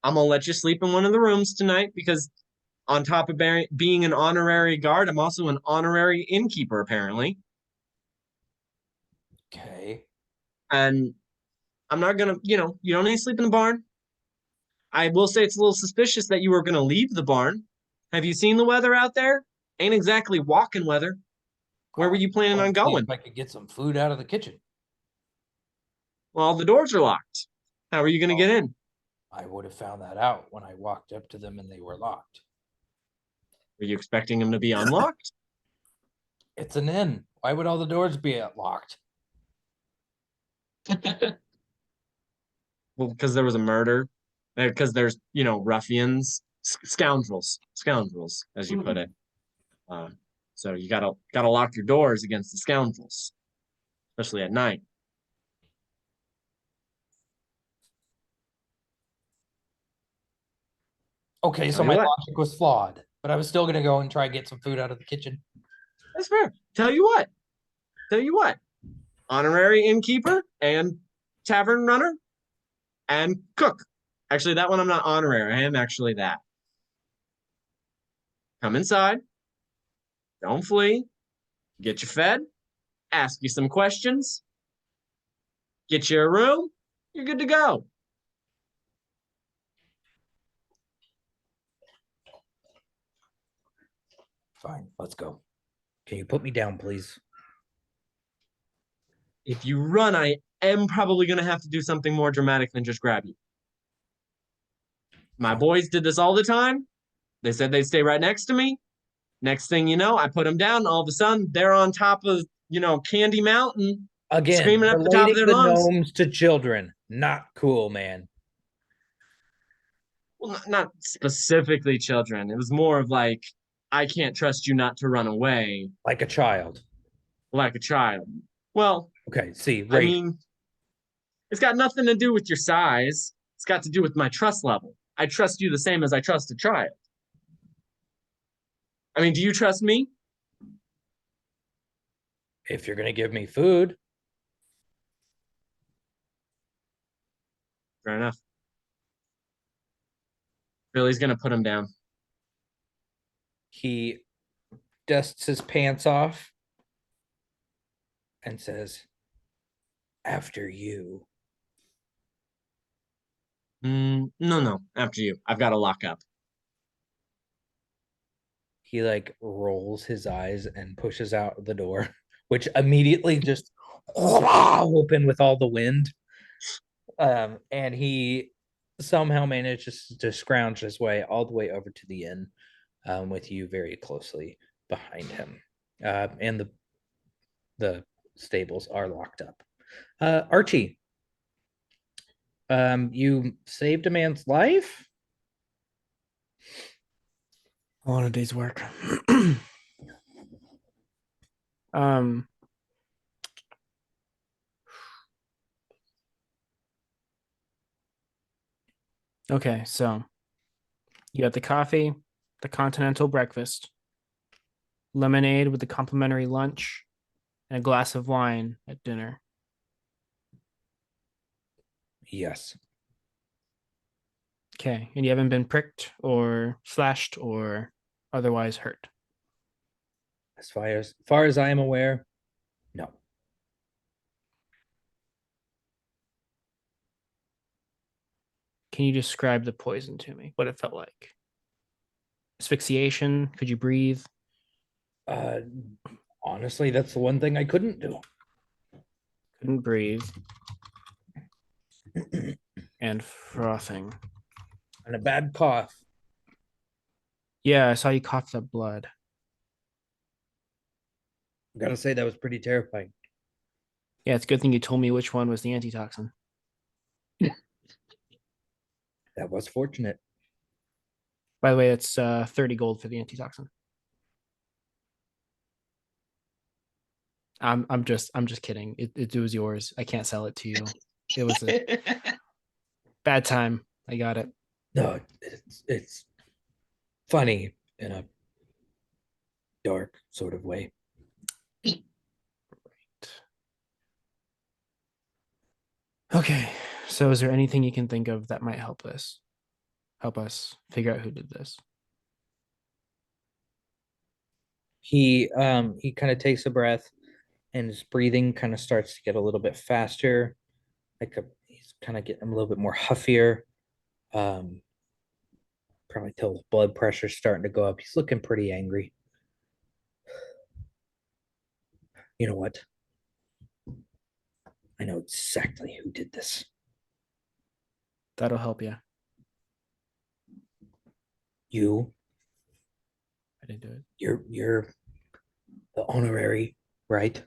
I'm going to let you sleep in one of the rooms tonight because on top of being an honorary guard, I'm also an honorary innkeeper, apparently. Okay. And I'm not going to, you don't need to sleep in the barn. I will say it's a little suspicious that you were going to leave the barn. Have you seen the weather out there? Ain't exactly walking weather. Where were you planning on going? If I could get some food out of the kitchen. Well, the doors are locked. How are you going to get in? I would have found that out when I walked up to them and they were locked. Were you expecting them to be unlocked? It's an inn. Why would all the doors be locked? Well, because there was a murder. Because there's, ruffians, scoundrels, as you put it. So you gotta lock your doors against the scoundrels, especially at night. Okay, so Tell you my what. logic was flawed, but I was still gonna go and try and get some food out of the kitchen. That's fair. Tell you what. Tell you what. Honorary innkeeper and tavern runner and cook. Actually, that one I'm not honorary. I am actually that. Come inside. Don't flee. Get you fed. Ask you some questions. Get you a room. You're good to go. Fine, let's go. Can you put me down, please? If you run, I am probably going to have to do something more dramatic than just grab you. My Fine. boys did this all the time. They said they'd stay right next to me. Next thing you know, I put them down. All of a sudden, they're on top of, Candy Mountain, Again, screaming at the top of relating their the lungs. gnomes to children. Not cool, man. Well, not specifically children. It was more of like, I can't trust you not to run away Like a child. like a child. Well, Okay, see, I right. mean, it's got nothing to do with your size. It's got to do with my trust level. I trust you the same as I trust a child. I mean, do you trust me? If you're gonna give me food, Fair enough. Billy's gonna put him down. he dusts his pants off and says, "After you." No. After you. I've got to lock up. He like rolls his eyes and pushes out the door, which immediately just open with all the wind. And he somehow manages to scrounge his way all the way over to the inn, with you very closely behind him. And the stables are locked up. Archie, you saved a man's life. On a day's work. um okay, so you got the coffee, the continental breakfast, lemonade with the complimentary lunch, and a glass of wine at dinner. Yes. Okay, and you haven't been pricked or slashed or otherwise hurt. As far as I am aware, no. Can you describe the poison to me? What it felt like? Asphyxiation? Could you breathe? Uh, honestly, that's the one thing I couldn't do. Couldn't breathe. And frothing. And a bad cough. Yeah, I saw you coughed up blood. Gotta say that was pretty terrifying. Yeah, it's a good thing you told me which one was the antitoxin. That was fortunate. By the way, it's 30 gold for the antitoxin. I'm just kidding. It was yours. I can't sell it to you. It was a bad time. I got it. No, it's funny in a dark sort of way. Okay. So is there anything you can think of that might help us figure out who did this? He kind of takes a breath and his breathing kind of starts to get a little bit faster. He's kind of getting a little bit more huffier. Probably till his blood pressure's starting to go up. He's looking pretty angry. You know what? I know exactly who did this. That'll help you. You. I didn't do it. You're the honorary, right?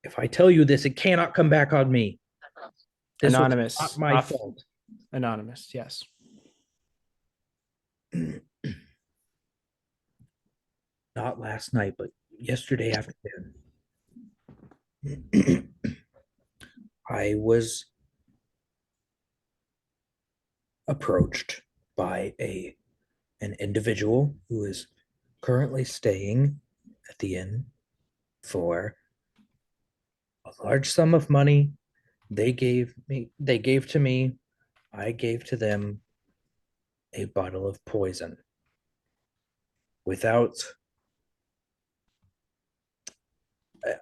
If I tell you this, it cannot come back on me. This was Anonymous. not my fault. Anonymous, yes. Not last night, but yesterday afternoon. I was approached by an individual who is currently staying at the inn for a large sum of money. They gave to me, I gave to them a bottle of poison without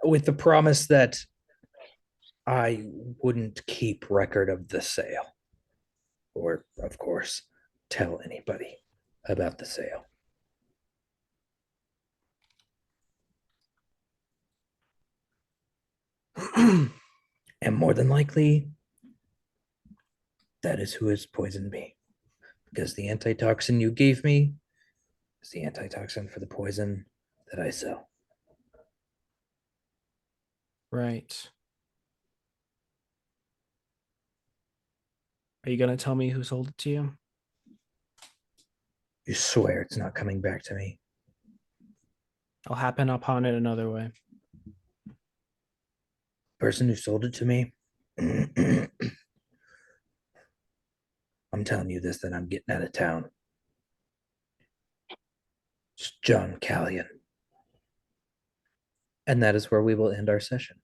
with the promise that I wouldn't keep record of the sale, or of course tell anybody about the sale. And more than likely, that is who has poisoned me. Because the antitoxin you gave me is the antitoxin for the poison that I sell. Right. Are you gonna tell me who sold it to you? You swear it's not coming back to me? I'll happen upon it another way. Person who sold it to me. I'm telling you this, then I'm getting out of town. It's John Callion. And that is where we will end our session.